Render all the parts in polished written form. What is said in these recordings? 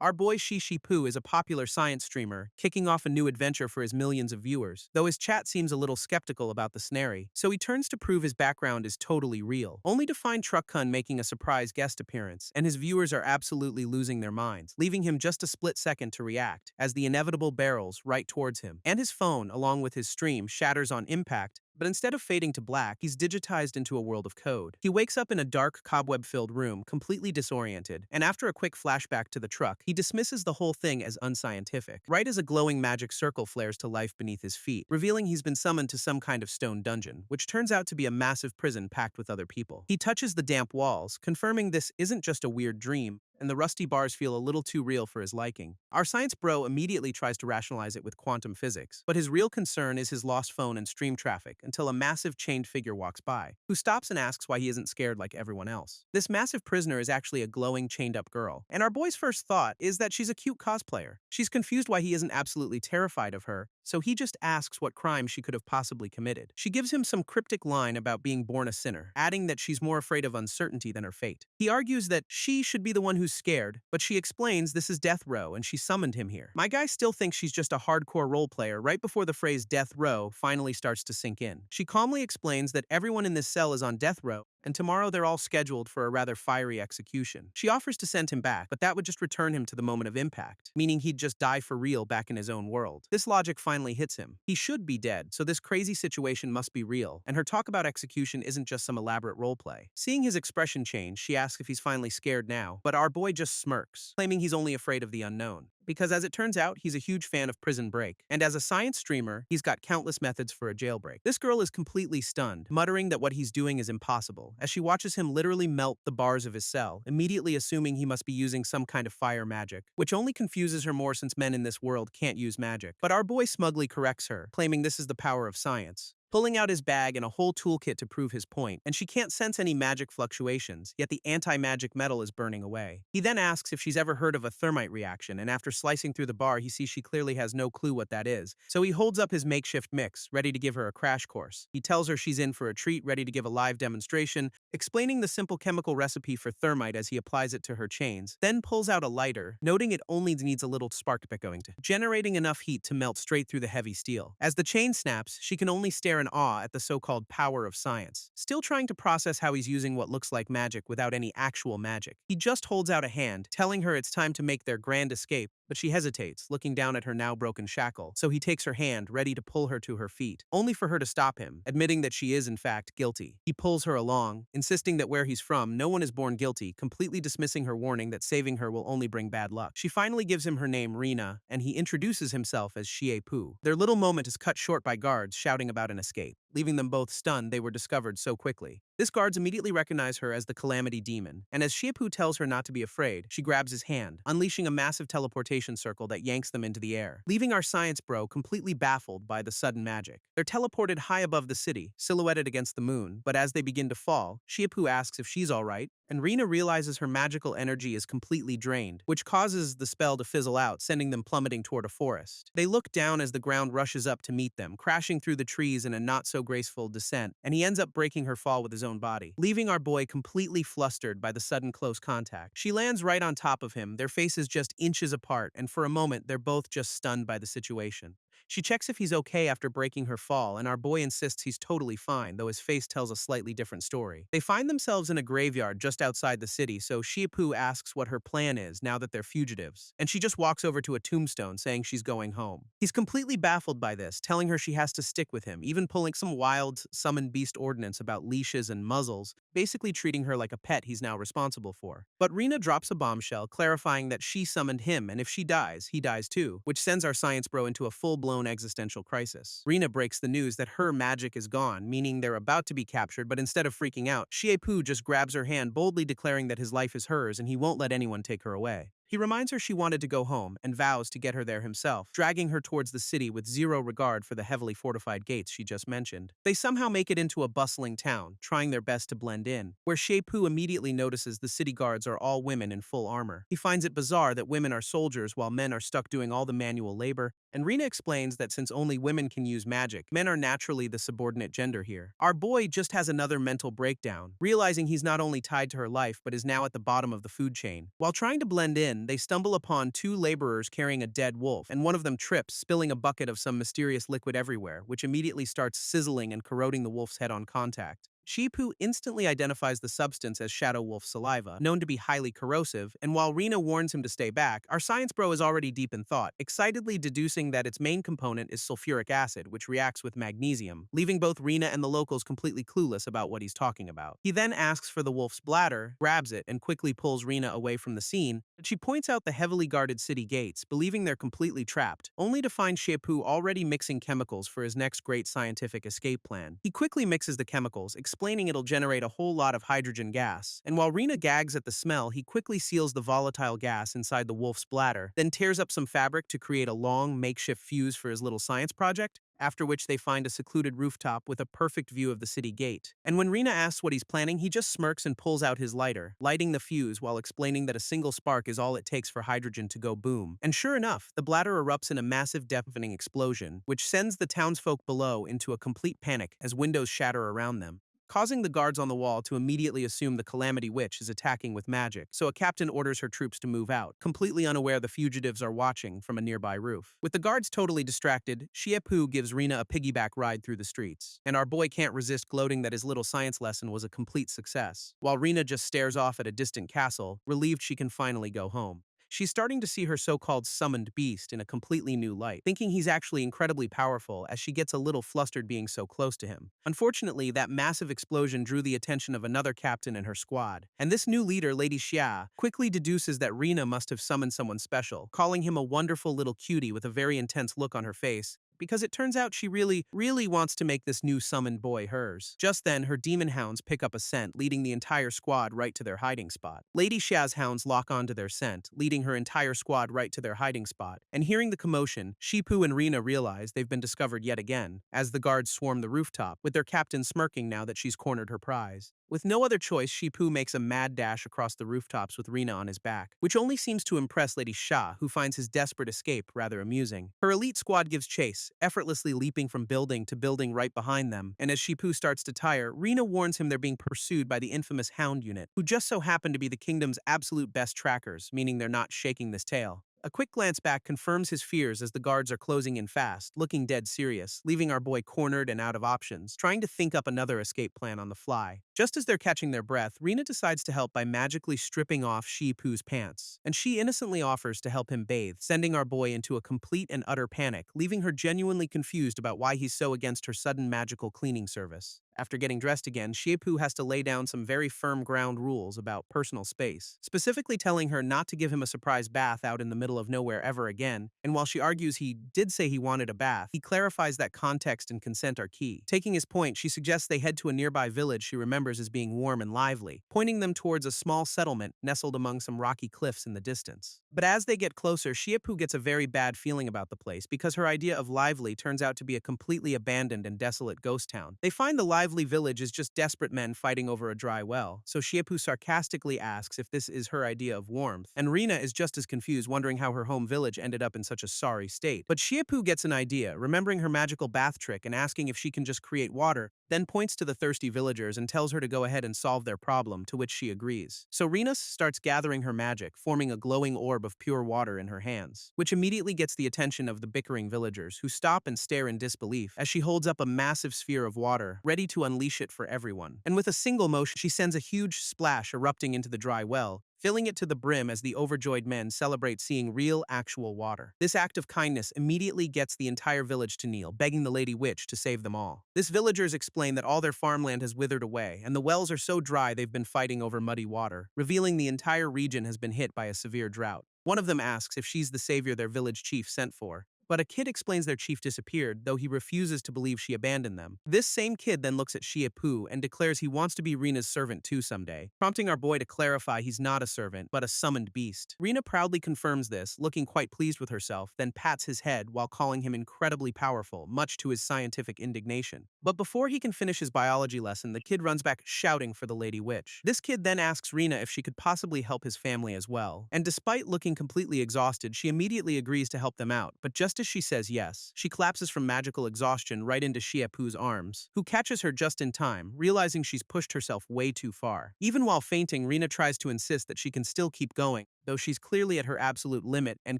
Our boy Poo is a popular science streamer, kicking off a new adventure for his millions of viewers, though his chat seems a little skeptical about the scenario, so he turns to prove his background is totally real, only to find Truck-kun making a surprise guest appearance, and his viewers are absolutely losing their minds, leaving him just a split second to react, as the inevitable barrels right towards him, and his phone, along with his stream, shatters on impact. But instead of fading to black, he's digitized into a world of code. He wakes up in a dark, cobweb-filled room, completely disoriented, and after a quick flashback to the truck, he dismisses the whole thing as unscientific, right as a glowing magic circle flares to life beneath his feet, revealing he's been summoned to some kind of stone dungeon, which turns out to be a massive prison packed with other people. He touches the damp walls, confirming this isn't just a weird dream, and the rusty bars feel a little too real for his liking. Our science bro immediately tries to rationalize it with quantum physics, but his real concern is his lost phone and stream traffic until a massive chained figure walks by, who stops and asks why he isn't scared like everyone else. This massive prisoner is actually a glowing, chained-up girl, and our boy's first thought is that she's a cute cosplayer. She's confused why he isn't absolutely terrified of her, so he just asks what crime she could have possibly committed. She gives him some cryptic line about being born a sinner, adding that she's more afraid of uncertainty than her fate. He argues that she should be the one who's scared, but she explains this is death row and she summoned him here. My guy still thinks she's just a hardcore role player right before the phrase death row finally starts to sink in. She calmly explains that everyone in this cell is on death row, and tomorrow they're all scheduled for a rather fiery execution. She offers to send him back, but that would just return him to the moment of impact, meaning he'd just die for real back in his own world. This logic finally hits him. He should be dead, so this crazy situation must be real, and her talk about execution isn't just some elaborate roleplay. Seeing his expression change, she asks if he's finally scared now, but our boy just smirks, claiming he's only afraid of the unknown. Because as it turns out, he's a huge fan of Prison Break, and as a science streamer, he's got countless methods for a jailbreak. This girl is completely stunned, muttering that what he's doing is impossible, as she watches him literally melt the bars of his cell, immediately assuming he must be using some kind of fire magic, which only confuses her more since men in this world can't use magic. But our boy smugly corrects her, claiming this is the power of science, pulling out his bag and a whole toolkit to prove his point, and she can't sense any magic fluctuations, yet the anti-magic metal is burning away. He then asks if she's ever heard of a thermite reaction, and after slicing through the bar, he sees she clearly has no clue what that is, so he holds up his makeshift mix, ready to give her a crash course. He tells her she's in for a treat, ready to give a live demonstration, explaining the simple chemical recipe for thermite as he applies it to her chains, then pulls out a lighter, noting it only needs a little spark going to, generating enough heat to melt straight through the heavy steel. As the chain snaps, she can only stare in awe at the so-called power of science, still trying to process how he's using what looks like magic without any actual magic. He just holds out a hand, telling her it's time to make their grand escape, but she hesitates, looking down at her now broken shackle, so he takes her hand, ready to pull her to her feet, only for her to stop him, admitting that she is in fact guilty. He pulls her along, insisting that where he's from, no one is born guilty, completely dismissing her warning that saving her will only bring bad luck. She finally gives him her name, Rina, and he introduces himself as Poo. Their little moment is cut short by guards shouting about an escape, leaving them both stunned they were discovered so quickly. This guards immediately recognize her as the Calamity Demon, and as Poo tells her not to be afraid, she grabs his hand, unleashing a massive teleportation circle that yanks them into the air, leaving our science bro completely baffled by the sudden magic. They're teleported high above the city, silhouetted against the moon, but as they begin to fall, Poo asks if she's alright, and Rina realizes her magical energy is completely drained, which causes the spell to fizzle out, sending them plummeting toward a forest. They look down as the ground rushes up to meet them, crashing through the trees in a not-so-graceful descent, and he ends up breaking her fall with his own body, leaving our boy completely flustered by the sudden close contact. She lands right on top of him, their faces just inches apart, and for a moment, they're both just stunned by the situation. She checks if he's okay after breaking her fall, and our boy insists he's totally fine, though his face tells a slightly different story. They find themselves in a graveyard just outside the city, so Poo asks what her plan is now that they're fugitives, and she just walks over to a tombstone saying she's going home. He's completely baffled by this, telling her she has to stick with him, even pulling some wild summoned beast ordinance about leashes and muzzles, basically treating her like a pet he's now responsible for. But Rina drops a bombshell, clarifying that she summoned him, and if she dies, he dies too, which sends our science bro into a full-blown existential crisis. Rina breaks the news that her magic is gone, meaning they're about to be captured, but instead of freaking out, Poo just grabs her hand, boldly declaring that his life is hers and he won't let anyone take her away. He reminds her she wanted to go home and vows to get her there himself, dragging her towards the city with zero regard for the heavily fortified gates she just mentioned. They somehow make it into a bustling town, trying their best to blend in, where Poo immediately notices the city guards are all women in full armor. He finds it bizarre that women are soldiers while men are stuck doing all the manual labor, and Rina explains that since only women can use magic, men are naturally the subordinate gender here. Our boy just has another mental breakdown, realizing he's not only tied to her life but is now at the bottom of the food chain. While trying to blend in, inn, they stumble upon two laborers carrying a dead wolf, and one of them trips, spilling a bucket of some mysterious liquid everywhere, which immediately starts sizzling and corroding the wolf's head on contact. Shipu instantly identifies the substance as Shadow Wolf saliva, known to be highly corrosive, and while Rina warns him to stay back, our science bro is already deep in thought, excitedly deducing that its main component is sulfuric acid, which reacts with magnesium, leaving both Rina and the locals completely clueless about what he's talking about. He then asks for the wolf's bladder, grabs it, and quickly pulls Rina away from the scene, but she points out the heavily guarded city gates, believing they're completely trapped, only to find Shipu already mixing chemicals for his next great scientific escape plan. He quickly mixes the chemicals, explaining it'll generate a whole lot of hydrogen gas, and while Rina gags at the smell, he quickly seals the volatile gas inside the wolf's bladder, then tears up some fabric to create a long, makeshift fuse for his little science project, after which they find a secluded rooftop with a perfect view of the city gate. And when Rina asks what he's planning, he just smirks and pulls out his lighter, lighting the fuse while explaining that a single spark is all it takes for hydrogen to go boom. And sure enough, the bladder erupts in a massive deafening explosion, which sends the townsfolk below into a complete panic as windows shatter around them, causing the guards on the wall to immediately assume the Calamity Witch is attacking with magic, so a captain orders her troops to move out, completely unaware the fugitives are watching from a nearby roof. With the guards totally distracted, Shiepu gives Rina a piggyback ride through the streets, and our boy can't resist gloating that his little science lesson was a complete success, while Rina just stares off at a distant castle, relieved she can finally go home. She's starting to see her so-called summoned beast in a completely new light, thinking he's actually incredibly powerful as she gets a little flustered being so close to him. Unfortunately, that massive explosion drew the attention of another captain in her squad, and this new leader, Lady Xia, quickly deduces that Rina must have summoned someone special, calling him a wonderful little cutie with a very intense look on her face, because it turns out she really wants to make this new summoned boy hers. Just then, her demon hounds pick up a scent, leading the entire squad right to their hiding spot. Lady Xia's hounds lock onto their scent, leading her entire squad right to their hiding spot, and hearing the commotion, Shipu and Rina realize they've been discovered yet again, as the guards swarm the rooftop, with their captain smirking now that she's cornered her prize. With no other choice, Shipu makes a mad dash across the rooftops with Rina on his back, which only seems to impress Lady Xia, who finds his desperate escape rather amusing. Her elite squad gives chase, effortlessly leaping from building to building right behind them, and as Shipu starts to tire, Rina warns him they're being pursued by the infamous Hound Unit, who just so happen to be the kingdom's absolute best trackers, meaning they're not shaking this tail. A quick glance back confirms his fears as the guards are closing in fast, looking dead serious, leaving our boy cornered and out of options, trying to think up another escape plan on the fly. Just as they're catching their breath, Rina decides to help by magically stripping off Shipu's pants, and she innocently offers to help him bathe, sending our boy into a complete and utter panic, leaving her genuinely confused about why he's so against her sudden magical cleaning service. After getting dressed again, Shipu has to lay down some very firm ground rules about personal space, specifically telling her not to give him a surprise bath out in the middle of nowhere ever again, and while she argues he did say he wanted a bath, he clarifies that context and consent are key. Taking his point, she suggests they head to a nearby village she remembers as being warm and lively, pointing them towards a small settlement nestled among some rocky cliffs in the distance. But as they get closer, Shipu gets a very bad feeling about the place because her idea of lively turns out to be a completely abandoned and desolate ghost town. They find the lively village is just desperate men fighting over a dry well, so Shipu sarcastically asks if this is her idea of warmth, and Rina is just as confused, wondering how her home village ended up in such a sorry state. But Shipu gets an idea, remembering her magical bath trick and asking if she can just create water, then points to the thirsty villagers and tells her to go ahead and solve their problem, to which she agrees. So Rina starts gathering her magic, forming a glowing orb of pure water in her hands, which immediately gets the attention of the bickering villagers, who stop and stare in disbelief as she holds up a massive sphere of water, ready to unleash it for everyone. And with a single motion, she sends a huge splash erupting into the dry well, filling it to the brim as the overjoyed men celebrate seeing real, actual water. This act of kindness immediately gets the entire village to kneel, begging the Lady Witch to save them all. This villagers explain that all their farmland has withered away, and the wells are so dry they've been fighting over muddy water, revealing the entire region has been hit by a severe drought. One of them asks if she's the savior their village chief sent for, but a kid explains their chief disappeared, though he refuses to believe she abandoned them. This same kid then looks at Shiapu and declares he wants to be Rina's servant too someday, prompting our boy to clarify he's not a servant, but a summoned beast. Rina proudly confirms this, looking quite pleased with herself, then pats his head while calling him incredibly powerful, much to his scientific indignation. But before he can finish his biology lesson, the kid runs back shouting for the Lady Witch. This kid then asks Rina if she could possibly help his family as well, and despite looking completely exhausted, she immediately agrees to help them out, but just as she says yes, she collapses from magical exhaustion right into Shiapu's arms, who catches her just in time, realizing she's pushed herself way too far. Even while fainting, Rina tries to insist that she can still keep going, though she's clearly at her absolute limit and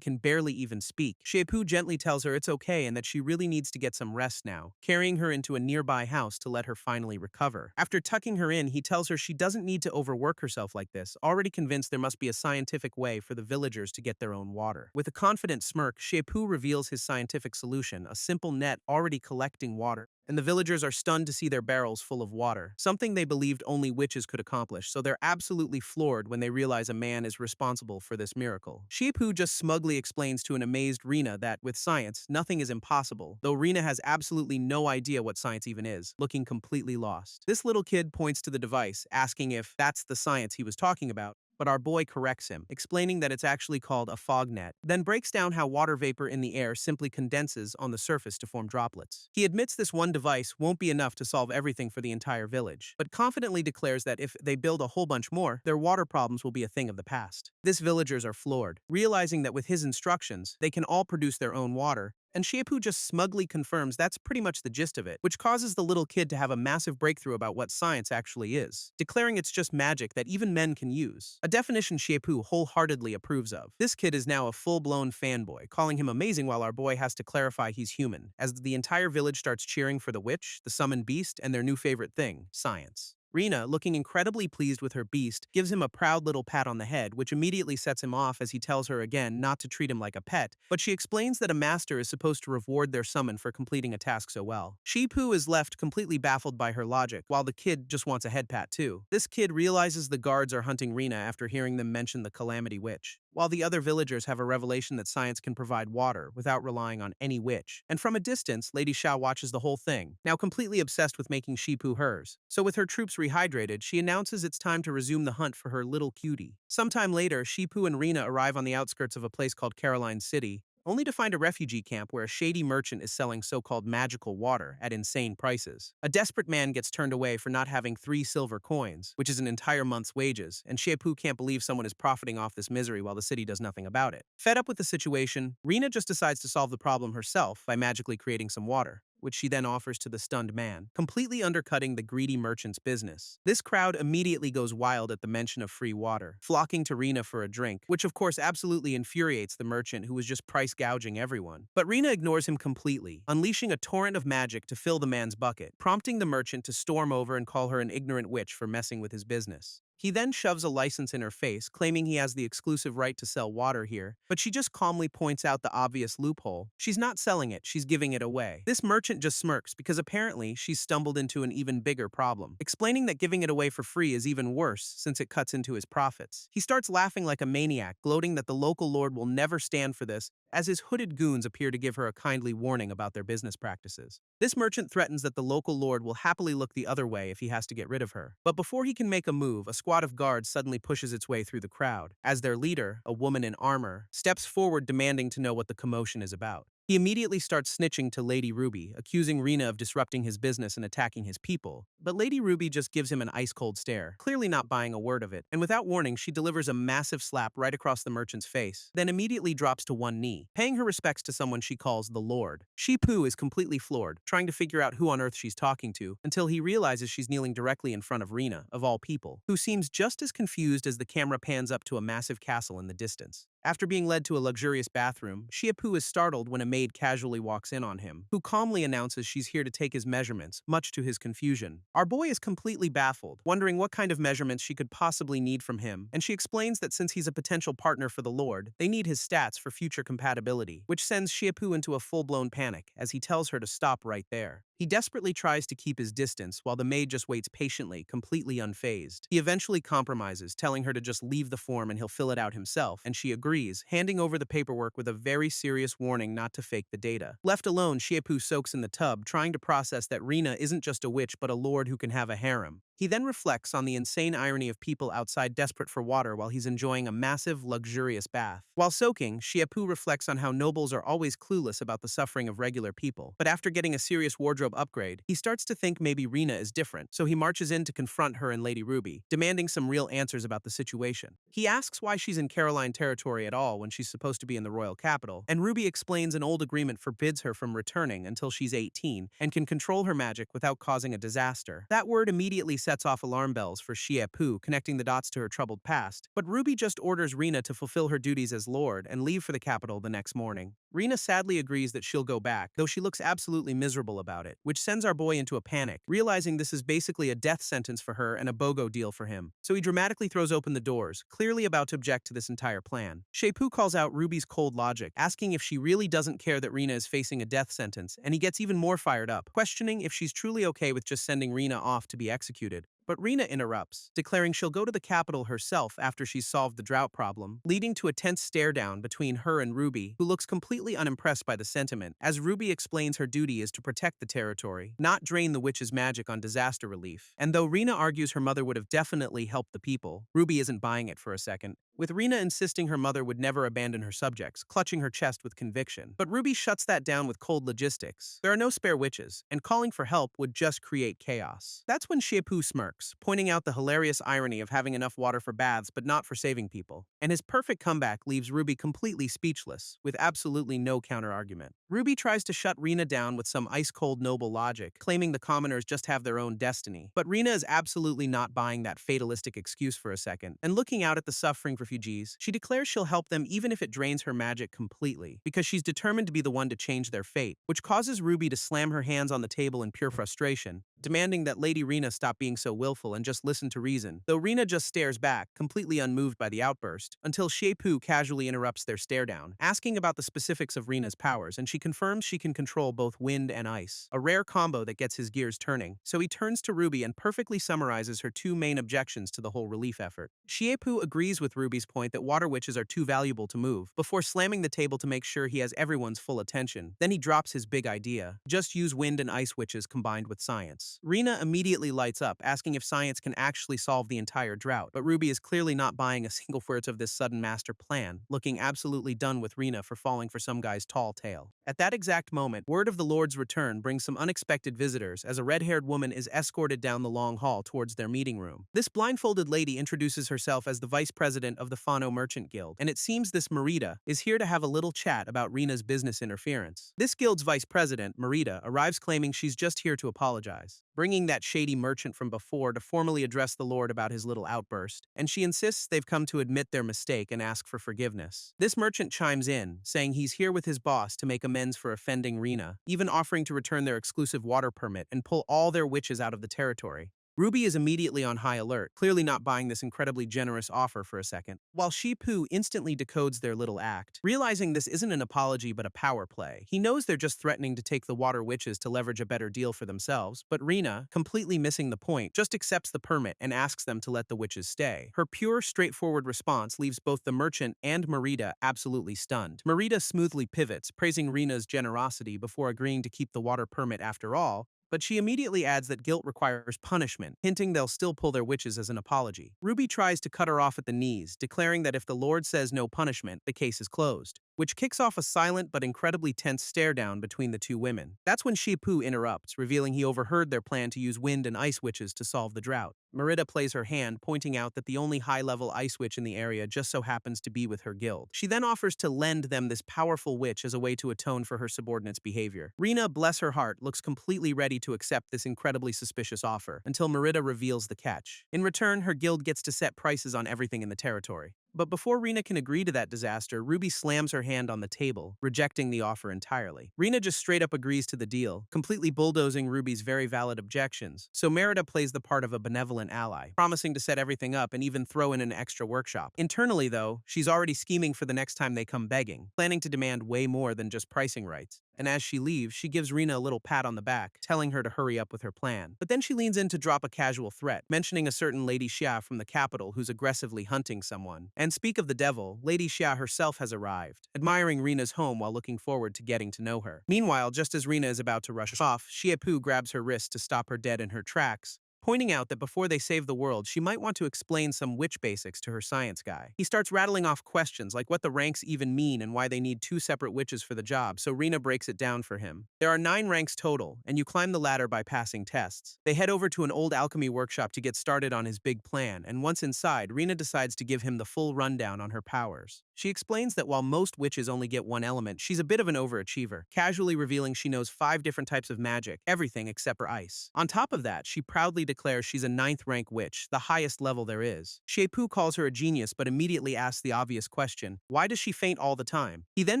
can barely even speak. Xiepu gently tells her it's okay and that she really needs to get some rest now, carrying her into a nearby house to let her finally recover. After tucking her in, he tells her she doesn't need to overwork herself like this, already convinced there must be a scientific way for the villagers to get their own water. With a confident smirk, Xiepu reveals his scientific solution, a simple net already collecting water, and the villagers are stunned to see their barrels full of water, something they believed only witches could accomplish, so they're absolutely floored when they realize a man is responsible for this miracle. Xiepu just smugly explains to an amazed Rina that, with science, nothing is impossible, though Rina has absolutely no idea what science even is, looking completely lost. This little kid points to the device, asking if that's the science he was talking about, but our boy corrects him, explaining that it's actually called a fog net, then breaks down how water vapor in the air simply condenses on the surface to form droplets. He admits this one device won't be enough to solve everything for the entire village, but confidently declares that if they build a whole bunch more, their water problems will be a thing of the past. This villagers are floored, realizing that with his instructions, they can all produce their own water, and Xiepu just smugly confirms that's pretty much the gist of it, which causes the little kid to have a massive breakthrough about what science actually is, declaring it's just magic that even men can use, a definition Xiepu wholeheartedly approves of. This kid is now a full-blown fanboy, calling him amazing while our boy has to clarify he's human, as the entire village starts cheering for the witch, the summoned beast, and their new favorite thing, science. Rina, looking incredibly pleased with her beast, gives him a proud little pat on the head, which immediately sets him off as he tells her again not to treat him like a pet, but she explains that a master is supposed to reward their summon for completing a task so well. Xiepu is left completely baffled by her logic, while the kid just wants a head pat too. This kid realizes the guards are hunting Rina after hearing them mention the Calamity Witch, while the other villagers have a revelation that science can provide water without relying on any witch. And from a distance, Lady Xiao watches the whole thing, now completely obsessed with making Xiepu hers. So with her troops rehydrated, she announces it's time to resume the hunt for her little cutie. Sometime later, Xiepu and Rina arrive on the outskirts of a place called Caroline City, only to find a refugee camp where a shady merchant is selling so-called magical water at insane prices. A desperate man gets turned away for not having 3 silver coins, which is an entire month's wages, and Xiepu can't believe someone is profiting off this misery while the city does nothing about it. Fed up with the situation, Rina just decides to solve the problem herself by magically creating some water, which she then offers to the stunned man, completely undercutting the greedy merchant's business. This crowd immediately goes wild at the mention of free water, flocking to Rina for a drink, which of course absolutely infuriates the merchant who was just price gouging everyone. But Rina ignores him completely, unleashing a torrent of magic to fill the man's bucket, prompting the merchant to storm over and call her an ignorant witch for messing with his business. He then shoves a license in her face, claiming he has the exclusive right to sell water here, but she just calmly points out the obvious loophole. She's not selling it, she's giving it away. This merchant just smirks because apparently she's stumbled into an even bigger problem, explaining that giving it away for free is even worse since it cuts into his profits. He starts laughing like a maniac, gloating that the local lord will never stand for this, as his hooded goons appear to give her a kindly warning about their business practices. This merchant threatens that the local lord will happily look the other way if he has to get rid of her. But before he can make a move, a squad of guards suddenly pushes its way through the crowd, as their leader, a woman in armor, steps forward demanding to know what the commotion is about. He immediately starts snitching to Lady Ruby, accusing Rina of disrupting his business and attacking his people. But Lady Ruby just gives him an ice-cold stare, clearly not buying a word of it, and without warning she delivers a massive slap right across the merchant's face, then immediately drops to one knee, paying her respects to someone she calls the Lord. Xiepu is completely floored, trying to figure out who on earth she's talking to, until he realizes she's kneeling directly in front of Rina, of all people, who seems just as confused as the camera pans up to a massive castle in the distance. After being led to a luxurious bathroom, Xiepu is startled when a maid casually walks in on him, who calmly announces she's here to take his measurements, much to his confusion. Our boy is completely baffled, wondering what kind of measurements she could possibly need from him, and she explains that since he's a potential partner for the Lord, they need his stats for future compatibility, which sends Xiepu into a full-blown panic as he tells her to stop right there. He desperately tries to keep his distance while the maid just waits patiently, completely unfazed. He eventually compromises, telling her to just leave the form and he'll fill it out himself, and she agrees, handing over the paperwork with a very serious warning not to fake the data. Left alone, Xiepu soaks in the tub, trying to process that Rina isn't just a witch but a lord who can have a harem. He then reflects on the insane irony of people outside desperate for water while he's enjoying a massive, luxurious bath. While soaking, Xiepu reflects on how nobles are always clueless about the suffering of regular people. But after getting a serious wardrobe upgrade, he starts to think maybe Rina is different, so he marches in to confront her and Lady Ruby, demanding some real answers about the situation. He asks why she's in Caroline territory at all when she's supposed to be in the royal capital, and Ruby explains an old agreement forbids her from returning until she's 18 and can control her magic without causing a disaster. That word immediately sets off alarm bells for Xie, connecting the dots to her troubled past, but Ruby just orders Rina to fulfill her duties as Lord and leave for the capital the next morning. Rina sadly agrees that she'll go back, though she looks absolutely miserable about it, which sends our boy into a panic, realizing this is basically a death sentence for her and a BOGO deal for him. So he dramatically throws open the doors, clearly about to object to this entire plan. Xie calls out Ruby's cold logic, asking if she really doesn't care that Rina is facing a death sentence, and he gets even more fired up, questioning if she's truly okay with just sending Rina off to be executed. But Rina interrupts, declaring she'll go to the capital herself after she's solved the drought problem, leading to a tense stare-down between her and Ruby, who looks completely unimpressed by the sentiment, as Ruby explains her duty is to protect the territory, not drain the witch's magic on disaster relief. And though Rina argues her mother would have definitely helped the people, Ruby isn't buying it for a second, with Rina insisting her mother would never abandon her subjects, clutching her chest with conviction. But Ruby shuts that down with cold logistics. There are no spare witches, and calling for help would just create chaos. That's when Xie smirks, pointing out the hilarious irony of having enough water for baths but not for saving people. And his perfect comeback leaves Ruby completely speechless, with absolutely no counter-argument. Ruby tries to shut Rina down with some ice-cold noble logic, claiming the commoners just have their own destiny. But Rina is absolutely not buying that fatalistic excuse for a second, and looking out at the suffering refugees, she declares she'll help them even if it drains her magic completely, because she's determined to be the one to change their fate, which causes Ruby to slam her hands on the table in pure frustration, demanding that Lady Rina stop being so willful and just listen to reason, though Rina just stares back, completely unmoved by the outburst, until Xie casually interrupts their stare-down, asking about the specifics of Rina's powers, and she confirms she can control both wind and ice, a rare combo that gets his gears turning, so he turns to Ruby and perfectly summarizes her two main objections to the whole relief effort. Xie agrees with Ruby's point that water witches are too valuable to move, before slamming the table to make sure he has everyone's full attention. Then he drops his big idea: just use wind and ice witches combined with science. Rina immediately lights up, asking if science can actually solve the entire drought, but Ruby is clearly not buying a single word of this sudden master plan, looking absolutely done with Rina for falling for some guy's tall tale. At that exact moment, word of the Lord's return brings some unexpected visitors as a red-haired woman is escorted down the long hall towards their meeting room. This blindfolded lady introduces herself as the vice president of the Fano Merchant Guild, and it seems this Merida is here to have a little chat about Rina's business interference. This guild's vice president, Merida, arrives claiming she's just here to apologize, bringing that shady merchant from before to formally address the Lord about his little outburst, and she insists they've come to admit their mistake and ask for forgiveness. This merchant chimes in, saying he's here with his boss to make amends for offending Rina, even offering to return their exclusive water permit and pull all their witches out of the territory. Ruby is immediately on high alert, clearly not buying this incredibly generous offer for a second, while Xie instantly decodes their little act, realizing this isn't an apology but a power play. He knows they're just threatening to take the water witches to leverage a better deal for themselves, but Rina, completely missing the point, just accepts the permit and asks them to let the witches stay. Her pure, straightforward response leaves both the merchant and Merida absolutely stunned. Merida smoothly pivots, praising Rina's generosity before agreeing to keep the water permit after all, but she immediately adds that guilt requires punishment, hinting they'll still pull their witches as an apology. Ruby tries to cut her off at the knees, declaring that if the Lord says no punishment, the case is closed, which kicks off a silent but incredibly tense stare-down between the two women. That's when Xie interrupts, revealing he overheard their plan to use wind and ice witches to solve the drought. Merida plays her hand, pointing out that the only high-level ice witch in the area just so happens to be with her guild. She then offers to lend them this powerful witch as a way to atone for her subordinate's behavior. Rina, bless her heart, looks completely ready to accept this incredibly suspicious offer, until Merida reveals the catch. In return, her guild gets to set prices on everything in the territory. But before Rina can agree to that disaster, Ruby slams her hand on the table, rejecting the offer entirely. Rina just straight up agrees to the deal, completely bulldozing Ruby's very valid objections, so Merida plays the part of a benevolent ally, promising to set everything up and even throw in an extra workshop. Internally, though, she's already scheming for the next time they come begging, planning to demand way more than just pricing rights. And as she leaves, she gives Rina a little pat on the back, telling her to hurry up with her plan. But then she leans in to drop a casual threat, mentioning a certain Lady Xia from the capital who's aggressively hunting someone. And speak of the devil, Lady Xia herself has arrived, admiring Rina's home while looking forward to getting to know her. Meanwhile, just as Rina is about to rush off, Xie grabs her wrist to stop her dead in her tracks, pointing out that before they save the world, she might want to explain some witch basics to her science guy. He starts rattling off questions like what the ranks even mean and why they need 2 separate witches for the job, so Rina breaks it down for him. There are 9 ranks total, and you climb the ladder by passing tests. They head over to an old alchemy workshop to get started on his big plan, and once inside, Rina decides to give him the full rundown on her powers. She explains that while most witches only get 1 element, she's a bit of an overachiever, casually revealing she knows 5 different types of magic, everything except for ice. On top of that, she proudly declares she's a ninth-rank witch, the highest level there is. Shepoo calls her a genius but immediately asks the obvious question, why does she faint all the time? He then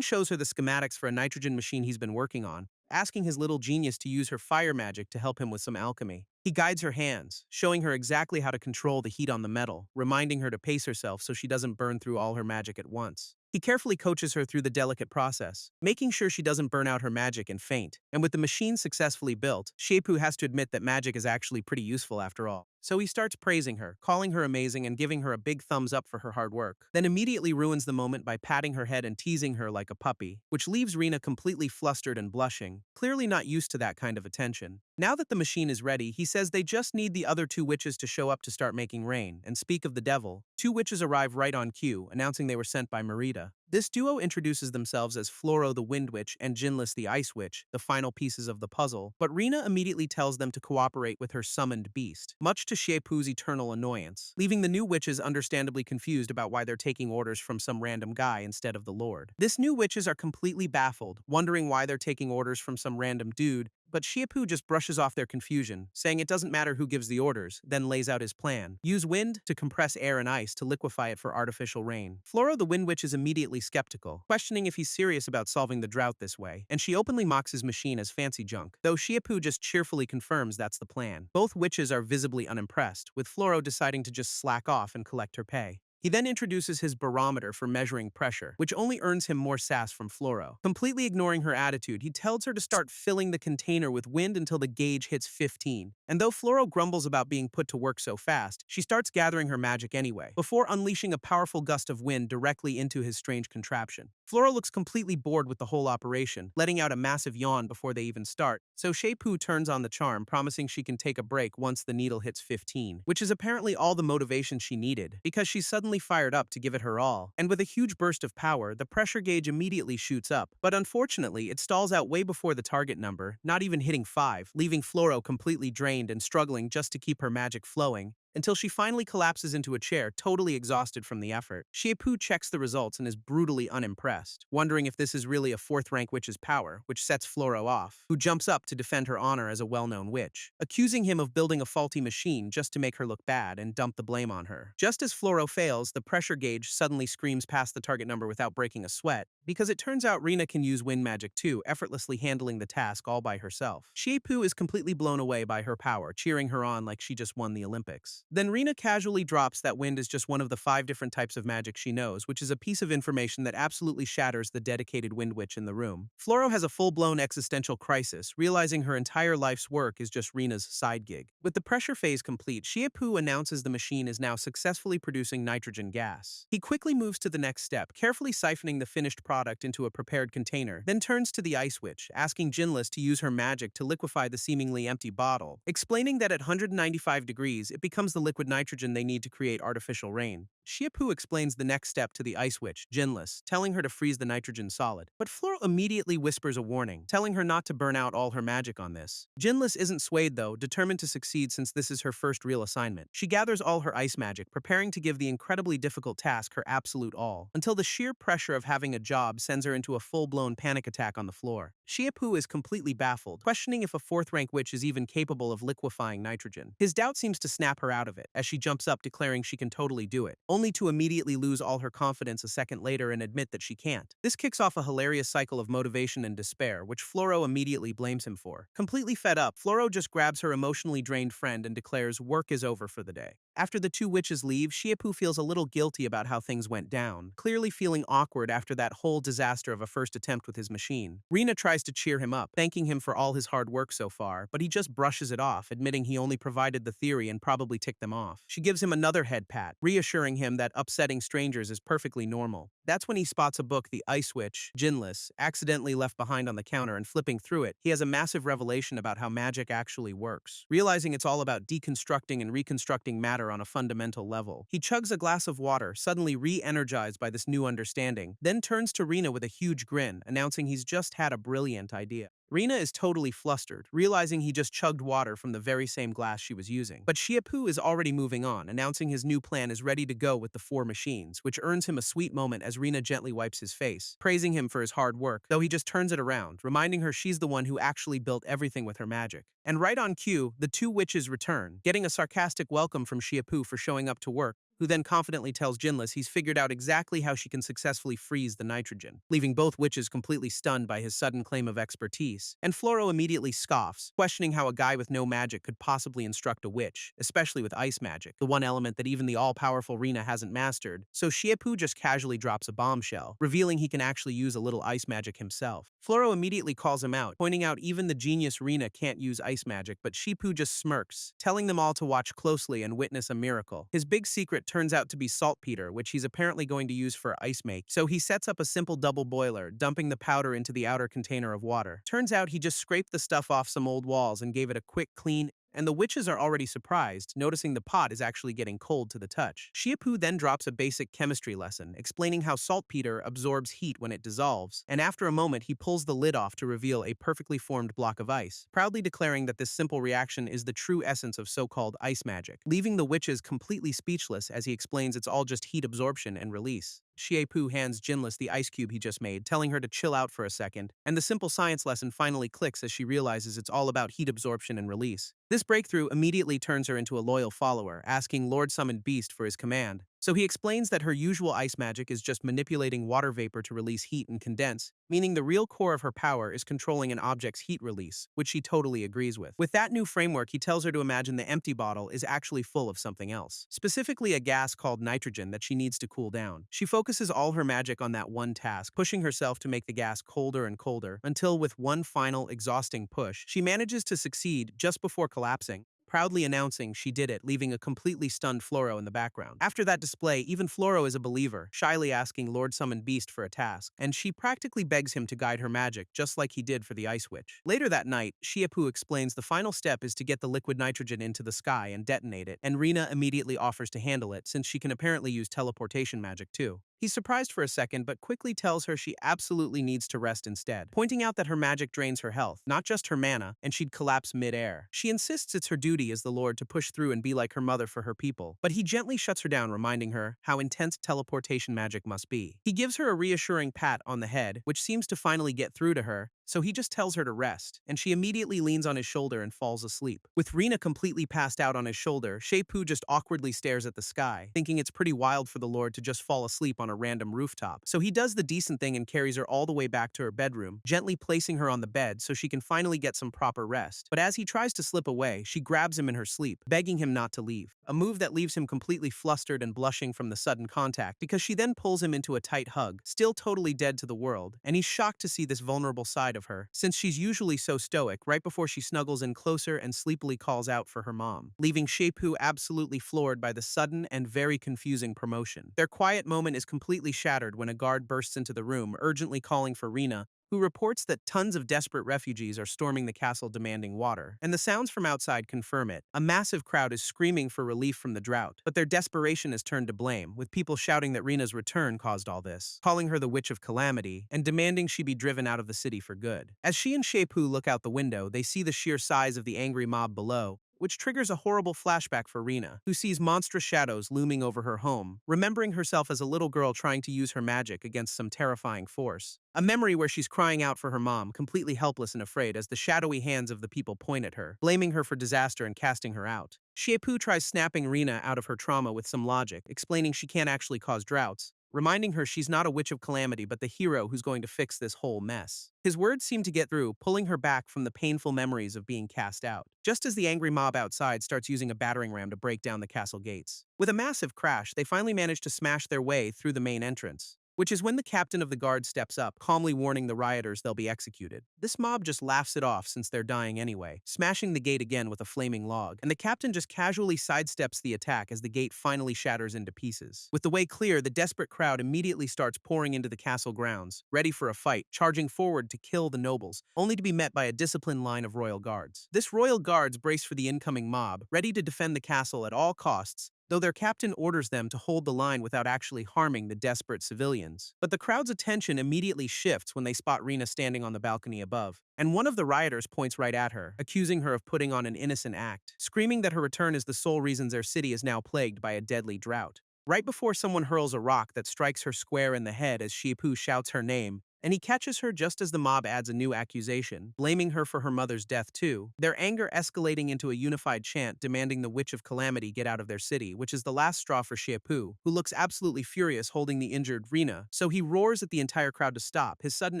shows her the schematics for a nitrogen machine he's been working on, asking his little genius to use her fire magic to help him with some alchemy. He guides her hands, showing her exactly how to control the heat on the metal, reminding her to pace herself so she doesn't burn through all her magic at once. He carefully coaches her through the delicate process, making sure she doesn't burn out her magic and faint. And with the machine successfully built, Shepoo has to admit that magic is actually pretty useful after all. So he starts praising her, calling her amazing and giving her a big thumbs up for her hard work, then immediately ruins the moment by patting her head and teasing her like a puppy, which leaves Rina completely flustered and blushing, clearly not used to that kind of attention. Now that the machine is ready, he says they just need the other two witches to show up to start making rain, and speak of the devil, two witches arrive right on cue, announcing they were sent by Merida. This duo introduces themselves as Floro the Wind Witch and Jinlis the Ice Witch, the final pieces of the puzzle, but Rina immediately tells them to cooperate with her summoned beast, much to Shepoo's eternal annoyance, leaving the new witches understandably confused about why they're taking orders from some random guy instead of the Lord. This new witches are completely baffled, wondering why they're taking orders from some random dude, but Shepoo just brushes off their confusion, saying it doesn't matter who gives the orders, then lays out his plan. Use wind to compress air and ice to liquefy it for artificial rain. Floro the Wind Witch is immediately skeptical, questioning if he's serious about solving the drought this way, and she openly mocks his machine as fancy junk, though Shepoo just cheerfully confirms that's the plan. Both witches are visibly unimpressed, with Floro deciding to just slack off and collect her pay. He then introduces his barometer for measuring pressure, which only earns him more sass from Floro. Completely ignoring her attitude, he tells her to start filling the container with wind until the gauge hits 15. And though Floro grumbles about being put to work so fast, she starts gathering her magic anyway, before unleashing a powerful gust of wind directly into his strange contraption. Floro looks completely bored with the whole operation, letting out a massive yawn before they even start, so Shepoo turns on the charm, promising she can take a break once the needle hits 15, which is apparently all the motivation she needed, because she's suddenly fired up to give it her all, and with a huge burst of power, the pressure gauge immediately shoots up, but unfortunately, it stalls out way before the target number, not even hitting 5, leaving Floro completely drained and struggling just to keep her magic flowing, until she finally collapses into a chair, totally exhausted from the effort. Shepoo checks the results and is brutally unimpressed, wondering if this is really a 4th-rank witch's power, which sets Floro off, who jumps up to defend her honor as a well-known witch, accusing him of building a faulty machine just to make her look bad and dump the blame on her. Just as Floro fails, the pressure gauge suddenly screams past the target number without breaking a sweat, because it turns out Rina can use wind magic too, effortlessly handling the task all by herself. Shepoo is completely blown away by her power, cheering her on like she just won the Olympics. Then Rina casually drops that wind is just one of the 5 different types of magic she knows, which is a piece of information that absolutely shatters the dedicated wind witch in the room. Floro has a full-blown existential crisis, realizing her entire life's work is just Rina's side gig. With the pressure phase complete, Shepoo announces the machine is now successfully producing nitrogen gas. He quickly moves to the next step, carefully siphoning the finished product into a prepared container, then turns to the Ice Witch, asking Jinlis to use her magic to liquefy the seemingly empty bottle, explaining that at 195 degrees it becomes the liquid nitrogen they need to create artificial rain. Shepoo explains the next step to the Ice Witch, Jinlis, telling her to freeze the nitrogen solid, but Floro immediately whispers a warning, telling her not to burn out all her magic on this. Jinlis isn't swayed though, determined to succeed since this is her first real assignment. She gathers all her ice magic, preparing to give the incredibly difficult task her absolute all, until the sheer pressure of having a job sends her into a full-blown panic attack on the floor. Shepoo is completely baffled, questioning if a 4th-rank witch is even capable of liquefying nitrogen. His doubt seems to snap her out of it, as she jumps up declaring she can totally do it, only to immediately lose all her confidence a second later and admit that she can't. This kicks off a hilarious cycle of motivation and despair, which Floro immediately blames him for. Completely fed up, Floro just grabs her emotionally drained friend and declares work is over for the day. After the two witches leave, Shepoo feels a little guilty about how things went down, clearly feeling awkward after that whole disaster of a first attempt with his machine. Rina tries to cheer him up, thanking him for all his hard work so far, but he just brushes it off, admitting he only provided the theory and probably ticked them off. She gives him another head pat, reassuring him that upsetting strangers is perfectly normal. That's when he spots a book the Ice Witch, Jinlis, accidentally left behind on the counter, and flipping through it, he has a massive revelation about how magic actually works. Realizing it's all about deconstructing and reconstructing matter on a fundamental level, he chugs a glass of water, suddenly re-energized by this new understanding, then turns to Rina with a huge grin, announcing he's just had a brilliant idea. Rina is totally flustered, realizing he just chugged water from the very same glass she was using. But Shiapu is already moving on, announcing his new plan is ready to go with the 4 machines, which earns him a sweet moment as Rina gently wipes his face, praising him for his hard work, though he just turns it around, reminding her she's the one who actually built everything with her magic. And right on cue, the 2 witches return, getting a sarcastic welcome from Shiapu for showing up to work, who then confidently tells Jinless he's figured out exactly how she can successfully freeze the nitrogen, leaving both witches completely stunned by his sudden claim of expertise. And Floro immediately scoffs, questioning how a guy with no magic could possibly instruct a witch, especially with ice magic, the one element that even the all-powerful Rina hasn't mastered. So Shiapu just casually drops a bombshell, revealing he can actually use a little ice magic himself. Floro immediately calls him out, pointing out even the genius Rina can't use ice magic, but Shiapu just smirks, telling them all to watch closely and witness a miracle. His big secret turns out to be saltpeter, which he's apparently going to use for ice make, so he sets up a simple double boiler, dumping the powder into the outer container of water. Turns out he just scraped the stuff off some old walls and gave it a quick clean, and the witches are already surprised, noticing the pot is actually getting cold to the touch. Shiapu then drops a basic chemistry lesson, explaining how saltpeter absorbs heat when it dissolves, and after a moment he pulls the lid off to reveal a perfectly formed block of ice, proudly declaring that this simple reaction is the true essence of so-called ice magic, leaving the witches completely speechless as he explains it's all just heat absorption and release. Shiapu hands Jinless the ice cube he just made, telling her to chill out for a second, and the simple science lesson finally clicks as she realizes it's all about heat absorption and release. This breakthrough immediately turns her into a loyal follower, asking Lord Summoned Beast for his command. So he explains that her usual ice magic is just manipulating water vapor to release heat and condense, meaning the real core of her power is controlling an object's heat release, which she totally agrees with. With that new framework, he tells her to imagine the empty bottle is actually full of something else, specifically a gas called nitrogen that she needs to cool down. She focuses all her magic on that one task, pushing herself to make the gas colder and colder, until with one final, exhausting push, she manages to succeed just before collapsing, proudly announcing she did it, leaving a completely stunned Floro in the background. After that display, even Floro is a believer, shyly asking Lord Summoned Beast for a task, and she practically begs him to guide her magic, just like he did for the Ice Witch. Later that night, Shiapu explains the final step is to get the liquid nitrogen into the sky and detonate it, and Rina immediately offers to handle it since she can apparently use teleportation magic too. He's surprised for a second, but quickly tells her she absolutely needs to rest instead, pointing out that her magic drains her health, not just her mana, and she'd collapse mid-air. She insists it's her duty as the Lord to push through and be like her mother for her people, but he gently shuts her down, reminding her how intense teleportation magic must be. He gives her a reassuring pat on the head, which seems to finally get through to her, so he just tells her to rest, and she immediately leans on his shoulder and falls asleep. With Rina completely passed out on his shoulder, Shiapu just awkwardly stares at the sky, thinking it's pretty wild for the Lord to just fall asleep on a random rooftop. So he does the decent thing and carries her all the way back to her bedroom, gently placing her on the bed so she can finally get some proper rest. But as he tries to slip away, she grabs him in her sleep, begging him not to leave, a move that leaves him completely flustered and blushing from the sudden contact, because she then pulls him into a tight hug, still totally dead to the world, and he's shocked to see this vulnerable side of her, since she's usually so stoic, right before she snuggles in closer and sleepily calls out for her mom, leaving Shiapu absolutely floored by the sudden and very confusing promotion. Their quiet moment is completely shattered when a guard bursts into the room, urgently calling for Rina, who reports that tons of desperate refugees are storming the castle demanding water. And the sounds from outside confirm it. A massive crowd is screaming for relief from the drought, but their desperation is turned to blame, with people shouting that Rina's return caused all this, calling her the Witch of Calamity, and demanding she be driven out of the city for good. As she and Shiapu look out the window, they see the sheer size of the angry mob below, which triggers a horrible flashback for Rina, who sees monstrous shadows looming over her home, remembering herself as a little girl trying to use her magic against some terrifying force. A memory where she's crying out for her mom, completely helpless and afraid as the shadowy hands of the people point at her, blaming her for disaster and casting her out. Shiapu tries snapping Rina out of her trauma with some logic, explaining she can't actually cause droughts, reminding her she's not a witch of calamity but the hero who's going to fix this whole mess. His words seem to get through, pulling her back from the painful memories of being cast out, just as the angry mob outside starts using a battering ram to break down the castle gates. With a massive crash, they finally manage to smash their way through the main entrance, which is when the captain of the guard steps up, calmly warning the rioters they'll be executed. This mob just laughs it off since they're dying anyway, smashing the gate again with a flaming log, and the captain just casually sidesteps the attack as the gate finally shatters into pieces. With the way clear, the desperate crowd immediately starts pouring into the castle grounds, ready for a fight, charging forward to kill the nobles, only to be met by a disciplined line of royal guards. This royal guards brace for the incoming mob, ready to defend the castle at all costs, though their captain orders them to hold the line without actually harming the desperate civilians. But the crowd's attention immediately shifts when they spot Rina standing on the balcony above, and one of the rioters points right at her, accusing her of putting on an innocent act, screaming that her return is the sole reason their city is now plagued by a deadly drought. Right before someone hurls a rock that strikes her square in the head as Shipu shouts her name, and he catches her just as the mob adds a new accusation, blaming her for her mother's death too, their anger escalating into a unified chant demanding the Witch of Calamity get out of their city, which is the last straw for Shipu, who looks absolutely furious holding the injured Rina, so he roars at the entire crowd to stop, his sudden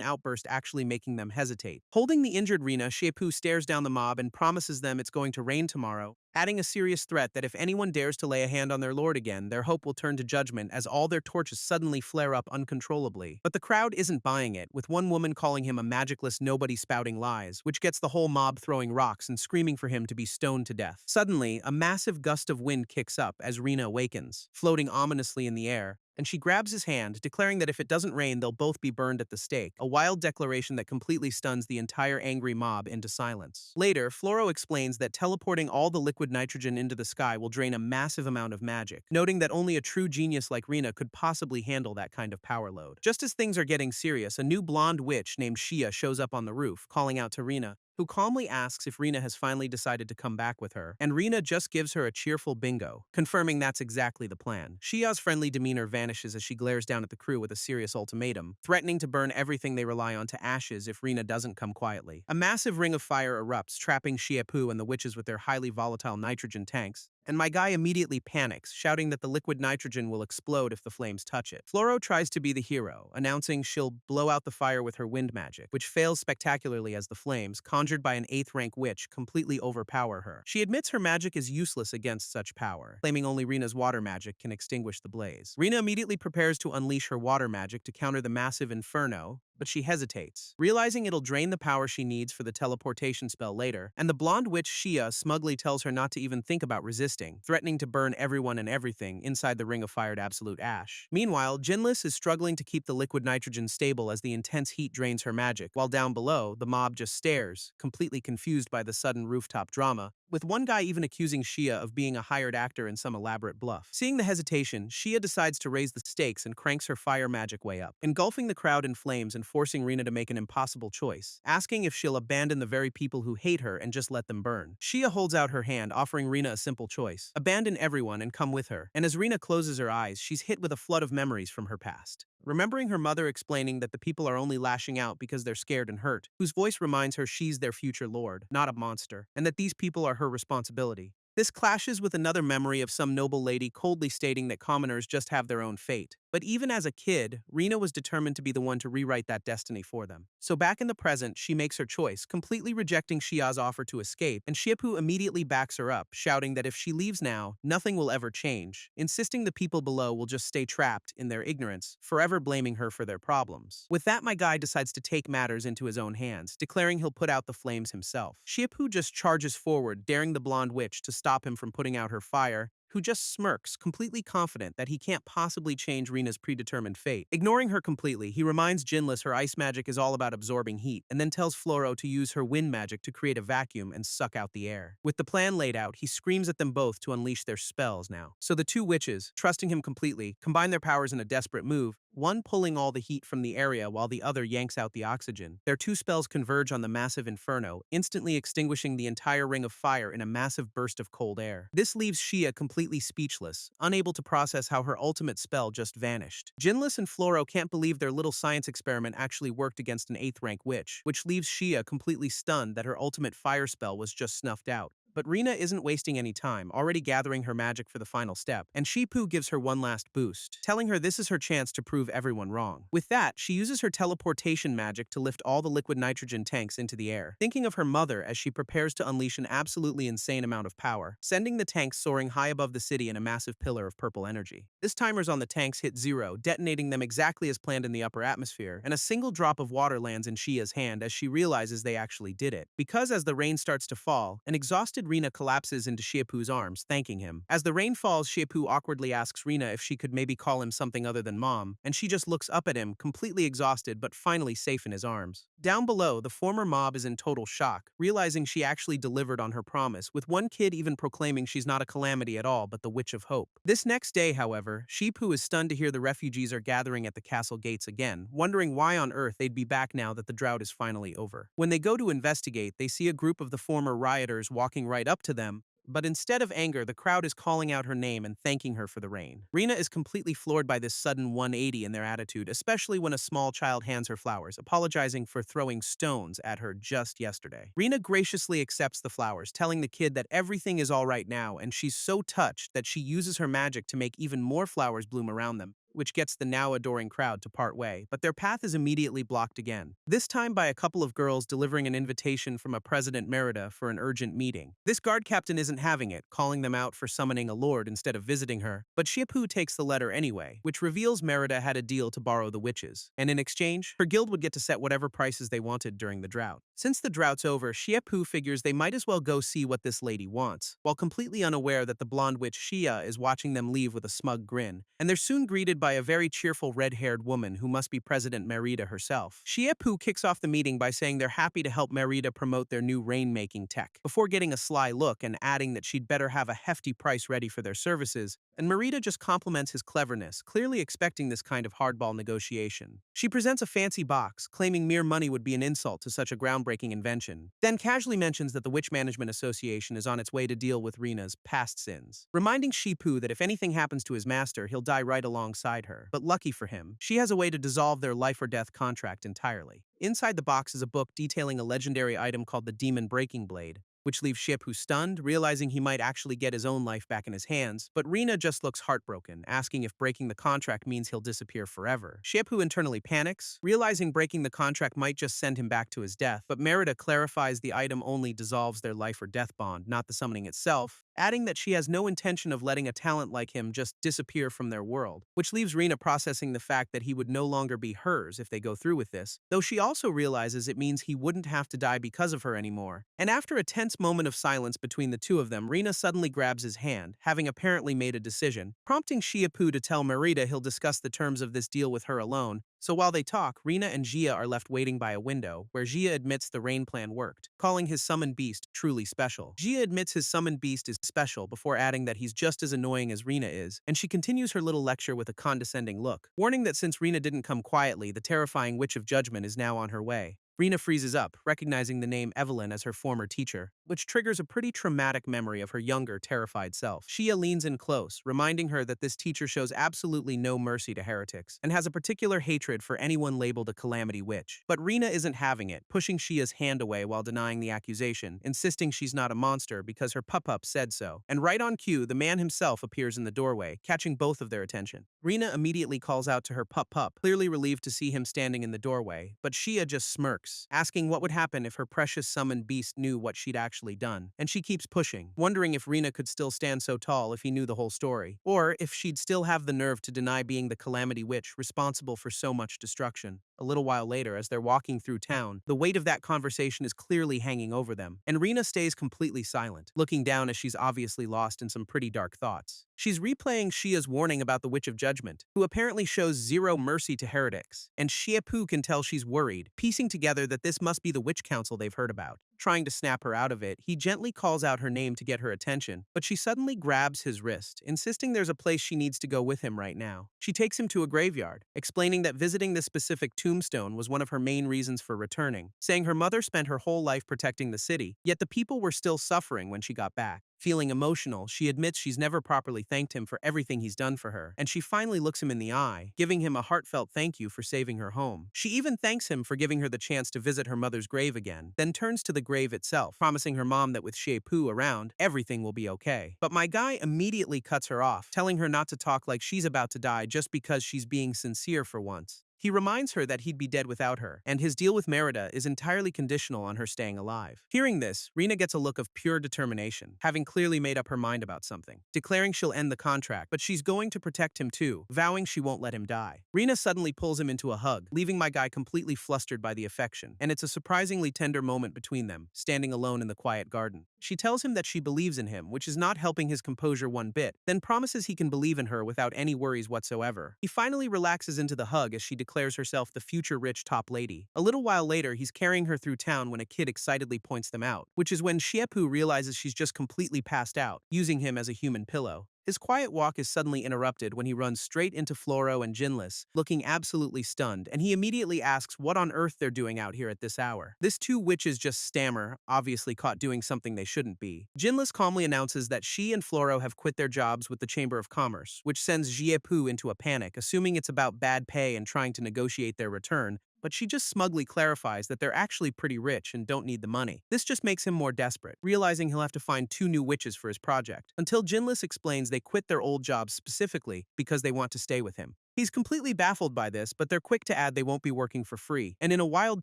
outburst actually making them hesitate. Holding the injured Rina, Shipu stares down the mob and promises them it's going to rain tomorrow, adding a serious threat that if anyone dares to lay a hand on their lord again, their hope will turn to judgment as all their torches suddenly flare up uncontrollably. But the crowd isn't buying it, with one woman calling him a magicless nobody spouting lies, which gets the whole mob throwing rocks and screaming for him to be stoned to death. Suddenly, a massive gust of wind kicks up as Rina awakens, floating ominously in the air, and she grabs his hand, declaring that if it doesn't rain, they'll both be burned at the stake, a wild declaration that completely stuns the entire angry mob into silence. Later, Floro explains that teleporting all the liquid nitrogen into the sky will drain a massive amount of magic, noting that only a true genius like Rina could possibly handle that kind of power load. Just as things are getting serious, a new blonde witch named Shia shows up on the roof, calling out to Rina, who calmly asks if Rina has finally decided to come back with her, and Rina just gives her a cheerful bingo, confirming that's exactly the plan. Shia's friendly demeanor vanishes as she glares down at the crew with a serious ultimatum, threatening to burn everything they rely on to ashes if Rina doesn't come quietly. A massive ring of fire erupts, trapping Shiapu and the witches with their highly volatile nitrogen tanks, and my guy immediately panics, shouting that the liquid nitrogen will explode if the flames touch it. Floro tries to be the hero, announcing she'll blow out the fire with her wind magic, which fails spectacularly as the flames, conjured by an 8th rank witch, completely overpower her. She admits her magic is useless against such power, claiming only Rina's water magic can extinguish the blaze. Rina immediately prepares to unleash her water magic to counter the massive inferno, but she hesitates, realizing it'll drain the power she needs for the teleportation spell later, and the blonde witch Shia smugly tells her not to even think about resisting, threatening to burn everyone and everything inside the ring of fired absolute ash. Meanwhile, Jinlis is struggling to keep the liquid nitrogen stable as the intense heat drains her magic, while down below, the mob just stares, completely confused by the sudden rooftop drama, with one guy even accusing Shia of being a hired actor in some elaborate bluff. Seeing the hesitation, Shia decides to raise the stakes and cranks her fire magic way up, engulfing the crowd in flames and forcing Rina to make an impossible choice, asking if she'll abandon the very people who hate her and just let them burn. Shia holds out her hand, offering Rina a simple choice: abandon everyone and come with her. And as Rina closes her eyes, she's hit with a flood of memories from her past. Remembering her mother explaining that the people are only lashing out because they're scared and hurt, whose voice reminds her she's their future lord, not a monster, and that these people are her responsibility. This clashes with another memory of some noble lady coldly stating that commoners just have their own fate. But even as a kid, Rina was determined to be the one to rewrite that destiny for them. So back in the present, she makes her choice, completely rejecting Shia's offer to escape, and Shiapu immediately backs her up, shouting that if she leaves now, nothing will ever change, insisting the people below will just stay trapped in their ignorance, forever blaming her for their problems. With that, my guy decides to take matters into his own hands, declaring he'll put out the flames himself. Shiapu just charges forward, daring the blonde witch to stop him from putting out her fire, who just smirks, completely confident that he can't possibly change Rina's predetermined fate. Ignoring her completely, he reminds Jinlis her ice magic is all about absorbing heat, and then tells Floro to use her wind magic to create a vacuum and suck out the air. With the plan laid out, he screams at them both to unleash their spells now. So the two witches, trusting him completely, combine their powers in a desperate move, one pulling all the heat from the area while the other yanks out the oxygen. Their two spells converge on the massive inferno, instantly extinguishing the entire ring of fire in a massive burst of cold air. This leaves Shia completely speechless, unable to process how her ultimate spell just vanished. Jinlis and Floro can't believe their little science experiment actually worked against an 8th rank witch, which leaves Shia completely stunned that her ultimate fire spell was just snuffed out. But Rina isn't wasting any time, already gathering her magic for the final step, and Shipu gives her one last boost, telling her this is her chance to prove everyone wrong. With that, she uses her teleportation magic to lift all the liquid nitrogen tanks into the air, thinking of her mother as she prepares to unleash an absolutely insane amount of power, sending the tanks soaring high above the city in a massive pillar of purple energy. This timers on the tanks hit 0, detonating them exactly as planned in the upper atmosphere, and a single drop of water lands in Shia's hand as she realizes they actually did it. Because as the rain starts to fall, an exhausted Exhausted, Rina collapses into Shiepu's arms, thanking him. As the rain falls, Shiepu awkwardly asks Rina if she could maybe call him something other than mom, and she just looks up at him, completely exhausted but finally safe in his arms. Down below, the former mob is in total shock, realizing she actually delivered on her promise, with one kid even proclaiming she's not a calamity at all but the Witch of Hope. This next day, however, Shiepu is stunned to hear the refugees are gathering at the castle gates again, wondering why on earth they'd be back now that the drought is finally over. When they go to investigate, they see a group of the former rioters walking right up to them, but instead of anger, the crowd is calling out her name and thanking her for the rain. Rina is completely floored by this sudden 180 in their attitude, especially when a small child hands her flowers, apologizing for throwing stones at her just yesterday. Rina graciously accepts the flowers, telling the kid that everything is all right now, and she's so touched that she uses her magic to make even more flowers bloom around them, which gets the now adoring crowd to part way, but their path is immediately blocked again. This time by a couple of girls delivering an invitation from a President Merida for an urgent meeting. This guard captain isn't having it, calling them out for summoning a lord instead of visiting her, but Shiepu takes the letter anyway, which reveals Merida had a deal to borrow the witches, and in exchange, her guild would get to set whatever prices they wanted during the drought. Since the drought's over, Shiepu figures they might as well go see what this lady wants, while completely unaware that the blonde witch Xia is watching them leave with a smug grin, and they're soon greeted by a very cheerful red-haired woman who must be President Merida herself. Shiepu kicks off the meeting by saying they're happy to help Merida promote their new rain-making tech, before getting a sly look and adding that she'd better have a hefty price ready for their services, and Merida just compliments his cleverness, clearly expecting this kind of hardball negotiation. She presents a fancy box, claiming mere money would be an insult to such a groundbreaking invention, then casually mentions that the Witch Management Association is on its way to deal with Rina's past sins, reminding Shiepu that if anything happens to his master, he'll die right alongside her. But lucky for him, she has a way to dissolve their life-or-death contract entirely. Inside the box is a book detailing a legendary item called the Demon Breaking Blade, which leaves Shiepu stunned, realizing he might actually get his own life back in his hands, but Rina just looks heartbroken, asking if breaking the contract means he'll disappear forever. Shiepu internally panics, realizing breaking the contract might just send him back to his death, but Merida clarifies the item only dissolves their life-or-death bond, not the summoning itself, adding that she has no intention of letting a talent like him just disappear from their world, which leaves Rina processing the fact that he would no longer be hers if they go through with this, though she also realizes it means he wouldn't have to die because of her anymore. And after a tense moment of silence between the two of them, Rina suddenly grabs his hand, having apparently made a decision, prompting Shiepu to tell Merida he'll discuss the terms of this deal with her alone. So while they talk, Rina and Xia are left waiting by a window, where Xia admits the rain plan worked, calling his summoned beast truly special. Xia admits his summoned beast is special before adding that he's just as annoying as Rina is, and she continues her little lecture with a condescending look, warning that since Rina didn't come quietly, the terrifying Witch of Judgment is now on her way. Rina freezes up, recognizing the name Evelyn as her former teacher, which triggers a pretty traumatic memory of her younger, terrified self. Xia leans in close, reminding her that this teacher shows absolutely no mercy to heretics, and has a particular hatred for anyone labeled a calamity witch. But Rina isn't having it, pushing Xia's hand away while denying the accusation, insisting she's not a monster because her pup-up said so. And right on cue, the man himself appears in the doorway, catching both of their attention. Rina immediately calls out to her pup-pup, clearly relieved to see him standing in the doorway, but Xia just smirks, asking what would happen if her precious summoned beast knew what she'd actually done. And she keeps pushing, wondering if Rina could still stand so tall if he knew the whole story, or if she'd still have the nerve to deny being the calamity witch responsible for so much destruction. A little while later, as they're walking through town, the weight of that conversation is clearly hanging over them, and Rina stays completely silent, looking down as she's obviously lost in some pretty dark thoughts. She's replaying Xia's warning about the Witch of Judgment, who apparently shows zero mercy to heretics, and Shiepu can tell she's worried, piecing together that this must be the witch council they've heard about. Trying to snap her out of it, he gently calls out her name to get her attention, but she suddenly grabs his wrist, insisting there's a place she needs to go with him right now. She takes him to a graveyard, explaining that visiting this specific tombstone was one of her main reasons for returning, saying her mother spent her whole life protecting the city, yet the people were still suffering when she got back. Feeling emotional, she admits she's never properly thanked him for everything he's done for her, and she finally looks him in the eye, giving him a heartfelt thank you for saving her home. She even thanks him for giving her the chance to visit her mother's grave again, then turns to the grave itself, promising her mom that with Shiepu around, everything will be okay. But my guy immediately cuts her off, telling her not to talk like she's about to die just because she's being sincere for once. He reminds her that he'd be dead without her, and his deal with Merida is entirely conditional on her staying alive. Hearing this, Rina gets a look of pure determination, having clearly made up her mind about something, declaring she'll end the contract, but she's going to protect him too, vowing she won't let him die. Rina suddenly pulls him into a hug, leaving my guy completely flustered by the affection, and it's a surprisingly tender moment between them, standing alone in the quiet garden. She tells him that she believes in him, which is not helping his composure one bit, then promises he can believe in her without any worries whatsoever. He finally relaxes into the hug as she declares herself the future rich top lady. A little while later, he's carrying her through town when a kid excitedly points them out, which is when Shiepu realizes she's just completely passed out, using him as a human pillow. His quiet walk is suddenly interrupted when he runs straight into Floro and Jinless, looking absolutely stunned, and he immediately asks what on earth they're doing out here at this hour. This two witches just stammer, obviously caught doing something they shouldn't be. Jinless calmly announces that she and Floro have quit their jobs with the Chamber of Commerce, which sends Jiepu into a panic, assuming it's about bad pay and trying to negotiate their return, but she just smugly clarifies that they're actually pretty rich and don't need the money. This just makes him more desperate, realizing he'll have to find 2 new witches for his project, until Jinless explains they quit their old jobs specifically because they want to stay with him. He's completely baffled by this, but they're quick to add they won't be working for free, and in a wild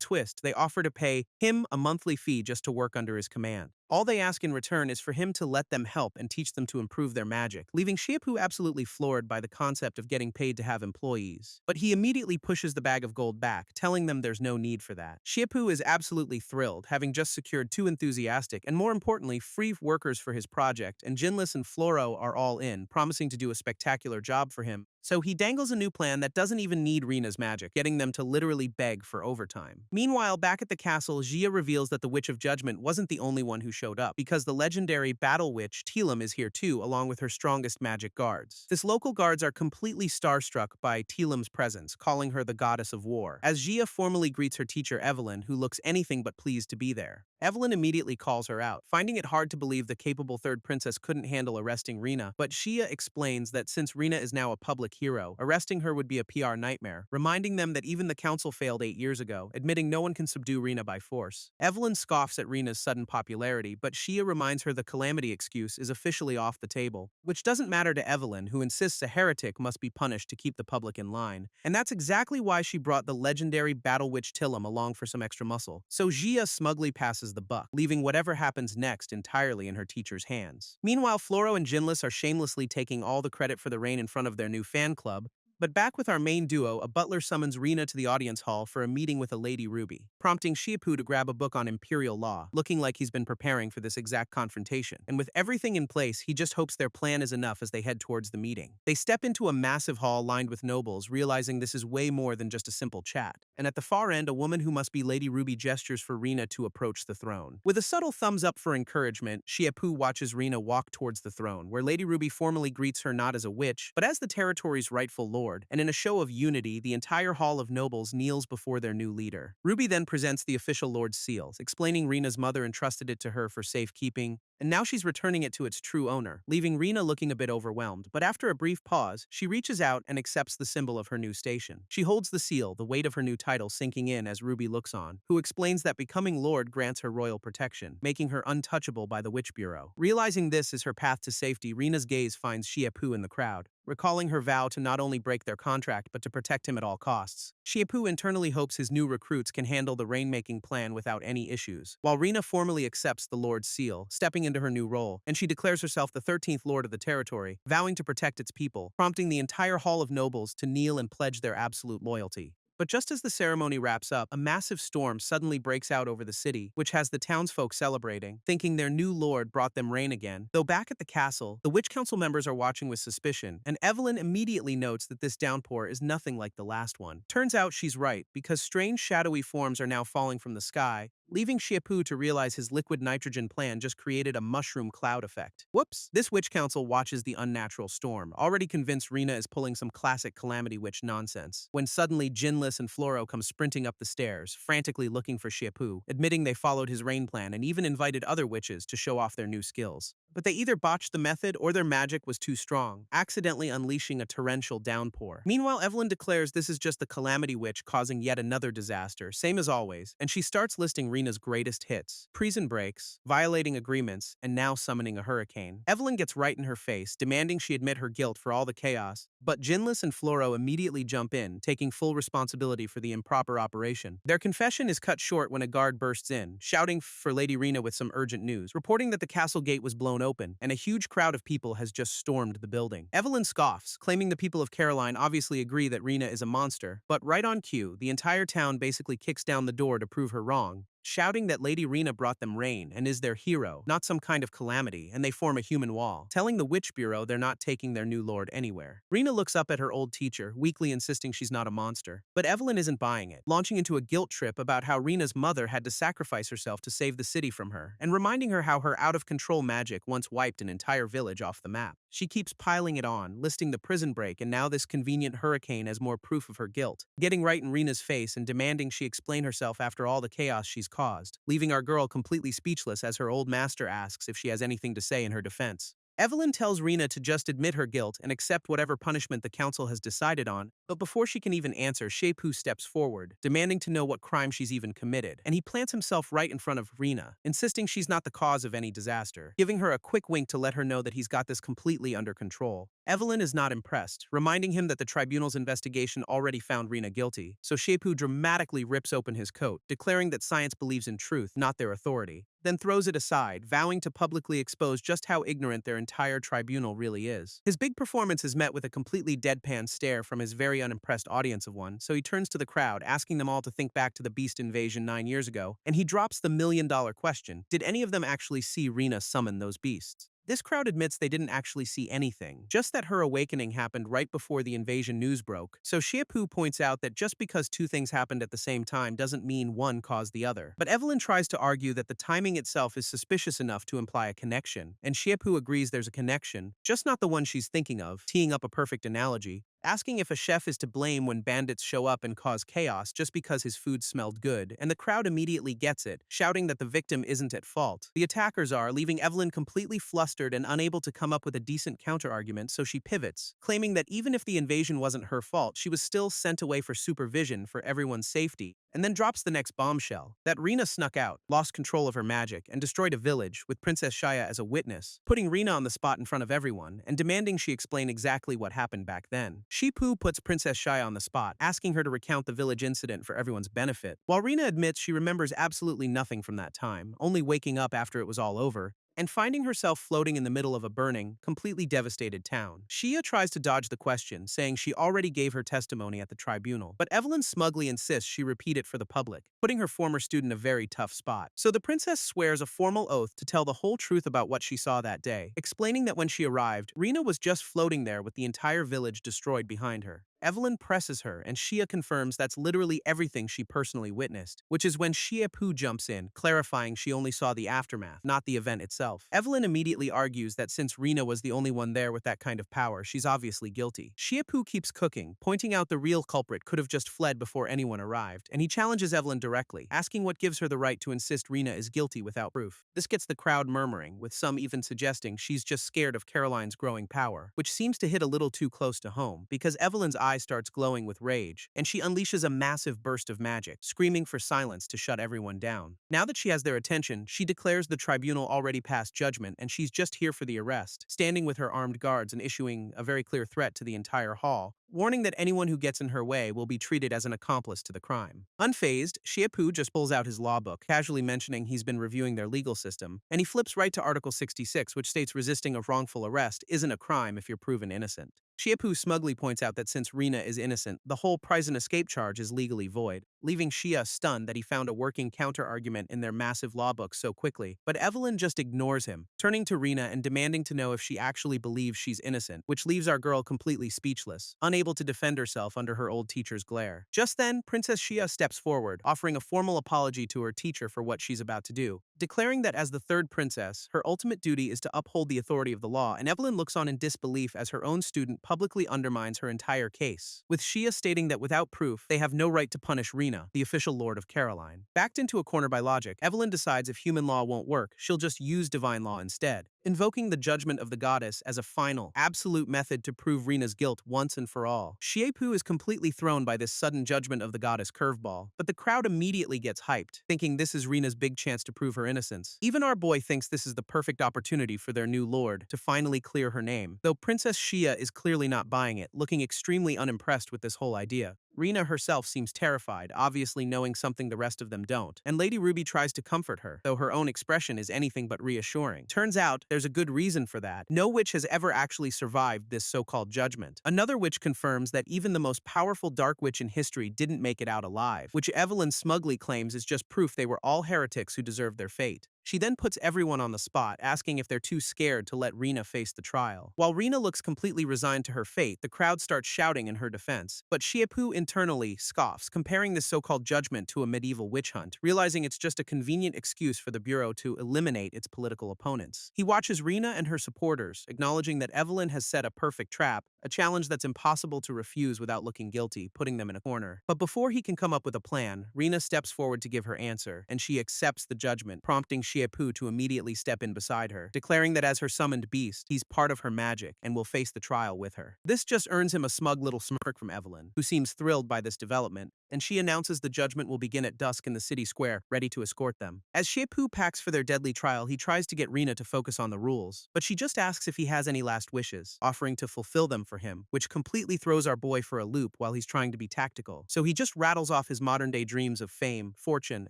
twist, they offer to pay him a monthly fee just to work under his command. All they ask in return is for him to let them help and teach them to improve their magic, leaving Shiepu absolutely floored by the concept of getting paid to have employees. But he immediately pushes the bag of gold back, telling them there's no need for that. Shiepu is absolutely thrilled, having just secured 2 enthusiastic and, more importantly, free workers for his project, and Jinless and Floro are all in, promising to do a spectacular job for him. So he dangles a new plan that doesn't even need Rina's magic, getting them to literally beg for overtime. Meanwhile, back at the castle, Jia reveals that the Witch of Judgment wasn't the only one who showed up, because the legendary battle witch Telam is here too, along with her strongest magic guards. This local guards are completely starstruck by Telam's presence, calling her the goddess of war, as Jia formally greets her teacher Evelyn, who looks anything but pleased to be there. Evelyn immediately calls her out, finding it hard to believe the capable third princess couldn't handle arresting Rina, but Shia explains that since Rina is now a public hero, arresting her would be a PR nightmare, reminding them that even the council failed 8 years ago, admitting no one can subdue Rina by force. Evelyn scoffs at Rina's sudden popularity, but Shia reminds her the calamity excuse is officially off the table, which doesn't matter to Evelyn, who insists a heretic must be punished to keep the public in line. And that's exactly why she brought the legendary battle witch Tilam along for some extra muscle. So Jia smugly passes the buck, leaving whatever happens next entirely in her teacher's hands. Meanwhile, Floro and Jinless are shamelessly taking all the credit for the reign in front of their new fan club, but back with our main duo, a butler summons Rina to the audience hall for a meeting with a Lady Ruby, prompting Shiapu to grab a book on imperial law, looking like he's been preparing for this exact confrontation. And with everything in place, he just hopes their plan is enough as they head towards the meeting. They step into a massive hall lined with nobles, realizing this is way more than just a simple chat. And at the far end, a woman who must be Lady Ruby gestures for Rina to approach the throne. With a subtle thumbs up for encouragement, Shiapu watches Rina walk towards the throne, where Lady Ruby formally greets her not as a witch, but as the territory's rightful lord, and in a show of unity, the entire hall of nobles kneels before their new leader. Ruby then presents the official lord's seals, explaining Rina's mother entrusted it to her for safekeeping, and now she's returning it to its true owner, leaving Rina looking a bit overwhelmed. But after a brief pause, she reaches out and accepts the symbol of her new station. She holds the seal, the weight of her new title sinking in as Ruby looks on, who explains that becoming lord grants her royal protection, making her untouchable by the Witch Bureau. Realizing this is her path to safety, Rina's gaze finds Shiapu in the crowd, recalling her vow to not only break their contract but to protect him at all costs. Shiapu internally hopes his new recruits can handle the rain-making plan without any issues, while Rina formally accepts the Lord's seal, stepping into her new role, and she declares herself the 13th Lord of the territory, vowing to protect its people, prompting the entire Hall of Nobles to kneel and pledge their absolute loyalty. But just as the ceremony wraps up, a massive storm suddenly breaks out over the city, which has the townsfolk celebrating, thinking their new lord brought them rain again. Though back at the castle, the Witch Council members are watching with suspicion, and Evelyn immediately notes that this downpour is nothing like the last one. Turns out she's right, because strange shadowy forms are now falling from the sky, leaving Shiapu to realize his liquid nitrogen plan just created a mushroom cloud effect. Whoops! This witch council watches the unnatural storm, already convinced Rina is pulling some classic Calamity Witch nonsense, when suddenly Jinless and Floro come sprinting up the stairs, frantically looking for Shiapu, admitting they followed his rain plan and even invited other witches to show off their new skills. but they either botched the method or their magic was too strong, accidentally unleashing a torrential downpour. Meanwhile, Evelyn declares this is just the Calamity Witch causing yet another disaster, same as always, and she starts listing Rena's greatest hits: prison breaks, violating agreements, and now summoning a hurricane. Evelyn gets right in her face, demanding she admit her guilt for all the chaos, but Jinless and Floro immediately jump in, taking full responsibility for the improper operation. Their confession is cut short when a guard bursts in, shouting for Lady Rena with some urgent news, reporting that the castle gate was blown open, and a huge crowd of people has just stormed the building. Evelyn scoffs, claiming the people of Caroline obviously agree that Rena is a monster, but right on cue, the entire town basically kicks down the door to prove her wrong, shouting that Lady Rena brought them rain and is their hero, not some kind of calamity, and they form a human wall, telling the Witch Bureau they're not taking their new lord anywhere. Rena looks up at her old teacher, weakly insisting she's not a monster. But Evelyn isn't buying it, launching into a guilt trip about how Rena's mother had to sacrifice herself to save the city from her, and reminding her how her out-of-control magic once wiped an entire village off the map. She keeps piling it on, listing the prison break and now this convenient hurricane as more proof of her guilt, getting right in Rena's face and demanding she explain herself after all the chaos she's caused, leaving our girl completely speechless as her old master asks if she has anything to say in her defense. Evelyn tells Rena to just admit her guilt and accept whatever punishment the council has decided on, but before she can even answer, Shepu steps forward, demanding to know what crime she's even committed, and he plants himself right in front of Rena, insisting she's not the cause of any disaster, giving her a quick wink to let her know that he's got this completely under control. Evelyn is not impressed, reminding him that the tribunal's investigation already found Rena guilty, so Shepu dramatically rips open his coat, declaring that science believes in truth, not their authority, then throws it aside, vowing to publicly expose just how ignorant their entire tribunal really is. His big performance is met with a completely deadpan stare from his very unimpressed audience of one, so he turns to the crowd, asking them all to think back to the beast invasion 9 years ago, and he drops the million-dollar question: did any of them actually see Rena summon those beasts? This crowd admits they didn't actually see anything, just that her awakening happened right before the invasion news broke, so Shepu points out that just because two things happened at the same time doesn't mean one caused the other. But Evelyn tries to argue that the timing itself is suspicious enough to imply a connection, and Shepu agrees there's a connection, just not the one she's thinking of, teeing up a perfect analogy, asking if a chef is to blame when bandits show up and cause chaos just because his food smelled good, and the crowd immediately gets it, shouting that the victim isn't at fault. The attackers are, leaving Evelyn completely flustered and unable to come up with a decent counterargument, so she pivots, claiming that even if the invasion wasn't her fault, she was still sent away for supervision for everyone's safety, and then drops the next bombshell, that Rena snuck out, lost control of her magic, and destroyed a village, with Princess Shaya as a witness, putting Rena on the spot in front of everyone, and demanding she explain exactly what happened back then. Shepu puts Princess Shaya on the spot, asking her to recount the village incident for everyone's benefit, while Rena admits she remembers absolutely nothing from that time, only waking up after it was all over, and finding herself floating in the middle of a burning, completely devastated town. Shia tries to dodge the question, saying she already gave her testimony at the tribunal, but Evelyn smugly insists she repeat it for the public, putting her former student in a very tough spot. So the princess swears a formal oath to tell the whole truth about what she saw that day, explaining that when she arrived, Rena was just floating there with the entire village destroyed behind her. Evelyn presses her, and Shia confirms that's literally everything she personally witnessed, which is when Shia jumps in, clarifying she only saw the aftermath, not the event itself. Evelyn immediately argues that since Rena was the only one there with that kind of power, she's obviously guilty. Shia keeps cooking, pointing out the real culprit could have just fled before anyone arrived, and he challenges Evelyn directly, asking what gives her the right to insist Rena is guilty without proof. This gets the crowd murmuring, with some even suggesting she's just scared of Caroline's growing power, which seems to hit a little too close to home, because Evelyn's eyes starts glowing with rage, and she unleashes a massive burst of magic, screaming for silence to shut everyone down. Now that she has their attention, she declares the tribunal already passed judgment and she's just here for the arrest, standing with her armed guards and issuing a very clear threat to the entire hall, warning that anyone who gets in her way will be treated as an accomplice to the crime. Unfazed, Shia just pulls out his law book, casually mentioning he's been reviewing their legal system, and he flips right to Article 66, which states resisting a wrongful arrest isn't a crime if you're proven innocent. Shia smugly points out that since Rena is innocent, the whole prison escape charge is legally void, leaving Shia stunned that he found a working counter-argument in their massive law book so quickly. But Evelyn just ignores him, turning to Rena and demanding to know if she actually believes she's innocent, which leaves our girl completely speechless, unable to defend herself under her old teacher's glare. Just then, Princess Shia steps forward, offering a formal apology to her teacher for what she's about to do, declaring that as the third princess, her ultimate duty is to uphold the authority of the law, and Evelyn looks on in disbelief as her own student publicly undermines her entire case, with Shia stating that without proof, they have no right to punish Rina, the official lord of Caroline. Backed into a corner by logic, Evelyn decides if human law won't work, she'll just use divine law instead, invoking the judgment of the goddess as a final, absolute method to prove Rina's guilt once and for all. Shiepu is completely thrown by this sudden judgment of the goddess curveball, but the crowd immediately gets hyped, thinking this is Rina's big chance to prove her innocence. Even our boy thinks this is the perfect opportunity for their new lord to finally clear her name, though Princess Shia is clearly not buying it, looking extremely unimpressed with this whole idea. Rina herself seems terrified, obviously knowing something the rest of them don't, and Lady Ruby tries to comfort her, though her own expression is anything but reassuring. Turns out, there's a good reason for that. No witch has ever actually survived this so-called judgment. Another witch confirms that even the most powerful dark witch in history didn't make it out alive, which Evelyn smugly claims is just proof they were all heretics who deserved their fate. She then puts everyone on the spot, asking if they're too scared to let Rina face the trial. While Rina looks completely resigned to her fate, the crowd starts shouting in her defense, but Shiepu internally scoffs, comparing this so-called judgment to a medieval witch hunt, realizing it's just a convenient excuse for the Bureau to eliminate its political opponents. He watches Rina and her supporters, acknowledging that Evelyn has set a perfect trap, a challenge that's impossible to refuse without looking guilty, putting them in a corner. But before he can come up with a plan, Rina steps forward to give her answer, and she accepts the judgment, prompting Shiepu to immediately step in beside her, declaring that as her summoned beast, he's part of her magic and will face the trial with her. This just earns him a smug little smirk from Evelyn, who seems thrilled by this development, and she announces the judgment will begin at dusk in the city square, ready to escort them. As Shiepu packs for their deadly trial, he tries to get Rina to focus on the rules, but she just asks if he has any last wishes, offering to fulfill them for him, which completely throws our boy for a loop while he's trying to be tactical. So he just rattles off his modern-day dreams of fame, fortune,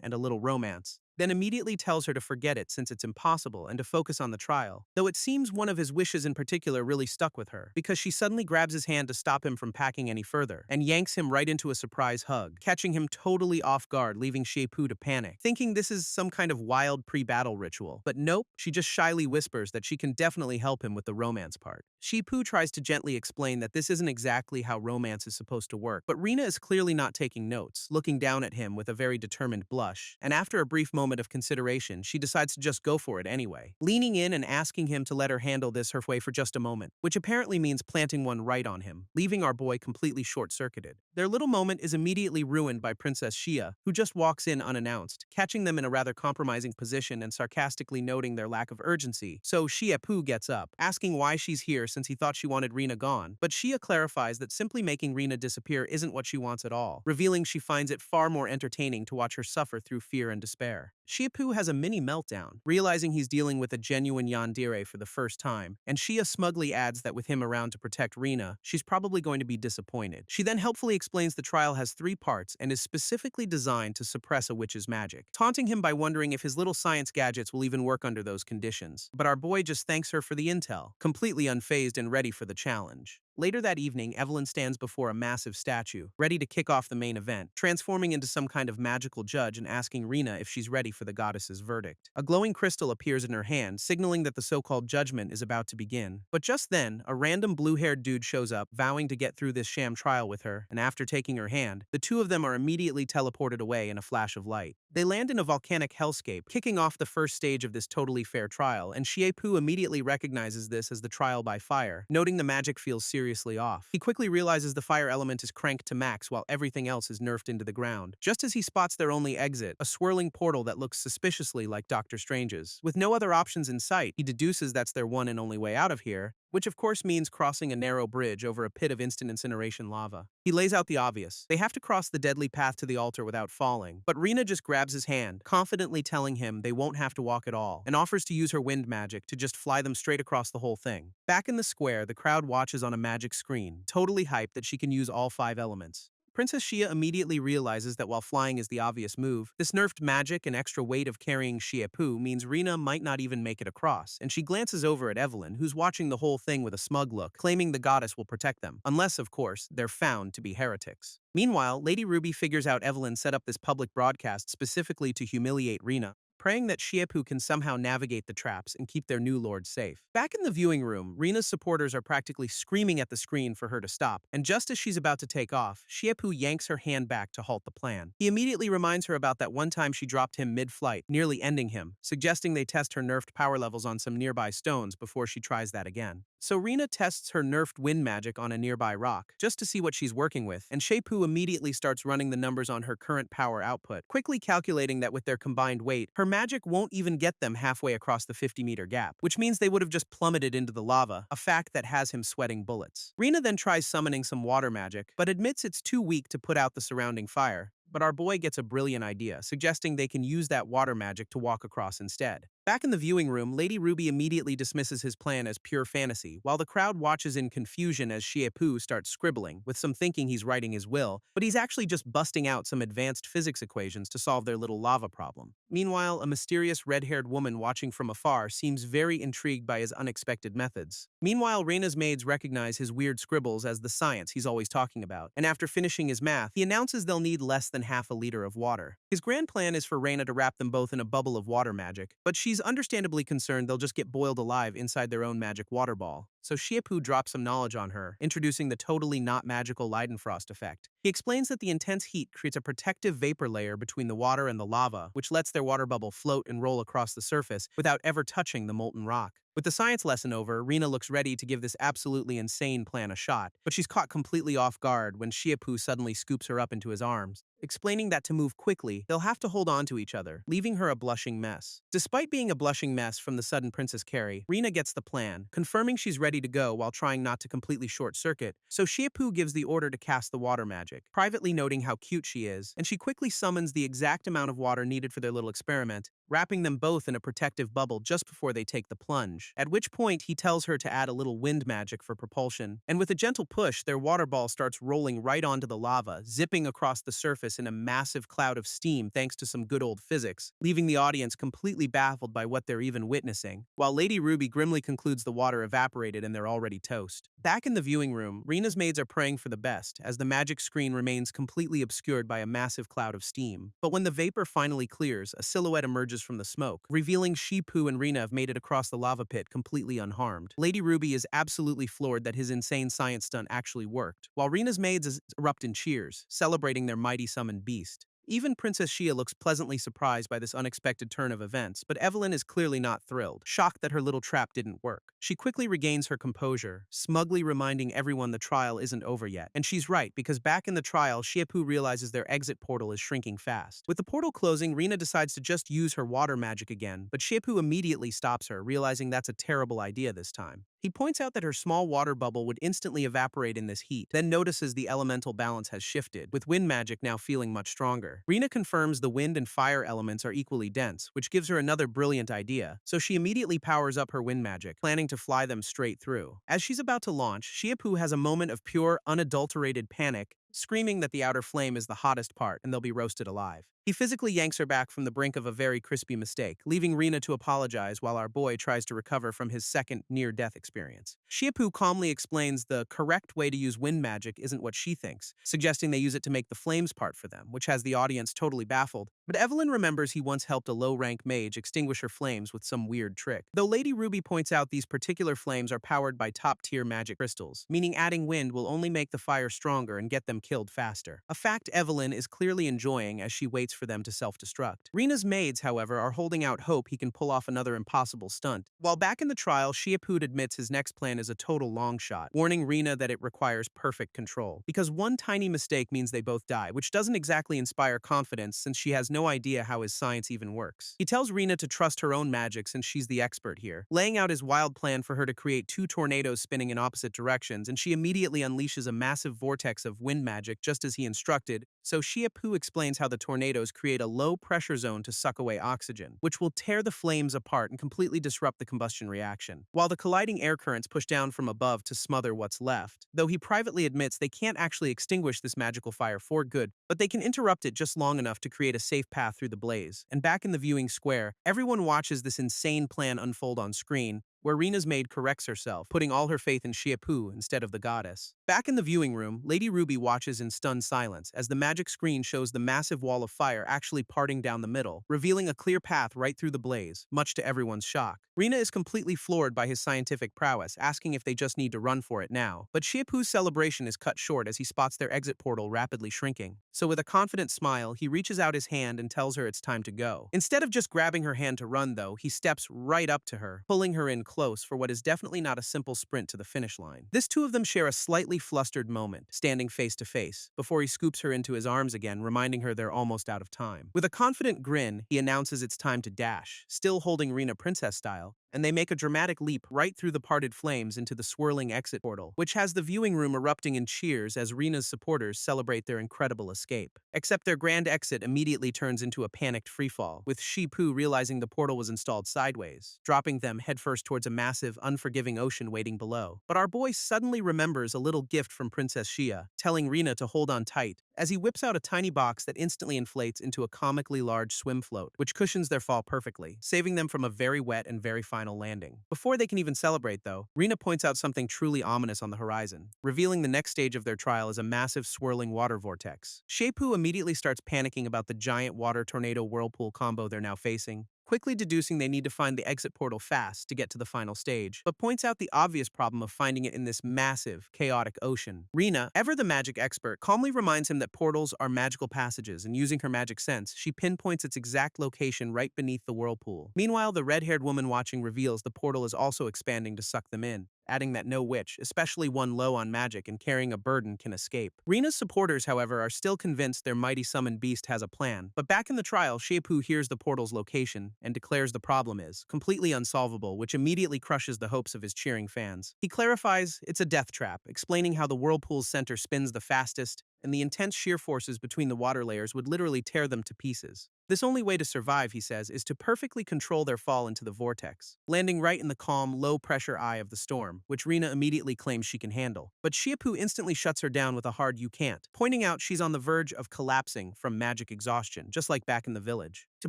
and a little romance, then immediately tells her to forget it since it's impossible and to focus on the trial, though it seems one of his wishes in particular really stuck with her, because she suddenly grabs his hand to stop him from packing any further, and yanks him right into a surprise hug, catching him totally off guard, leaving Shiepu to panic, thinking this is some kind of wild pre-battle ritual. But nope, she just shyly whispers that she can definitely help him with the romance part. Shiepu tries to gently explain that this isn't exactly how romance is supposed to work, but Rina is clearly not taking notes, looking down at him with a very determined blush, and after a brief moment of consideration, she decides to just go for it anyway, leaning in and asking him to let her handle this her way for just a moment, which apparently means planting one right on him, leaving our boy completely short-circuited. Their little moment is immediately ruined by Princess Shia, who just walks in unannounced, catching them in a rather compromising position and sarcastically noting their lack of urgency. So Shiepu gets up, asking why she's here since he thought she wanted Rina gone, but Shia clarifies that simply making Rina disappear isn't what she wants at all, revealing she finds it far more entertaining to watch her suffer through fear and despair. Shiepu has a mini meltdown, realizing he's dealing with a genuine yandere for the first time, and Shia smugly adds that with him around to protect Rina, she's probably going to be disappointed. She then helpfully explains the trial has 3 parts and is specifically designed to suppress a witch's magic, taunting him by wondering if his little science gadgets will even work under those conditions. But our boy just thanks her for the intel, completely unfazed and ready for the challenge. Later that evening, Evelyn stands before a massive statue, ready to kick off the main event, transforming into some kind of magical judge and asking Rina if she's ready for the goddess's verdict. A glowing crystal appears in her hand, signaling that the so-called judgment is about to begin. But just then, a random blue-haired dude shows up, vowing to get through this sham trial with her, and after taking her hand, the two of them are immediately teleported away in a flash of light. They land in a volcanic hellscape, kicking off the first stage of this totally fair trial, and Shiepu immediately recognizes this as the trial by fire, noting the magic feels seriously off. He quickly realizes the fire element is cranked to max while everything else is nerfed into the ground. Just as he spots their only exit, a swirling portal that looks suspiciously like Doctor Strange's. With no other options in sight, he deduces that's their one and only way out of here, which of course means crossing a narrow bridge over a pit of instant incineration lava. He lays out the obvious. They have to cross the deadly path to the altar without falling, but Rina just grabs his hand, confidently telling him they won't have to walk at all, and offers to use her wind magic to just fly them straight across the whole thing. Back in the square, the crowd watches on a magic screen, totally hyped that she can use all 5 elements. Princess Shia immediately realizes that while flying is the obvious move, this nerfed magic and extra weight of carrying Shiepu means Rina might not even make it across, and she glances over at Evelyn, who's watching the whole thing with a smug look, claiming the goddess will protect them, unless, of course, they're found to be heretics. Meanwhile, Lady Ruby figures out Evelyn set up this public broadcast specifically to humiliate Rina, praying that Shiepu can somehow navigate the traps and keep their new lord safe. Back in the viewing room, Rina's supporters are practically screaming at the screen for her to stop, and just as she's about to take off, Shiepu yanks her hand back to halt the plan. He immediately reminds her about that one time she dropped him mid-flight, nearly ending him, suggesting they test her nerfed power levels on some nearby stones before she tries that again. So Rina tests her nerfed wind magic on a nearby rock, just to see what she's working with, and Shiepu immediately starts running the numbers on her current power output, quickly calculating that with their combined weight, her magic won't even get them halfway across the 50-meter gap, which means they would have just plummeted into the lava, a fact that has him sweating bullets. Rina then tries summoning some water magic, but admits it's too weak to put out the surrounding fire. But our boy gets a brilliant idea, suggesting they can use that water magic to walk across instead. Back in the viewing room, Lady Ruby immediately dismisses his plan as pure fantasy, while the crowd watches in confusion as Shiepu starts scribbling, with some thinking he's writing his will, but he's actually just busting out some advanced physics equations to solve their little lava problem. Meanwhile, a mysterious red-haired woman watching from afar seems very intrigued by his unexpected methods. Meanwhile, Reina's maids recognize his weird scribbles as the science he's always talking about, and after finishing his math, he announces they'll need less than half a liter of water. His grand plan is for Reina to wrap them both in a bubble of water magic, but she's understandably concerned they'll just get boiled alive inside their own magic water ball. So Shiepu drops some knowledge on her, introducing the totally not magical Leidenfrost effect. He explains that the intense heat creates a protective vapor layer between the water and the lava, which lets their water bubble float and roll across the surface without ever touching the molten rock. With the science lesson over, Rina looks ready to give this absolutely insane plan a shot, but she's caught completely off guard when Shiepu suddenly scoops her up into his arms, explaining that to move quickly, they'll have to hold on to each other, leaving her a blushing mess. Despite being a blushing mess from the sudden Princess Carrie, Rina gets the plan, confirming she's ready to go while trying not to completely short-circuit, so Shiepu gives the order to cast the water magic, privately noting how cute she is, and she quickly summons the exact amount of water needed for their little experiment, wrapping them both in a protective bubble just before they take the plunge, at which point he tells her to add a little wind magic for propulsion, and with a gentle push, their water ball starts rolling right onto the lava, zipping across the surface in a massive cloud of steam thanks to some good old physics, leaving the audience completely baffled by what they're even witnessing, while Lady Ruby grimly concludes the water evaporated and they're already toast. Back in the viewing room, Rina's maids are praying for the best, as the magic screen remains completely obscured by a massive cloud of steam. But when the vapor finally clears, a silhouette emerges from the smoke, revealing Shiepu and Rina have made it across the lava pit completely unharmed. Lady Ruby is absolutely floored that his insane science stunt actually worked, while Rina's maids erupt in cheers, celebrating their mighty summoned beast. Even Princess Shia looks pleasantly surprised by this unexpected turn of events, but Evelyn is clearly not thrilled, shocked that her little trap didn't work. She quickly regains her composure, smugly reminding everyone the trial isn't over yet. And she's right, because back in the trial, Shiepu realizes their exit portal is shrinking fast. With the portal closing, Rina decides to just use her water magic again, but Shiepu immediately stops her, realizing that's a terrible idea this time. He points out that her small water bubble would instantly evaporate in this heat, then notices the elemental balance has shifted, with wind magic now feeling much stronger. Rina confirms the wind and fire elements are equally dense, which gives her another brilliant idea, so she immediately powers up her wind magic, planning to fly them straight through. As she's about to launch, Shiepu has a moment of pure, unadulterated panic, screaming that the outer flame is the hottest part and they'll be roasted alive. He physically yanks her back from the brink of a very crispy mistake, leaving Rina to apologize while our boy tries to recover from his second near-death experience. Shiepu calmly explains the correct way to use wind magic isn't what she thinks, suggesting they use it to make the flames part for them, which has the audience totally baffled. But Evelyn remembers he once helped a low-rank mage extinguish her flames with some weird trick. Though Lady Ruby points out these particular flames are powered by top-tier magic crystals, meaning adding wind will only make the fire stronger and get them killed faster. A fact Evelyn is clearly enjoying as she waits for them to self-destruct. Rina's maids, however, are holding out hope he can pull off another impossible stunt. While back in the trial, Shiepu admits his next plan is a total long shot, warning Rina that it requires perfect control. Because one tiny mistake means they both die, which doesn't exactly inspire confidence since she has no idea how his science even works. He tells Rina to trust her own magic since she's the expert here, laying out his wild plan for her to create two tornadoes spinning in opposite directions, and she immediately unleashes a massive vortex of wind magic just as he instructed, so Shiepu explains how the tornadoes create a low-pressure zone to suck away oxygen, which will tear the flames apart and completely disrupt the combustion reaction, while the colliding air currents push down from above to smother what's left, though he privately admits they can't actually extinguish this magical fire for good, but they can interrupt it just long enough to create a safe path through the blaze. And back in the viewing square, everyone watches this insane plan unfold on screen, where Rina's maid corrects herself, putting all her faith in Shiepu instead of the goddess. Back in the viewing room, Lady Ruby watches in stunned silence as the magic screen shows the massive wall of fire actually parting down the middle, revealing a clear path right through the blaze, much to everyone's shock. Rina is completely floored by his scientific prowess, asking if they just need to run for it now. But Shiepu's celebration is cut short as he spots their exit portal rapidly shrinking. So with a confident smile, he reaches out his hand and tells her it's time to go. Instead of just grabbing her hand to run, though, he steps right up to her, pulling her in close for what is definitely not a simple sprint to the finish line. This two of them share a slightly flustered moment, standing face to face, before he scoops her into his arms again, reminding her they're almost out of time. With a confident grin, he announces it's time to dash, still holding Rina princess style, and they make a dramatic leap right through the parted flames into the swirling exit portal, which has the viewing room erupting in cheers as Rina's supporters celebrate their incredible escape. Except their grand exit immediately turns into a panicked freefall, with Shipu realizing the portal was installed sideways, dropping them headfirst towards a massive, unforgiving ocean waiting below. But our boy suddenly remembers a little gift from Princess Xia, telling Rina to hold on tight, as he whips out a tiny box that instantly inflates into a comically large swim float, which cushions their fall perfectly, saving them from a very wet and very final landing. Before they can even celebrate, though, Rina points out something truly ominous on the horizon, revealing the next stage of their trial is a massive swirling water vortex. Shiepu immediately starts panicking about the giant water tornado whirlpool combo they're now facing, quickly deducing they need to find the exit portal fast to get to the final stage, but points out the obvious problem of finding it in this massive, chaotic ocean. Rina, ever the magic expert, calmly reminds him that portals are magical passages, and using her magic sense, she pinpoints its exact location right beneath the whirlpool. Meanwhile, the red-haired woman watching reveals the portal is also expanding to suck them in, adding that no witch, especially one low on magic and carrying a burden, can escape. Rina's supporters, however, are still convinced their mighty summoned beast has a plan, but back in the trial, Shiepu hears the portal's location and declares the problem is completely unsolvable, which immediately crushes the hopes of his cheering fans. He clarifies it's a death trap, explaining how the whirlpool's center spins the fastest, and the intense shear forces between the water layers would literally tear them to pieces. This only way to survive, he says, is to perfectly control their fall into the vortex, landing right in the calm, low-pressure eye of the storm, which Rina immediately claims she can handle. But Shiepu instantly shuts her down with a hard "you can't," pointing out she's on the verge of collapsing from magic exhaustion, just like back in the village. To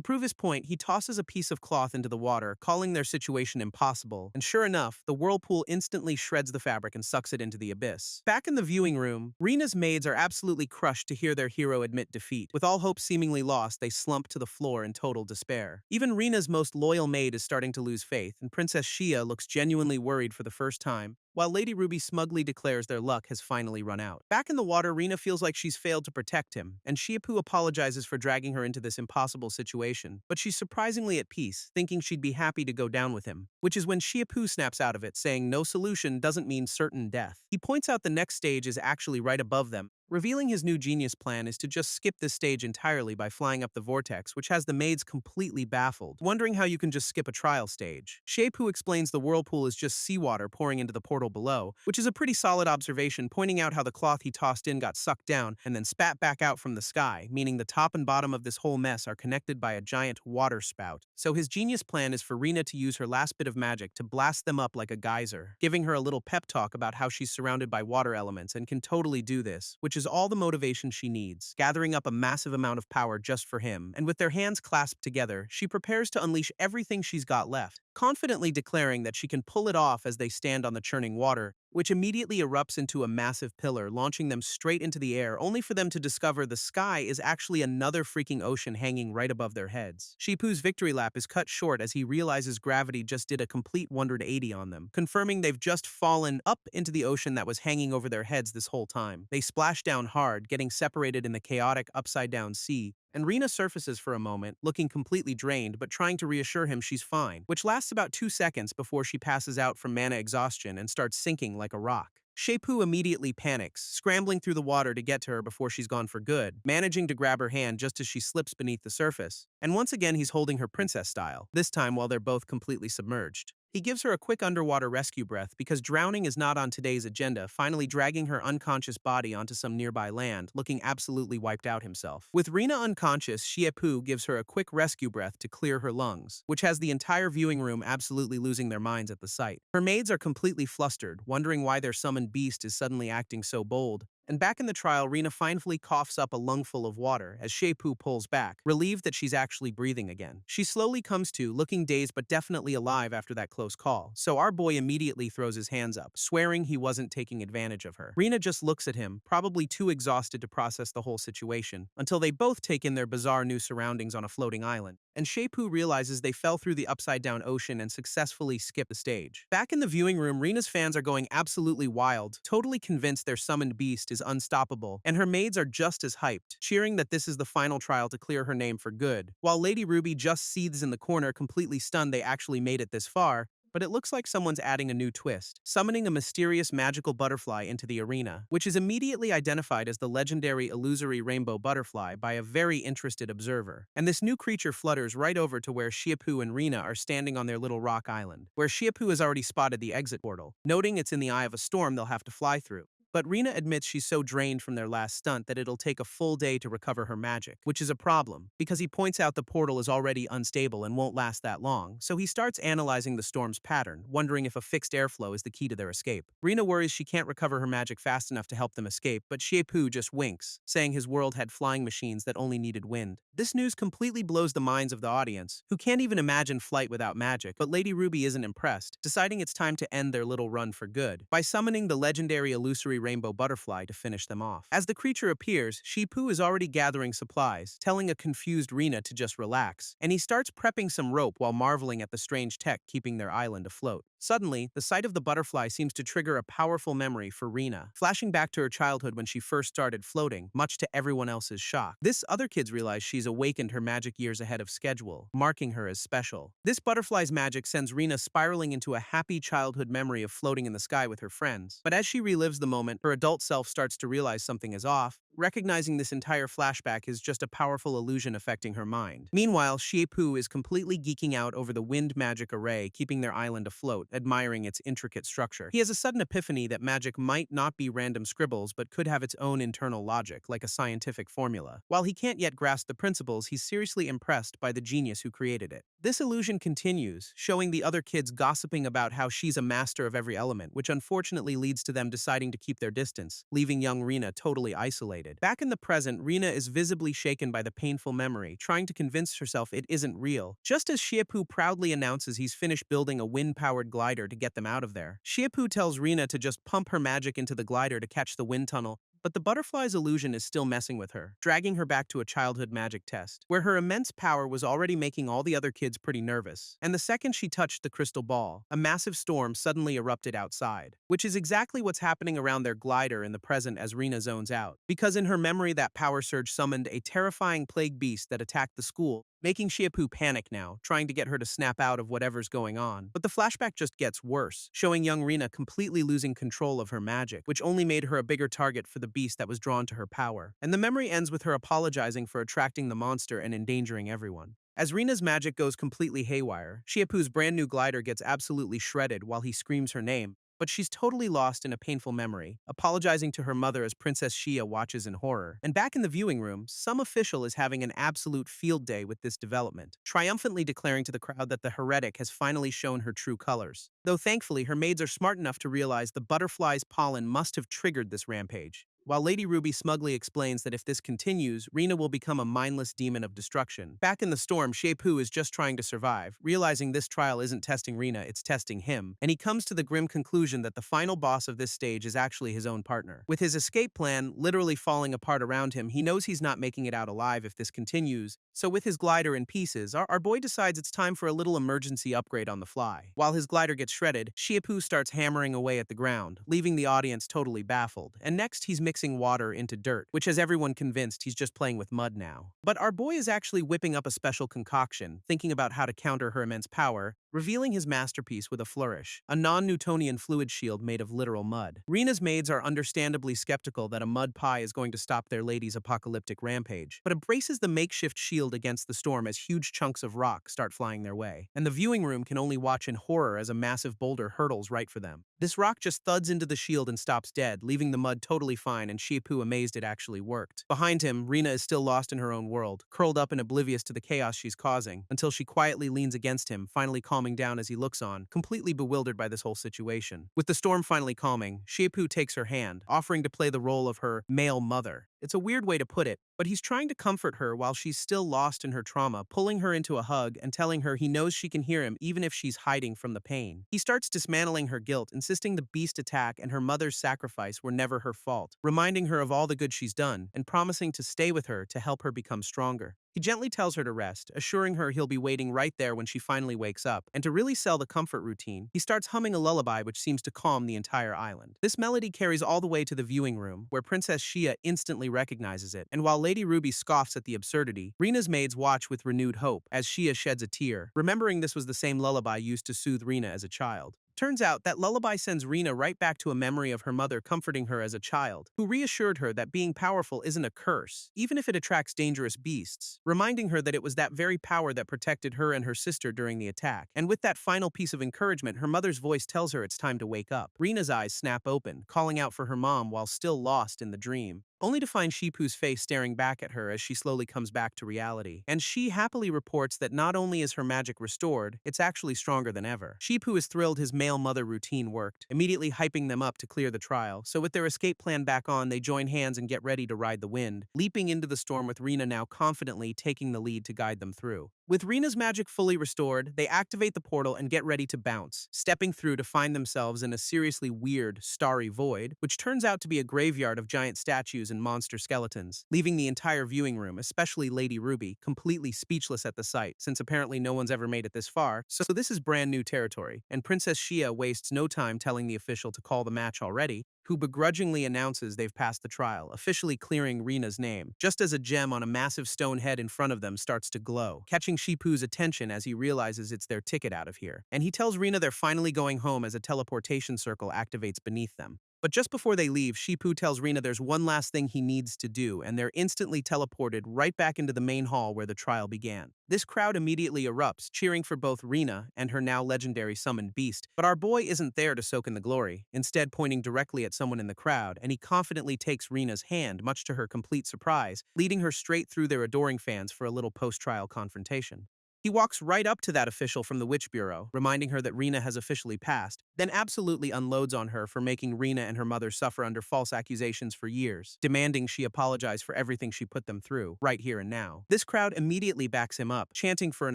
prove his point, he tosses a piece of cloth into the water, calling their situation impossible, and sure enough, the whirlpool instantly shreds the fabric and sucks it into the abyss. Back in the viewing room, Rina's maids are absolutely crushed to hear their hero admit defeat. With all hope seemingly lost, they slump to the floor in total despair. Even Rina's most loyal maid is starting to lose faith, and Princess Xia looks genuinely worried for the first time, while Lady Ruby smugly declares their luck has finally run out. Back in the water, Rina feels like she's failed to protect him, and Shiepu apologizes for dragging her into this impossible situation, but she's surprisingly at peace, thinking she'd be happy to go down with him, which is when Shiepu snaps out of it, saying no solution doesn't mean certain death. He points out the next stage is actually right above them, revealing his new genius plan is to just skip this stage entirely by flying up the vortex, which has the maids completely baffled, wondering how you can just skip a trial stage. Shiepu explains the whirlpool is just seawater pouring into the portal below, which is a pretty solid observation, pointing out how the cloth he tossed in got sucked down and then spat back out from the sky, meaning the top and bottom of this whole mess are connected by a giant water spout. So his genius plan is for Rina to use her last bit of magic to blast them up like a geyser, giving her a little pep talk about how she's surrounded by water elements and can totally do this, which is all the motivation she needs, gathering up a massive amount of power just for him, and with their hands clasped together, she prepares to unleash everything she's got left, confidently declaring that she can pull it off as they stand on the churning water, which immediately erupts into a massive pillar, launching them straight into the air, only for them to discover the sky is actually another freaking ocean hanging right above their heads. Shipu's victory lap is cut short as he realizes gravity just did a complete 180 on them, confirming they've just fallen up into the ocean that was hanging over their heads this whole time. They splash down hard, getting separated in the chaotic upside-down sea, and Rina surfaces for a moment, looking completely drained but trying to reassure him she's fine, which lasts about 2 seconds before she passes out from mana exhaustion and starts sinking like a rock. Shiepu immediately panics, scrambling through the water to get to her before she's gone for good, managing to grab her hand just as she slips beneath the surface. And once again he's holding her princess style, this time while they're both completely submerged. He gives her a quick underwater rescue breath because drowning is not on today's agenda, finally dragging her unconscious body onto some nearby land, looking absolutely wiped out himself. With Rina unconscious, Shiepu gives her a quick rescue breath to clear her lungs, which has the entire viewing room absolutely losing their minds at the sight. Her maids are completely flustered, wondering why their summoned beast is suddenly acting so bold, And back in the trial, Rina finally coughs up a lungful of water as Shepoo pulls back, relieved that she's actually breathing again. She slowly comes to, looking dazed but definitely alive after that close call, so our boy immediately throws his hands up, swearing he wasn't taking advantage of her. Rina just looks at him, probably too exhausted to process the whole situation, until they both take in their bizarre new surroundings on a floating island, and Shepoo realizes they fell through the upside-down ocean and successfully skipped the stage. Back in the viewing room, Rina's fans are going absolutely wild, totally convinced their summoned beast is unstoppable, and her maids are just as hyped, cheering that this is the final trial to clear her name for good. While Lady Ruby just seethes in the corner, completely stunned they actually made it this far, but it looks like someone's adding a new twist, summoning a mysterious magical butterfly into the arena, which is immediately identified as the legendary illusory rainbow butterfly by a very interested observer. And this new creature flutters right over to where Shepoo and Rina are standing on their little rock island, where Shepoo has already spotted the exit portal, noting it's in the eye of a storm they'll have to fly through. But Rina admits she's so drained from their last stunt that it'll take a full day to recover her magic, which is a problem, because he points out the portal is already unstable and won't last that long, so he starts analyzing the storm's pattern, wondering if a fixed airflow is the key to their escape. Rina worries she can't recover her magic fast enough to help them escape, but Shepoo just winks, saying his world had flying machines that only needed wind. This news completely blows the minds of the audience, who can't even imagine flight without magic, but Lady Ruby isn't impressed, deciding it's time to end their little run for good, by summoning the legendary illusory rainbow butterfly to finish them off. As the creature appears, Shepoo is already gathering supplies, telling a confused Rina to just relax, and he starts prepping some rope while marveling at the strange tech keeping their island afloat. Suddenly, the sight of the butterfly seems to trigger a powerful memory for Rina, flashing back to her childhood when she first started floating, much to everyone else's shock. This other kids realize she's awakened her magic years ahead of schedule, marking her as special. This butterfly's magic sends Rina spiraling into a happy childhood memory of floating in the sky with her friends. But as she relives the moment, her adult self starts to realize something is off, recognizing this entire flashback is just a powerful illusion affecting her mind. Meanwhile, Shepoo is completely geeking out over the wind magic array keeping their island afloat, admiring its intricate structure. He has a sudden epiphany that magic might not be random scribbles but could have its own internal logic, like a scientific formula. While he can't yet grasp the principles, he's seriously impressed by the genius who created it. This illusion continues, showing the other kids gossiping about how she's a master of every element, which unfortunately leads to them deciding to keep their distance, leaving young Rina totally isolated. Back in the present, Rina is visibly shaken by the painful memory, trying to convince herself it isn't real. Just as Shepoo proudly announces he's finished building a wind-powered glider to get them out of there, Shepoo tells Rina to just pump her magic into the glider to catch the wind tunnel, but the butterfly's illusion is still messing with her, dragging her back to a childhood magic test, where her immense power was already making all the other kids pretty nervous. And the second she touched the crystal ball, a massive storm suddenly erupted outside, which is exactly what's happening around their glider in the present as Rina zones out, because in her memory that power surge summoned a terrifying plague beast that attacked the school, making Shepoo panic now, trying to get her to snap out of whatever's going on. But the flashback just gets worse, showing young Rina completely losing control of her magic, which only made her a bigger target for the beast that was drawn to her power. And the memory ends with her apologizing for attracting the monster and endangering everyone. As Rina's magic goes completely haywire, Shepoo's brand new glider gets absolutely shredded while he screams her name, but she's totally lost in a painful memory, apologizing to her mother as Princess Shia watches in horror. And back in the viewing room, some official is having an absolute field day with this development, triumphantly declaring to the crowd that the heretic has finally shown her true colors. Though thankfully, her maids are smart enough to realize the butterfly's pollen must have triggered this rampage. While Lady Ruby smugly explains that if this continues, Rina will become a mindless demon of destruction. Back in the storm, Shepoo is just trying to survive, realizing this trial isn't testing Rina, it's testing him, and he comes to the grim conclusion that the final boss of this stage is actually his own partner. With his escape plan literally falling apart around him, he knows he's not making it out alive if this continues, so with his glider in pieces, our boy decides it's time for a little emergency upgrade on the fly. While his glider gets shredded, Shepoo starts hammering away at the ground, leaving the audience totally baffled. And next, he's mixing water into dirt, which has everyone convinced he's just playing with mud now. But our boy is actually whipping up a special concoction, thinking about how to counter her immense power, revealing his masterpiece with a flourish, a non-Newtonian fluid shield made of literal mud. Rina's maids are understandably skeptical that a mud pie is going to stop their lady's apocalyptic rampage, but embraces the makeshift shield against the storm as huge chunks of rock start flying their way. And the viewing room can only watch in horror as a massive boulder hurtles right for them. This rock just thuds into the shield and stops dead, leaving the mud totally fine fine and Shipu amazed it actually worked. Behind him, Rina is still lost in her own world, curled up and oblivious to the chaos she's causing, until she quietly leans against him, finally calming down as he looks on, completely bewildered by this whole situation. With the storm finally calming, Shipu takes her hand, offering to play the role of her male mother. It's a weird way to put it, but he's trying to comfort her while she's still lost in her trauma, pulling her into a hug and telling her he knows she can hear him even if she's hiding from the pain. He starts dismantling her guilt, insisting the beast attack and her mother's sacrifice were never her fault, reminding her of all the good she's done and promising to stay with her to help her become stronger. He gently tells her to rest, assuring her he'll be waiting right there when she finally wakes up. And to really sell the comfort routine, he starts humming a lullaby which seems to calm the entire island. This melody carries all the way to the viewing room, where Princess Xia instantly recognizes it. And while Lady Ruby scoffs at the absurdity, Rina's maids watch with renewed hope as Xia sheds a tear, remembering this was the same lullaby used to soothe Rina as a child. Turns out that lullaby sends Rina right back to a memory of her mother comforting her as a child, who reassured her that being powerful isn't a curse, even if it attracts dangerous beasts, reminding her that it was that very power that protected her and her sister during the attack. And with that final piece of encouragement, her mother's voice tells her it's time to wake up. Rina's eyes snap open, calling out for her mom while still lost in the dream, only to find Shipu's face staring back at her as she slowly comes back to reality. And she happily reports that not only is her magic restored, it's actually stronger than ever. Shipu is thrilled his male mother routine worked, immediately hyping them up to clear the trial. So with their escape plan back on, they join hands and get ready to ride the wind, leaping into the storm with Rina now confidently taking the lead to guide them through. With Rina's magic fully restored, they activate the portal and get ready to bounce, stepping through to find themselves in a seriously weird, starry void, which turns out to be a graveyard of giant statues and monster skeletons, leaving the entire viewing room, especially Lady Ruby, completely speechless at the sight, since apparently no one's ever made it this far, so this is brand new territory, and Princess Xia wastes no time telling the official to call the match already, who begrudgingly announces they've passed the trial, officially clearing Rina's name, just as a gem on a massive stone head in front of them starts to glow, catching Shipu's attention as he realizes it's their ticket out of here. And he tells Rina they're finally going home as a teleportation circle activates beneath them. But just before they leave, Shipu tells Rina there's one last thing he needs to do, and they're instantly teleported right back into the main hall where the trial began. This crowd immediately erupts, cheering for both Rina and her now legendary summoned beast, but our boy isn't there to soak in the glory, instead pointing directly at someone in the crowd, and he confidently takes Rina's hand, much to her complete surprise, leading her straight through their adoring fans for a little post-trial confrontation. He walks right up to that official from the Witch Bureau, reminding her that Rina has officially passed, then absolutely unloads on her for making Rina and her mother suffer under false accusations for years, demanding she apologize for everything she put them through, right here and now. This crowd immediately backs him up, chanting for an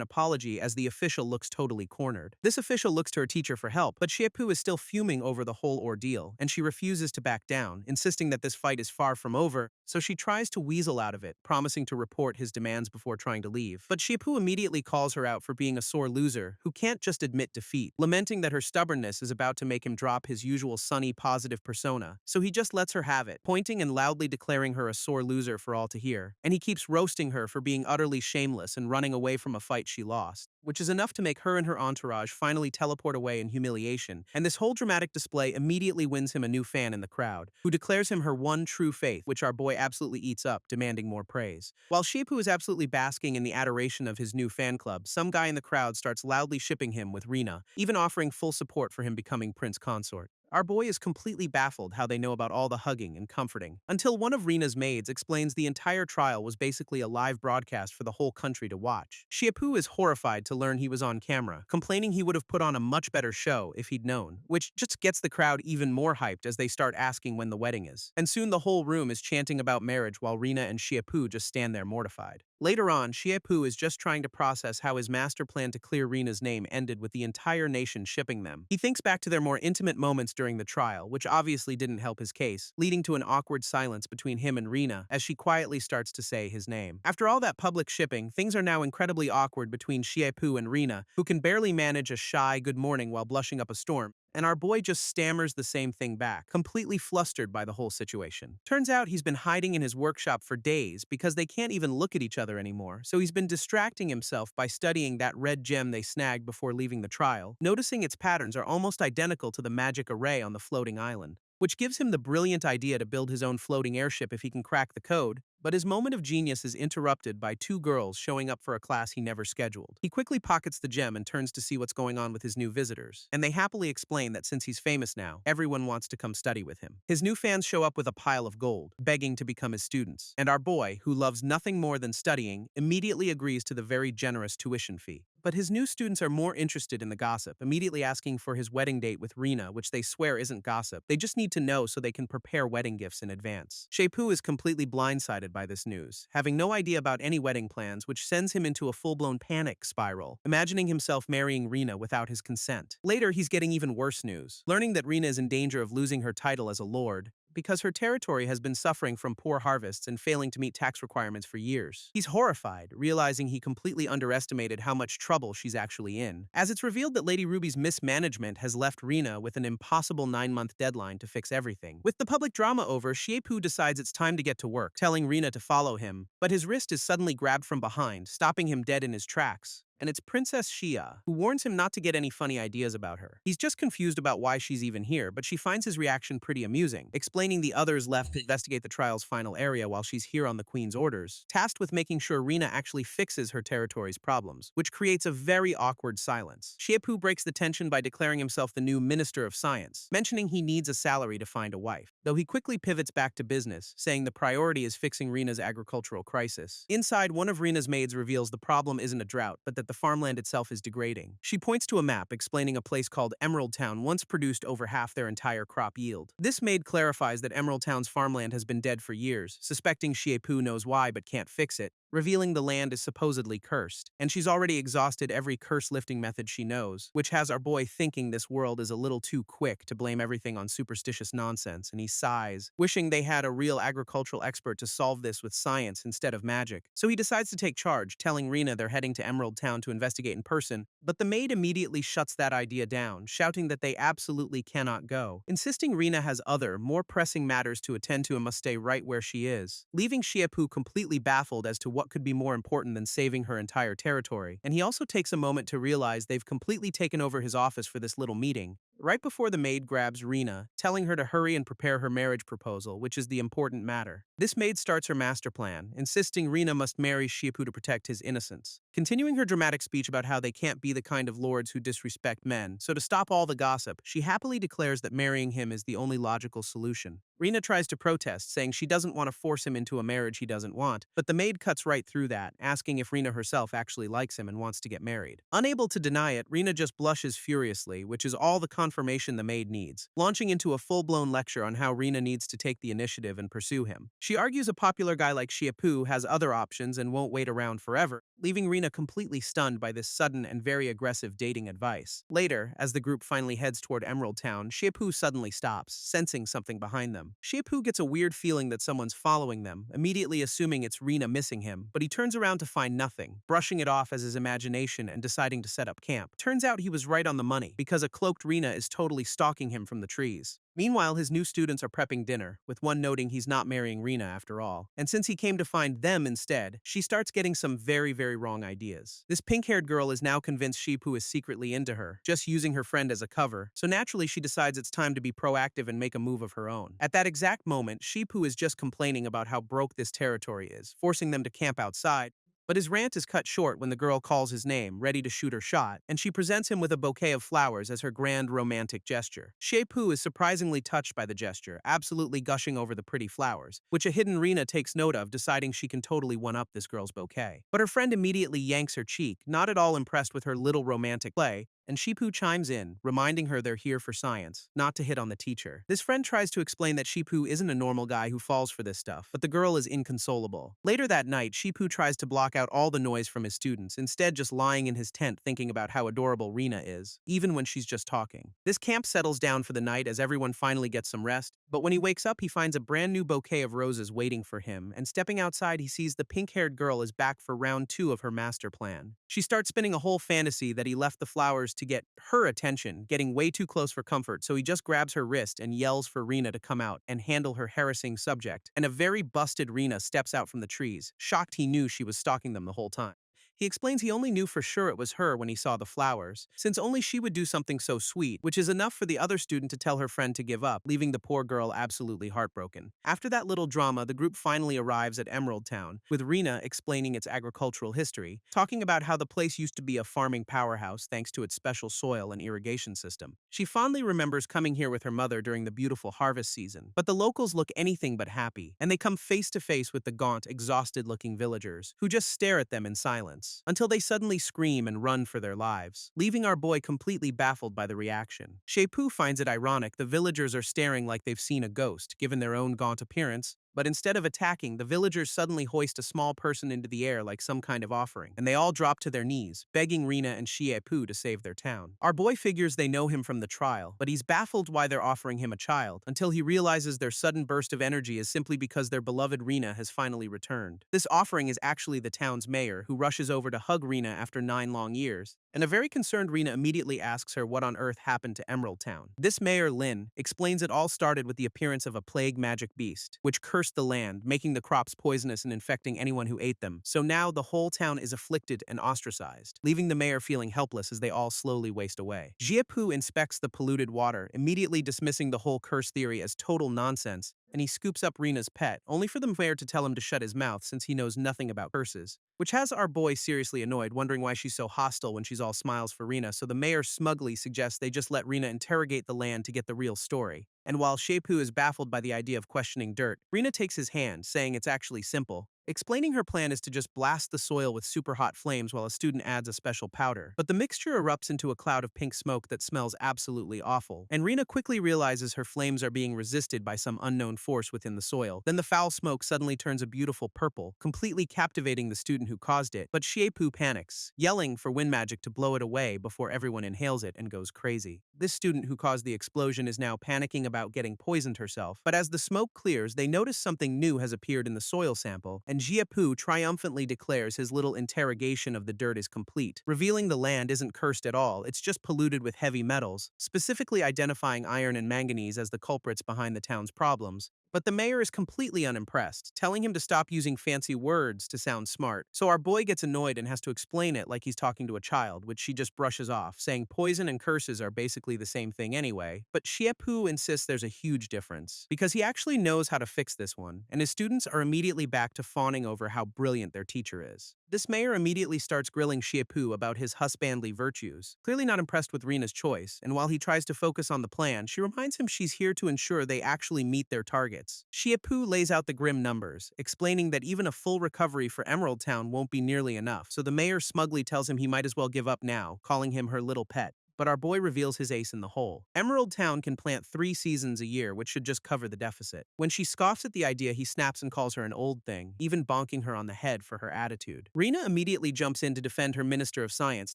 apology as the official looks totally cornered. This official looks to her teacher for help, but Shipu is still fuming over the whole ordeal, and she refuses to back down, insisting that this fight is far from over, so she tries to weasel out of it, promising to report his demands before trying to leave. But Shipu immediately calls her out for being a sore loser who can't just admit defeat, lamenting that her stubbornness is about to make him drop his usual sunny, positive persona, so he just lets her have it, pointing and loudly declaring her a sore loser for all to hear. And he keeps roasting her for being utterly shameless and running away from a fight she lost, which is enough to make her and her entourage finally teleport away in humiliation, and this whole dramatic display immediately wins him a new fan in the crowd, who declares him her one true faith, which our boy absolutely eats up, demanding more praise. While Shipu is absolutely basking in the adoration of his new fan club, some guy in the crowd starts loudly shipping him with Rina, even offering full support for him becoming Prince Consort. Our boy is completely baffled how they know about all the hugging and comforting, until one of Rina's maids explains the entire trial was basically a live broadcast for the whole country to watch. Shipu is horrified to learn he was on camera, complaining he would have put on a much better show if he'd known, which just gets the crowd even more hyped as they start asking when the wedding is. And soon the whole room is chanting about marriage while Rina and Shipu just stand there mortified. Later on, Shipu is just trying to process how his master plan to clear Rina's name ended with the entire nation shipping them. He thinks back to their more intimate moments during the trial, which obviously didn't help his case, leading to an awkward silence between him and Rina as she quietly starts to say his name. After all that public shipping, things are now incredibly awkward between Shipu and Rina, who can barely manage a shy good morning while blushing up a storm, and our boy just stammers the same thing back, completely flustered by the whole situation. Turns out he's been hiding in his workshop for days because they can't even look at each other anymore, so he's been distracting himself by studying that red gem they snagged before leaving the trial, noticing its patterns are almost identical to the magic array on the floating island, which gives him the brilliant idea to build his own floating airship if he can crack the code. But his moment of genius is interrupted by two girls showing up for a class he never scheduled. He quickly pockets the gem and turns to see what's going on with his new visitors, and they happily explain that since he's famous now, everyone wants to come study with him. His new fans show up with a pile of gold, begging to become his students, and our boy, who loves nothing more than studying, immediately agrees to the very generous tuition fee. But his new students are more interested in the gossip, immediately asking for his wedding date with Rina, which they swear isn't gossip. They just need to know so they can prepare wedding gifts in advance. Shepoo is completely blindsided by this news, having no idea about any wedding plans, which sends him into a full-blown panic spiral, imagining himself marrying Rina without his consent. Later, he's getting even worse news, learning that Rina is in danger of losing her title as a lord, because her territory has been suffering from poor harvests and failing to meet tax requirements for years. He's horrified, realizing he completely underestimated how much trouble she's actually in, as it's revealed that Lady Ruby's mismanagement has left Rina with an impossible 9-month deadline to fix everything. With the public drama over, Shiepu decides it's time to get to work, telling Rina to follow him, but his wrist is suddenly grabbed from behind, stopping him dead in his tracks. And it's Princess Xia, who warns him not to get any funny ideas about her. He's just confused about why she's even here, but she finds his reaction pretty amusing, explaining the others left to investigate the trial's final area while she's here on the Queen's orders, tasked with making sure Rina actually fixes her territory's problems, which creates a very awkward silence. Shiepu breaks the tension by declaring himself the new Minister of Science, mentioning he needs a salary to find a wife, though he quickly pivots back to business, saying the priority is fixing Rina's agricultural crisis. Inside, one of Rina's maids reveals the problem isn't a drought, but that the farmland itself is degrading. She points to a map explaining a place called Emerald Town once produced over half their entire crop yield. This maid clarifies that Emerald Town's farmland has been dead for years, suspecting Shiepu knows why but can't fix it, revealing the land is supposedly cursed, and she's already exhausted every curse-lifting method she knows, which has our boy thinking this world is a little too quick to blame everything on superstitious nonsense, and he sighs, wishing they had a real agricultural expert to solve this with science instead of magic. So he decides to take charge, telling Rina they're heading to Emerald Town to investigate in person, but the maid immediately shuts that idea down, shouting that they absolutely cannot go, insisting Rina has other, more pressing matters to attend to and must stay right where she is, leaving Shiepu completely baffled as to what could be more important than saving her entire territory. And he also takes a moment to realize they've completely taken over his office for this little meeting, right before the maid grabs Rina, telling her to hurry and prepare her marriage proposal, which is the important matter. This maid starts her master plan, insisting Rina must marry Shiepu to protect his innocence, continuing her dramatic speech about how they can't be the kind of lords who disrespect men, so to stop all the gossip, she happily declares that marrying him is the only logical solution. Rina tries to protest, saying she doesn't want to force him into a marriage he doesn't want, but the maid cuts right through that, asking if Rina herself actually likes him and wants to get married. Unable to deny it, Rina just blushes furiously, which is all the confirmation the maid needs, launching into a full-blown lecture on how Rina needs to take the initiative and pursue him. She argues a popular guy like Shiepu has other options and won't wait around forever, leaving Rina completely stunned by this sudden and very aggressive dating advice. Later, as the group finally heads toward Emerald Town, Shiepu suddenly stops, sensing something behind them. Shiepu gets a weird feeling that someone's following them, immediately assuming it's Rina missing him, but he turns around to find nothing, brushing it off as his imagination and deciding to set up camp. Turns out he was right on the money, because a cloaked Rina is totally stalking him from the trees. Meanwhile, his new students are prepping dinner, with one noting he's not marrying Rina after all. And since he came to find them instead, she starts getting some very wrong ideas. This pink-haired girl is now convinced Shiepu is secretly into her, just using her friend as a cover, so naturally she decides it's time to be proactive and make a move of her own. At that exact moment, Shiepu is just complaining about how broke this territory is, forcing them to camp outside. But his rant is cut short when the girl calls his name, ready to shoot her shot, and she presents him with a bouquet of flowers as her grand romantic gesture. Shiepu is surprisingly touched by the gesture, absolutely gushing over the pretty flowers, which a hidden Rina takes note of, deciding she can totally one-up this girl's bouquet. But her friend immediately yanks her cheek, not at all impressed with her little romantic play, and Shiepu chimes in, reminding her they're here for science, not to hit on the teacher. This friend tries to explain that Shiepu isn't a normal guy who falls for this stuff, but the girl is inconsolable. Later that night, Shiepu tries to block out all the noise from his students, instead just lying in his tent thinking about how adorable Rina is, even when she's just talking. This camp settles down for the night as everyone finally gets some rest, but when he wakes up he finds a brand new bouquet of roses waiting for him, and stepping outside he sees the pink-haired girl is back for round 2 of her master plan. She starts spinning a whole fantasy that he left the flowers to get her attention, getting way too close for comfort, so he just grabs her wrist and yells for Rina to come out and handle her harassing subject, and a very busted Rina steps out from the trees, shocked he knew she was stalking them the whole time. He explains he only knew for sure it was her when he saw the flowers, since only she would do something so sweet, which is enough for the other student to tell her friend to give up, leaving the poor girl absolutely heartbroken. After that little drama, the group finally arrives at Emerald Town, with Rina explaining its agricultural history, talking about how the place used to be a farming powerhouse thanks to its special soil and irrigation system. She fondly remembers coming here with her mother during the beautiful harvest season, but the locals look anything but happy, and they come face to face with the gaunt, exhausted-looking villagers, who just stare at them in silence, until they suddenly scream and run for their lives, leaving our boy completely baffled by the reaction. Shepoo finds it ironic the villagers are staring like they've seen a ghost, given their own gaunt appearance, but instead of attacking, the villagers suddenly hoist a small person into the air like some kind of offering, and they all drop to their knees, begging Rina and Shiepu to save their town. Our boy figures they know him from the trial, but he's baffled why they're offering him a child, until he realizes their sudden burst of energy is simply because their beloved Rina has finally returned. This offering is actually the town's mayor, who rushes over to hug Rina after 9 long years, and a very concerned Rina immediately asks her what on earth happened to Emerald Town. This mayor, Lin, explains it all started with the appearance of a plague magic beast, which cursed the land, making the crops poisonous and infecting anyone who ate them. So now the whole town is afflicted and ostracized, leaving the mayor feeling helpless as they all slowly waste away. Jiepu inspects the polluted water, immediately dismissing the whole curse theory as total nonsense, and he scoops up Rina's pet, only for the mayor to tell him to shut his mouth since he knows nothing about curses, which has our boy seriously annoyed, wondering why she's so hostile when she's all smiles for Rina, so the mayor smugly suggests they just let Rina interrogate the land to get the real story. And while Shepoo is baffled by the idea of questioning dirt, Rina takes his hand, saying it's actually simple, explaining her plan is to just blast the soil with super hot flames while a student adds a special powder. But the mixture erupts into a cloud of pink smoke that smells absolutely awful, and Rina quickly realizes her flames are being resisted by some unknown force within the soil. Then the foul smoke suddenly turns a beautiful purple, completely captivating the student who caused it, but Shiepu panics, yelling for wind magic to blow it away before everyone inhales it and goes crazy. This student who caused the explosion is now panicking about getting poisoned herself, but as the smoke clears, they notice something new has appeared in the soil sample, and Jiepu triumphantly declares his little interrogation of the dirt is complete, revealing the land isn't cursed at all, it's just polluted with heavy metals, specifically identifying iron and manganese as the culprits behind the town's problems. But the mayor is completely unimpressed, telling him to stop using fancy words to sound smart. So our boy gets annoyed and has to explain it like he's talking to a child, which she just brushes off, saying poison and curses are basically the same thing anyway. But Shiepu insists there's a huge difference, because he actually knows how to fix this one, and his students are immediately back to fawning over how brilliant their teacher is. This mayor immediately starts grilling Shiepu about his husbandly virtues, clearly not impressed with Rina's choice, and while he tries to focus on the plan, she reminds him she's here to ensure they actually meet their targets. Shiepu lays out the grim numbers, explaining that even a full recovery for Emerald Town won't be nearly enough, so the mayor smugly tells him he might as well give up now, calling him her little pet. But our boy reveals his ace in the hole. Emerald Town can plant 3 seasons a year, which should just cover the deficit. When she scoffs at the idea, he snaps and calls her an old thing, even bonking her on the head for her attitude. Rina immediately jumps in to defend her Minister of Science,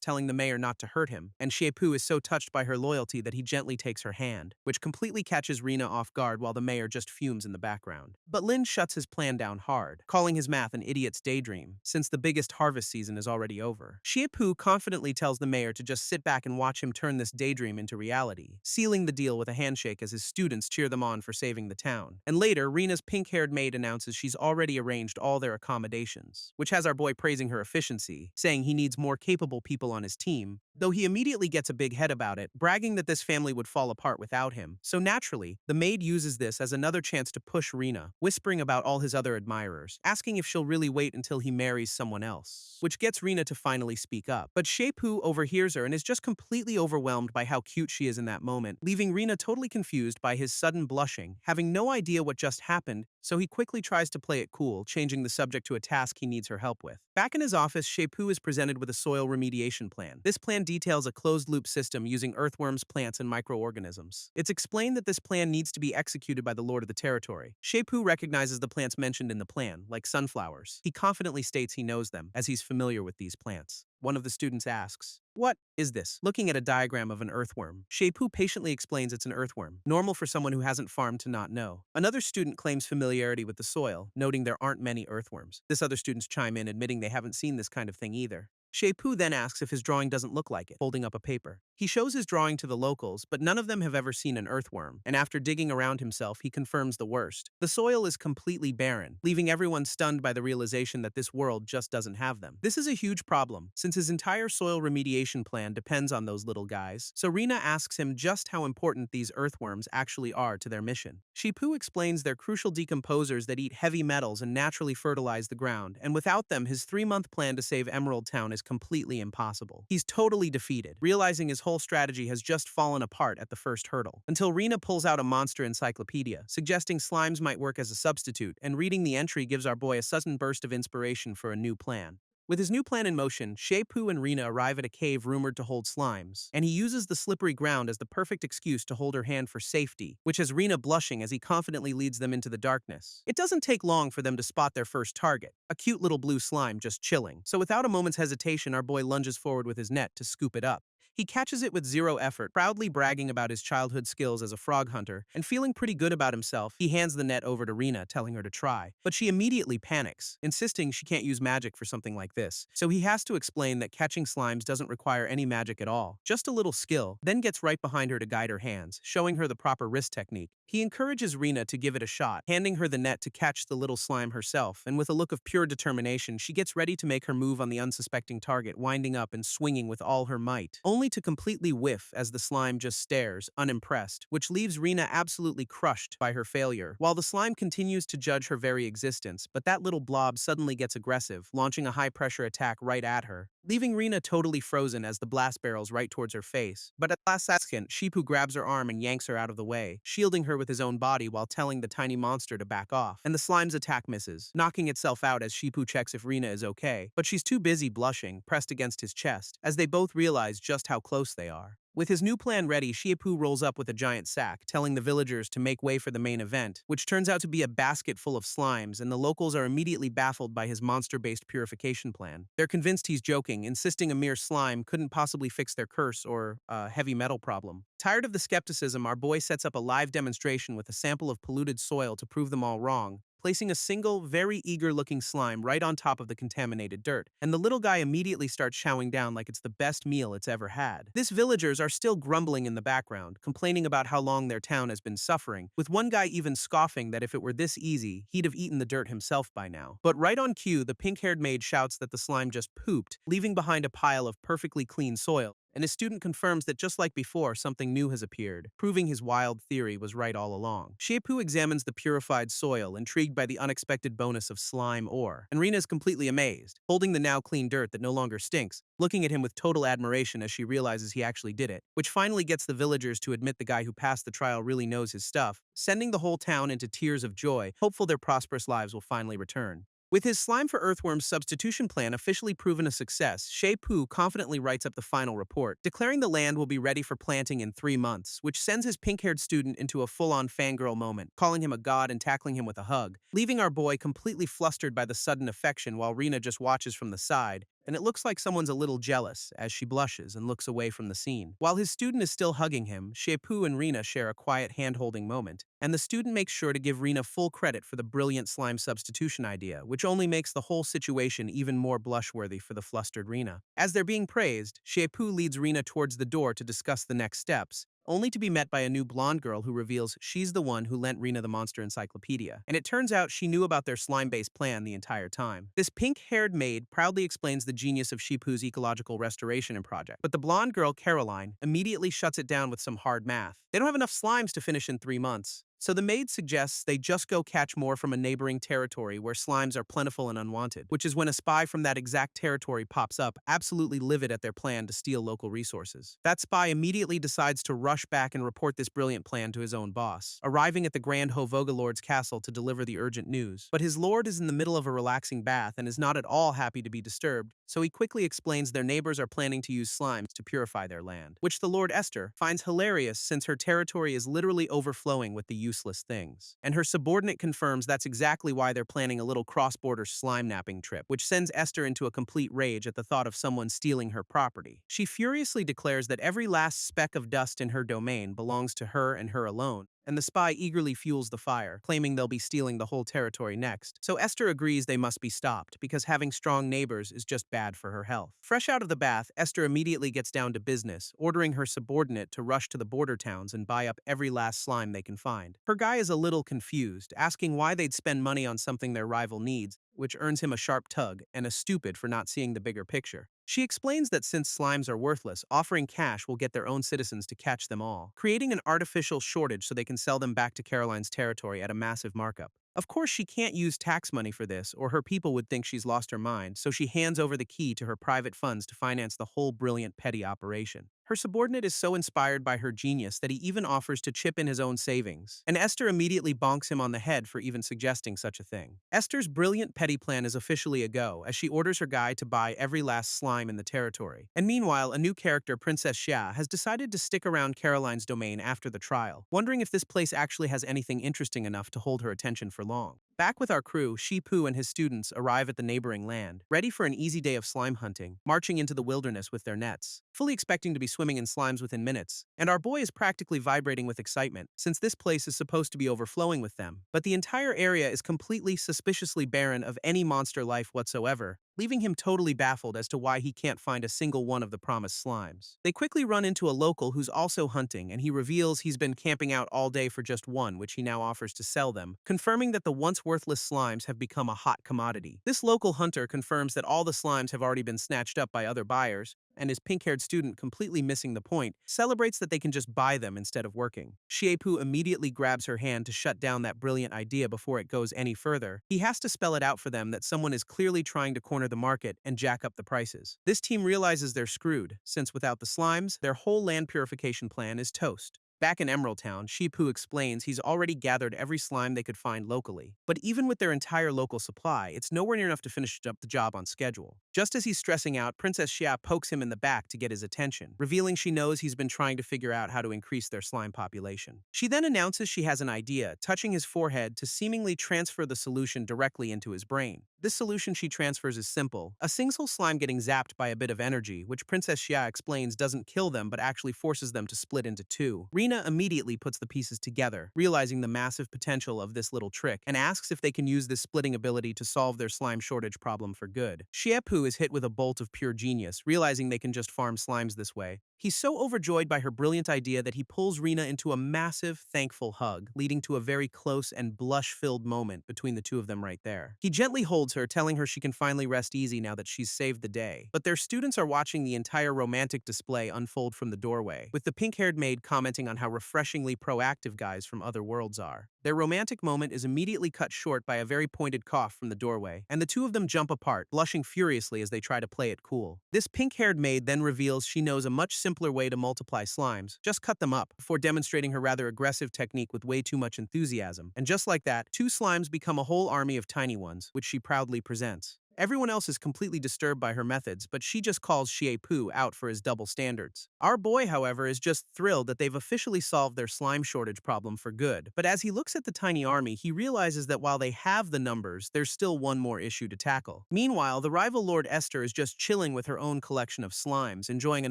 telling the mayor not to hurt him, and Shiepu is so touched by her loyalty that he gently takes her hand, which completely catches Rina off guard while the mayor just fumes in the background. But Lin shuts his plan down hard, calling his math an idiot's daydream, since the biggest harvest season is already over. Shiepu confidently tells the mayor to just sit back and watch him turn this daydream into reality, sealing the deal with a handshake as his students cheer them on for saving the town. And later, Rina's pink-haired maid announces she's already arranged all their accommodations, which has our boy praising her efficiency, saying he needs more capable people on his team, though he immediately gets a big head about it, bragging that this family would fall apart without him. So naturally, the maid uses this as another chance to push Rina, whispering about all his other admirers, asking if she'll really wait until he marries someone else, which gets Rina to finally speak up. But Shiepu overhears her and is just completely overwhelmed by how cute she is in that moment, leaving Rina totally confused by his sudden blushing, having no idea what just happened, so he quickly tries to play it cool, changing the subject to a task he needs her help with. Back in his office, Shiepu is presented with a soil remediation plan. This plan details a closed-loop system using earthworms, plants, and microorganisms. It's explained that this plan needs to be executed by the lord of the territory. Shiepu recognizes the plants mentioned in the plan, like sunflowers. He confidently states he knows them, as he's familiar with these plants. One of the students asks, "What is this?" Looking at a diagram of an earthworm, Shiepu patiently explains it's an earthworm, normal for someone who hasn't farmed to not know. Another student claims familiarity with the soil, noting there aren't many earthworms. This other students chime in, admitting they haven't seen this kind of thing either. Shei-pu then asks if his drawing doesn't look like it, holding up a paper. He shows his drawing to the locals, but none of them have ever seen an earthworm, and after digging around himself, he confirms the worst. The soil is completely barren, leaving everyone stunned by the realization that this world just doesn't have them. This is a huge problem, since his entire soil remediation plan depends on those little guys, so Rina asks him just how important these earthworms actually are to their mission. Shei-pu explains they're crucial decomposers that eat heavy metals and naturally fertilize the ground, and without them, his 3-month plan to save Emerald Town is completely impossible. He's totally defeated, realizing his whole strategy has just fallen apart at the first hurdle, until Rina pulls out a monster encyclopedia, suggesting slimes might work as a substitute, and reading the entry gives our boy a sudden burst of inspiration for a new plan. With his new plan in motion, Shei-pu and Rina arrive at a cave rumored to hold slimes, and he uses the slippery ground as the perfect excuse to hold her hand for safety, which has Rina blushing as he confidently leads them into the darkness. It doesn't take long for them to spot their first target, a cute little blue slime just chilling, so without a moment's hesitation our boy lunges forward with his net to scoop it up. He catches it with zero effort, proudly bragging about his childhood skills as a frog hunter, and feeling pretty good about himself, he hands the net over to Rina, telling her to try. But she immediately panics, insisting she can't use magic for something like this, so he has to explain that catching slimes doesn't require any magic at all, just a little skill, then gets right behind her to guide her hands, showing her the proper wrist technique. He encourages Rina to give it a shot, handing her the net to catch the little slime herself, and with a look of pure determination, she gets ready to make her move on the unsuspecting target, winding up and swinging with all her might, only to completely whiff as the slime just stares, unimpressed, which leaves Rina absolutely crushed by her failure, while the slime continues to judge her very existence, but that little blob suddenly gets aggressive, launching a high-pressure attack right at her, leaving Rina totally frozen as the blast barrels right towards her face. But at last second, Shei-pu grabs her arm and yanks her out of the way, shielding her with his own body while telling the tiny monster to back off, and the slime's attack misses, knocking itself out as Shei-pu checks if Rina is okay, but she's too busy blushing, pressed against his chest, as they both realize just how close they are. With his new plan ready, Shei-pu rolls up with a giant sack, telling the villagers to make way for the main event, which turns out to be a basket full of slimes, and the locals are immediately baffled by his monster-based purification plan. They're convinced he's joking, insisting a mere slime couldn't possibly fix their curse or heavy metal problem. Tired of the skepticism, our boy sets up a live demonstration with a sample of polluted soil to prove them all wrong, placing a single, very eager-looking slime right on top of the contaminated dirt, and the little guy immediately starts chowing down like it's the best meal it's ever had. These villagers are still grumbling in the background, complaining about how long their town has been suffering, with one guy even scoffing that if it were this easy, he'd have eaten the dirt himself by now. But right on cue, the pink-haired maid shouts that the slime just pooped, leaving behind a pile of perfectly clean soil, and his student confirms that just like before, something new has appeared, proving his wild theory was right all along. Shei-pu examines the purified soil, intrigued by the unexpected bonus of slime ore, and Rina is completely amazed, holding the now clean dirt that no longer stinks, looking at him with total admiration as she realizes he actually did it, which finally gets the villagers to admit the guy who passed the trial really knows his stuff, sending the whole town into tears of joy, hopeful their prosperous lives will finally return. With his Slime for Earthworms substitution plan officially proven a success, Shei-pu confidently writes up the final report, declaring the land will be ready for planting in 3 months, which sends his pink-haired student into a full-on fangirl moment, calling him a god and tackling him with a hug, leaving our boy completely flustered by the sudden affection while Rina just watches from the side, and it looks like someone's a little jealous as she blushes and looks away from the scene. While his student is still hugging him, Shei-pu and Rina share a quiet hand-holding moment, and the student makes sure to give Rina full credit for the brilliant slime substitution idea, which only makes the whole situation even more blush-worthy for the flustered Rina. As they're being praised, Shei-pu leads Rina towards the door to discuss the next steps, only to be met by a new blonde girl who reveals she's the one who lent Rina the monster encyclopedia. And it turns out she knew about their slime-based plan the entire time. This pink-haired maid proudly explains the genius of Shei-pu's ecological restoration project, but the blonde girl, Caroline, immediately shuts it down with some hard math. They don't have enough slimes to finish in 3 months. So the maid suggests they just go catch more from a neighboring territory where slimes are plentiful and unwanted, which is when a spy from that exact territory pops up, absolutely livid at their plan to steal local resources. That spy immediately decides to rush back and report this brilliant plan to his own boss, arriving at the Grand Hovoga Lord's castle to deliver the urgent news. But his lord is in the middle of a relaxing bath and is not at all happy to be disturbed, so he quickly explains their neighbors are planning to use slimes to purify their land, which the Lord Esther finds hilarious since her territory is literally overflowing with the useless things. And her subordinate confirms that's exactly why they're planning a little cross-border slime napping trip, which sends Esther into a complete rage at the thought of someone stealing her property. She furiously declares that every last speck of dust in her domain belongs to her and her alone, and the spy eagerly fuels the fire, claiming they'll be stealing the whole territory next. So Esther agrees they must be stopped, because having strong neighbors is just bad for her health. Fresh out of the bath, Esther immediately gets down to business, ordering her subordinate to rush to the border towns and buy up every last slime they can find. Her guy is a little confused, asking why they'd spend money on something their rival needs, which earns him a sharp tug, and a stupid for not seeing the bigger picture. She explains that since slimes are worthless, offering cash will get their own citizens to catch them all, creating an artificial shortage so they can sell them back to Caroline's territory at a massive markup. Of course, she can't use tax money for this, or her people would think she's lost her mind, so she hands over the key to her private funds to finance the whole brilliant petty operation. Her subordinate is so inspired by her genius that he even offers to chip in his own savings, and Esther immediately bonks him on the head for even suggesting such a thing. Esther's brilliant petty plan is officially a go, as she orders her guy to buy every last slime in the territory. And meanwhile, a new character, Princess Xia, has decided to stick around Caroline's domain after the trial, wondering if this place actually has anything interesting enough to hold her attention for long. Back with our crew, Shipu and his students arrive at the neighboring land, ready for an easy day of slime hunting, marching into the wilderness with their nets, fully expecting to be swimming in slimes within minutes. And our boy is practically vibrating with excitement, since this place is supposed to be overflowing with them. But the entire area is completely suspiciously barren of any monster life whatsoever, leaving him totally baffled as to why he can't find a single one of the promised slimes. They quickly run into a local who's also hunting, and he reveals he's been camping out all day for just one, which he now offers to sell them, confirming that the once worthless slimes have become a hot commodity. This local hunter confirms that all the slimes have already been snatched up by other buyers, and his pink-haired student, completely missing the point, celebrates that they can just buy them instead of working. Shiepu immediately grabs her hand to shut down that brilliant idea before it goes any further. He has to spell it out for them that someone is clearly trying to corner the market and jack up the prices. This team realizes they're screwed, since without the slimes, their whole land purification plan is toast. Back in Emerald Town, Shipu explains he's already gathered every slime they could find locally. But even with their entire local supply, it's nowhere near enough to finish up the job on schedule. Just as he's stressing out, Princess Xia pokes him in the back to get his attention, revealing she knows he's been trying to figure out how to increase their slime population. She then announces she has an idea, touching his forehead to seemingly transfer the solution directly into his brain. This solution she transfers is simple: a single slime getting zapped by a bit of energy, which Princess Xia explains doesn't kill them but actually forces them to split into two. Rina immediately puts the pieces together, realizing the massive potential of this little trick, and asks if they can use this splitting ability to solve their slime shortage problem for good. Shiepu is hit with a bolt of pure genius, realizing they can just farm slimes this way. He's so overjoyed by her brilliant idea that he pulls Rina into a massive, thankful hug, leading to a very close and blush-filled moment between the two of them right there. He gently holds her, telling her she can finally rest easy now that she's saved the day. But their students are watching the entire romantic display unfold from the doorway, with the pink-haired maid commenting on how refreshingly proactive guys from other worlds are. Their romantic moment is immediately cut short by a very pointed cough from the doorway, and the two of them jump apart, blushing furiously as they try to play it cool. This pink-haired maid then reveals she knows a much simpler way to multiply slimes: just cut them up, before demonstrating her rather aggressive technique with way too much enthusiasm. And just like that, two slimes become a whole army of tiny ones, which she proudly presents. Everyone else is completely disturbed by her methods, but she just calls Shiepu out for his double standards. Our boy, however, is just thrilled that they've officially solved their slime shortage problem for good. But as he looks at the tiny army, he realizes that while they have the numbers, there's still one more issue to tackle. Meanwhile, the rival Lord Esther is just chilling with her own collection of slimes, enjoying a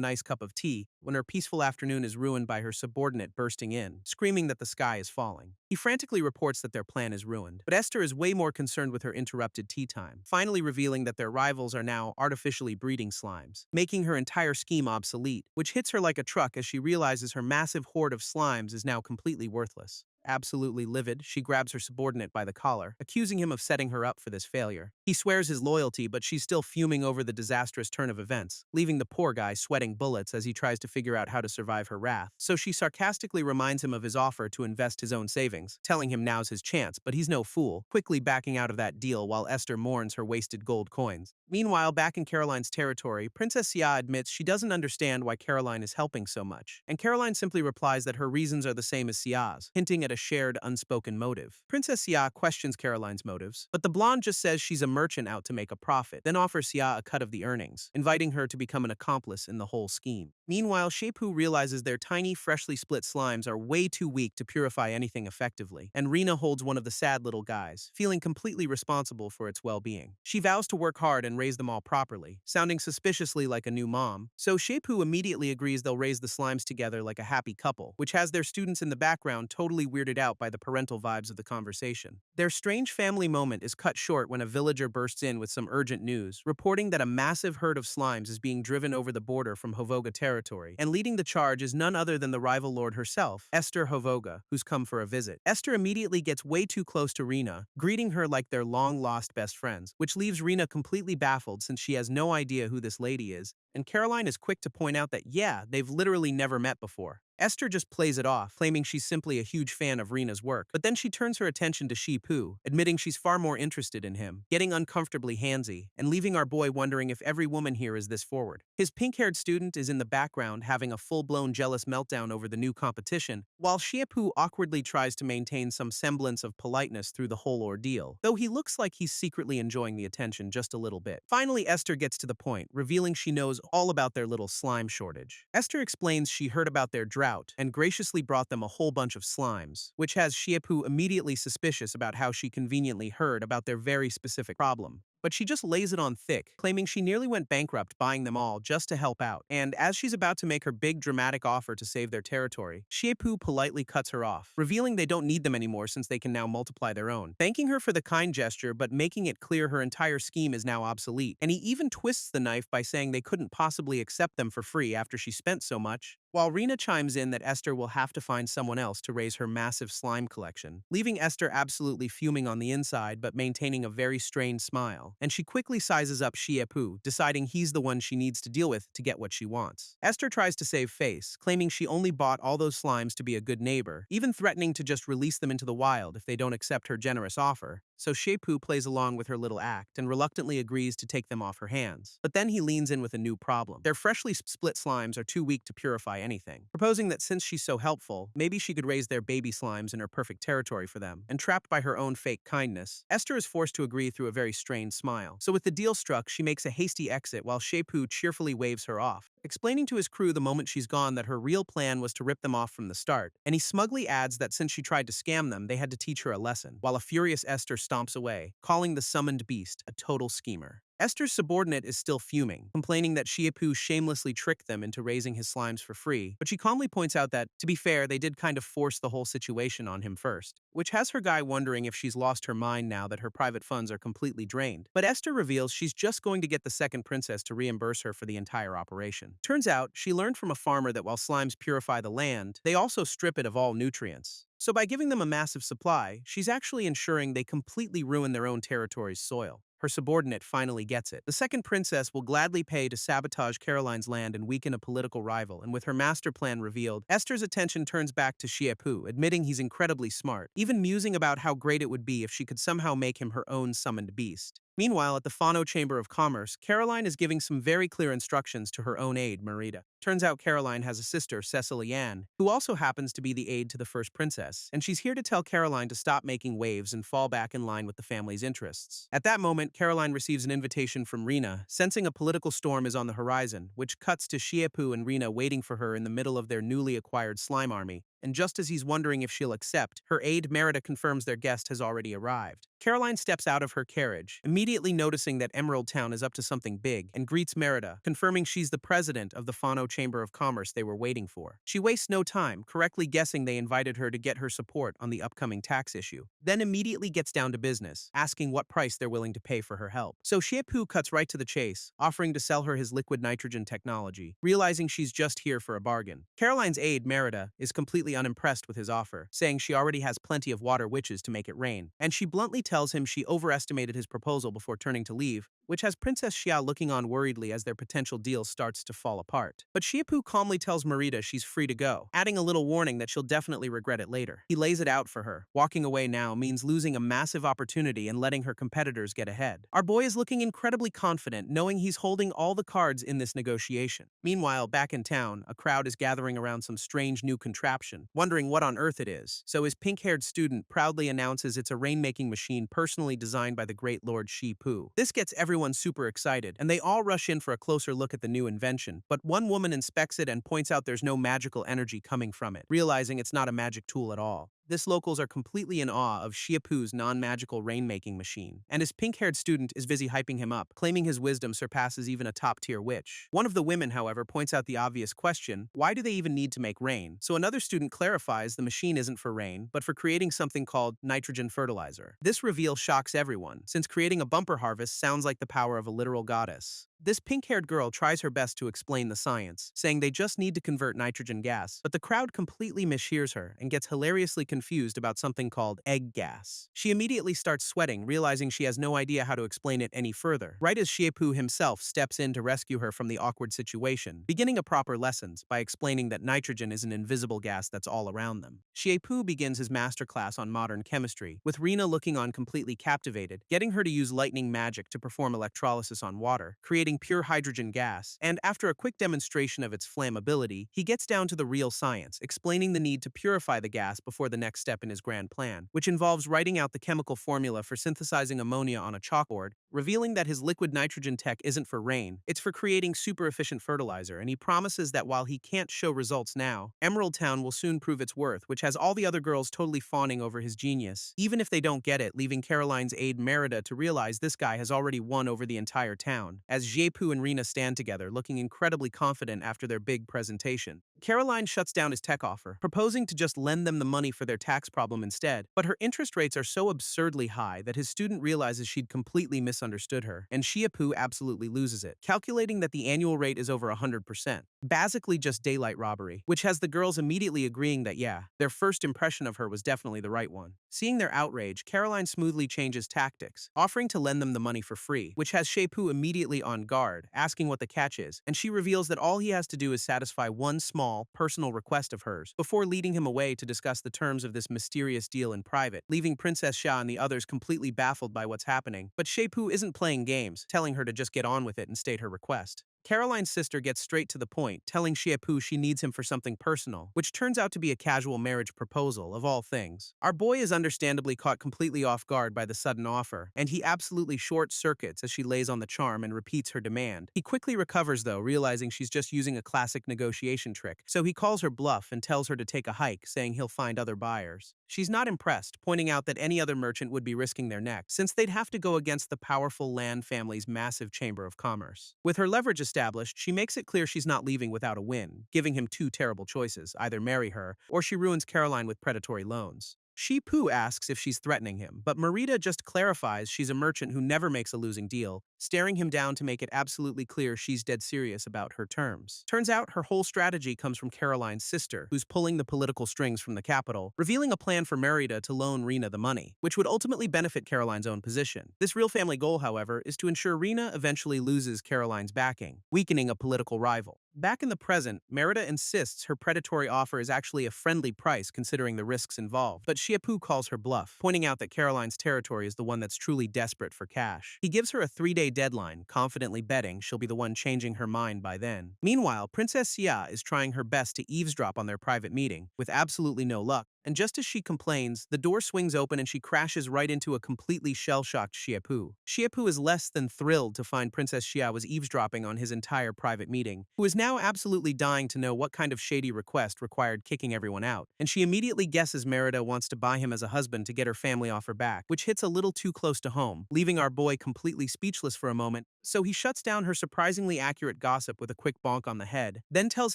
nice cup of tea, when her peaceful afternoon is ruined by her subordinate bursting in, screaming that the sky is falling. He frantically reports that their plan is ruined, but Esther is way more concerned with her interrupted tea time, finally revealing that their rivals are now artificially breeding slimes, making her entire scheme obsolete, which hits her like a truck as she realizes her massive hoard of slimes is now completely worthless. Absolutely livid, she grabs her subordinate by the collar, accusing him of setting her up for this failure. He swears his loyalty, but she's still fuming over the disastrous turn of events, leaving the poor guy sweating bullets as he tries to figure out how to survive her wrath. So she sarcastically reminds him of his offer to invest his own savings, telling him now's his chance, but he's no fool, quickly backing out of that deal while Esther mourns her wasted gold coins. Meanwhile, back in Caroline's territory, Princess Xia admits she doesn't understand why Caroline is helping so much, and Caroline simply replies that her reasons are the same as Xia's, hinting at a shared unspoken motive. Princess Xia questions Caroline's motives, but the blonde just says she's a merchant out to make a profit, then offers Xia a cut of the earnings, inviting her to become an accomplice in the whole scheme. Meanwhile, Shiepu realizes their tiny, freshly split slimes are way too weak to purify anything effectively, and Rina holds one of the sad little guys, feeling completely responsible for its well-being. She vows to work hard and raise them all properly, sounding suspiciously like a new mom, so Shiepu immediately agrees they'll raise the slimes together like a happy couple, which has their students in the background totally weirded weirded out by the parental vibes of the conversation. Their strange family moment is cut short when a villager bursts in with some urgent news, reporting that a massive herd of slimes is being driven over the border from Hovoga territory, and leading the charge is none other than the rival lord herself, Esther Hovoga, who's come for a visit. Esther immediately gets way too close to Rina, greeting her like they're long-lost best friends, which leaves Rina completely baffled since she has no idea who this lady is, and Caroline is quick to point out that, yeah, they've literally never met before. Esther just plays it off, claiming she's simply a huge fan of Rina's work, but then she turns her attention to Shipu, admitting she's far more interested in him, getting uncomfortably handsy, and leaving our boy wondering if every woman here is this forward. His pink-haired student is in the background having a full-blown jealous meltdown over the new competition, while Shipu awkwardly tries to maintain some semblance of politeness through the whole ordeal, though he looks like he's secretly enjoying the attention just a little bit. Finally, Esther gets to the point, revealing she knows all about their little slime shortage. Esther explains she heard about their drought and graciously brought them a whole bunch of slimes, which has Shiapu immediately suspicious about how she conveniently heard about their very specific problem. But she just lays it on thick, claiming she nearly went bankrupt buying them all just to help out. And as she's about to make her big dramatic offer to save their territory, Shiapu politely cuts her off, revealing they don't need them anymore since they can now multiply their own, thanking her for the kind gesture but making it clear her entire scheme is now obsolete. And he even twists the knife by saying they couldn't possibly accept them for free after she spent so much, while Rina chimes in that Esther will have to find someone else to raise her massive slime collection, leaving Esther absolutely fuming on the inside but maintaining a very strained smile. And she quickly sizes up Shiapu, deciding he's the one she needs to deal with to get what she wants. Esther tries to save face, claiming she only bought all those slimes to be a good neighbor, even threatening to just release them into the wild if they don't accept her generous offer. So Shiapu plays along with her little act and reluctantly agrees to take them off her hands. But then he leans in with a new problem. Their freshly split slimes are too weak to purify anything, proposing that since she's so helpful, maybe she could raise their baby slimes in her perfect territory for them. And trapped by her own fake kindness, Esther is forced to agree through a very strained smile. So with the deal struck, she makes a hasty exit while Shiapu cheerfully waves her off, explaining to his crew the moment she's gone that her real plan was to rip them off from the start, and he smugly adds that since she tried to scam them, they had to teach her a lesson, while a furious Esther stomps away, calling the summoned beast a total schemer. Esther's subordinate is still fuming, complaining that Shiapu shamelessly tricked them into raising his slimes for free, but she calmly points out that, to be fair, they did kind of force the whole situation on him first, which has her guy wondering if she's lost her mind now that her private funds are completely drained. But Esther reveals she's just going to get the second princess to reimburse her for the entire operation. Turns out, she learned from a farmer that while slimes purify the land, they also strip it of all nutrients. So by giving them a massive supply, she's actually ensuring they completely ruin their own territory's soil. Her subordinate finally gets it. The second princess will gladly pay to sabotage Caroline's land and weaken a political rival, and with her master plan revealed, Esther's attention turns back to Shiapu, admitting he's incredibly smart, even musing about how great it would be if she could somehow make him her own summoned beast. Meanwhile, at the Fano Chamber of Commerce, Caroline is giving some very clear instructions to her own aide, Merida. Turns out Caroline has a sister, Cecily Ann, who also happens to be the aide to the first princess, and she's here to tell Caroline to stop making waves and fall back in line with the family's interests. At that moment, Caroline receives an invitation from Rina, sensing a political storm is on the horizon, which cuts to Shiapu and Rina waiting for her in the middle of their newly acquired slime army. And just as he's wondering if she'll accept, her aide Merida confirms their guest has already arrived. Caroline steps out of her carriage, immediately noticing that Emerald Town is up to something big, and greets Merida, confirming she's the president of the Fano Chamber of Commerce they were waiting for. She wastes no time, correctly guessing they invited her to get her support on the upcoming tax issue, then immediately gets down to business, asking what price they're willing to pay for her help. So Shiapu cuts right to the chase, offering to sell her his liquid nitrogen technology, realizing she's just here for a bargain. Caroline's aide, Merida, is completely unimpressed with his offer, saying she already has plenty of water witches to make it rain, and she bluntly tells him she overestimated his proposal before turning to leave, which has Princess Xiao looking on worriedly as their potential deal starts to fall apart. But Shiapu calmly tells Merida she's free to go, adding a little warning that she'll definitely regret it later. He lays it out for her. Walking away now means losing a massive opportunity and letting her competitors get ahead. Our boy is looking incredibly confident, knowing he's holding all the cards in this negotiation. Meanwhile, back in town, a crowd is gathering around some strange new contraption, wondering what on earth it is. So his pink-haired student proudly announces it's a rainmaking machine personally designed by the great Lord Shipu. This gets everyone super excited, and they all rush in for a closer look at the new invention, but one woman inspects it and points out there's no magical energy coming from it, realizing it's not a magic tool at all. This locals are completely in awe of Xiaopu's non-magical rainmaking machine, and his pink-haired student is busy hyping him up, claiming his wisdom surpasses even a top-tier witch. One of the women, however, points out the obvious question, why do they even need to make rain? So another student clarifies the machine isn't for rain, but for creating something called nitrogen fertilizer. This reveal shocks everyone, since creating a bumper harvest sounds like the power of a literal goddess. This pink-haired girl tries her best to explain the science, saying they just need to convert nitrogen gas, but the crowd completely mishears her and gets hilariously confused about something called egg gas. She immediately starts sweating, realizing she has no idea how to explain it any further, right as Xiepu himself steps in to rescue her from the awkward situation, beginning a proper lessons by explaining that nitrogen is an invisible gas that's all around them. Xiepu begins his masterclass on modern chemistry, with Rina looking on completely captivated, getting her to use lightning magic to perform electrolysis on water, creating pure hydrogen gas, and after a quick demonstration of its flammability, he gets down to the real science, explaining the need to purify the gas before the next step in his grand plan, which involves writing out the chemical formula for synthesizing ammonia on a chalkboard, revealing that his liquid nitrogen tech isn't for rain, it's for creating super-efficient fertilizer, and he promises that while he can't show results now, Emerald Town will soon prove its worth, which has all the other girls totally fawning over his genius, even if they don't get it, leaving Caroline's aide Merida to realize this guy has already won over the entire town, as Xiepu and Rina stand together, looking incredibly confident after their big presentation. Caroline shuts down his tech offer, proposing to just lend them the money for their tax problem instead, but her interest rates are so absurdly high that his student realizes she'd completely misunderstood her, and Xiaopu absolutely loses it, calculating that the annual rate is over 100%. Basically just daylight robbery, which has the girls immediately agreeing that yeah, their first impression of her was definitely the right one. Seeing their outrage, Caroline smoothly changes tactics, offering to lend them the money for free, which has Xiaopu immediately on guard, asking what the catch is, and she reveals that all he has to do is satisfy one small, personal request of hers, before leading him away to discuss the terms of this mysterious deal in private, leaving Princess Xia and the others completely baffled by what's happening. But Xiaopu isn't playing games, telling her to just get on with it and state her request. Caroline's sister gets straight to the point, telling Xiaopu she needs him for something personal, which turns out to be a casual marriage proposal, of all things. Our boy is understandably caught completely off guard by the sudden offer, and he absolutely short-circuits as she lays on the charm and repeats her demand. He quickly recovers though, realizing she's just using a classic negotiation trick, so he calls her bluff and tells her to take a hike, saying he'll find other buyers. She's not impressed, pointing out that any other merchant would be risking their neck, since they'd have to go against the powerful Lan family's massive chamber of commerce. With her leverage established, she makes it clear she's not leaving without a win, giving him two terrible choices: either marry her, or she ruins Caroline with predatory loans. Shi-Pu asks if she's threatening him, but Marita just clarifies she's a merchant who never makes a losing deal, staring him down to make it absolutely clear she's dead serious about her terms. Turns out her whole strategy comes from Caroline's sister, who's pulling the political strings from the capital, revealing a plan for Marita to loan Rina the money, which would ultimately benefit Caroline's own position. This real family goal, however, is to ensure Rina eventually loses Caroline's backing, weakening a political rival. Back in the present, Merida insists her predatory offer is actually a friendly price considering the risks involved, but Xiaopu calls her bluff, pointing out that Caroline's territory is the one that's truly desperate for cash. He gives her a 3-day deadline, confidently betting she'll be the one changing her mind by then. Meanwhile, Princess Xia is trying her best to eavesdrop on their private meeting, with absolutely no luck, and just as she complains, the door swings open and she crashes right into a completely shell-shocked Xiaopu. Xiaopu is less than thrilled to find Princess Xia was eavesdropping on his entire private meeting, who is now absolutely dying to know what kind of shady request required kicking everyone out, and she immediately guesses Merida wants to buy him as a husband to get her family off her back, which hits a little too close to home, leaving our boy completely speechless for a moment, so he shuts down her surprisingly accurate gossip with a quick bonk on the head, then tells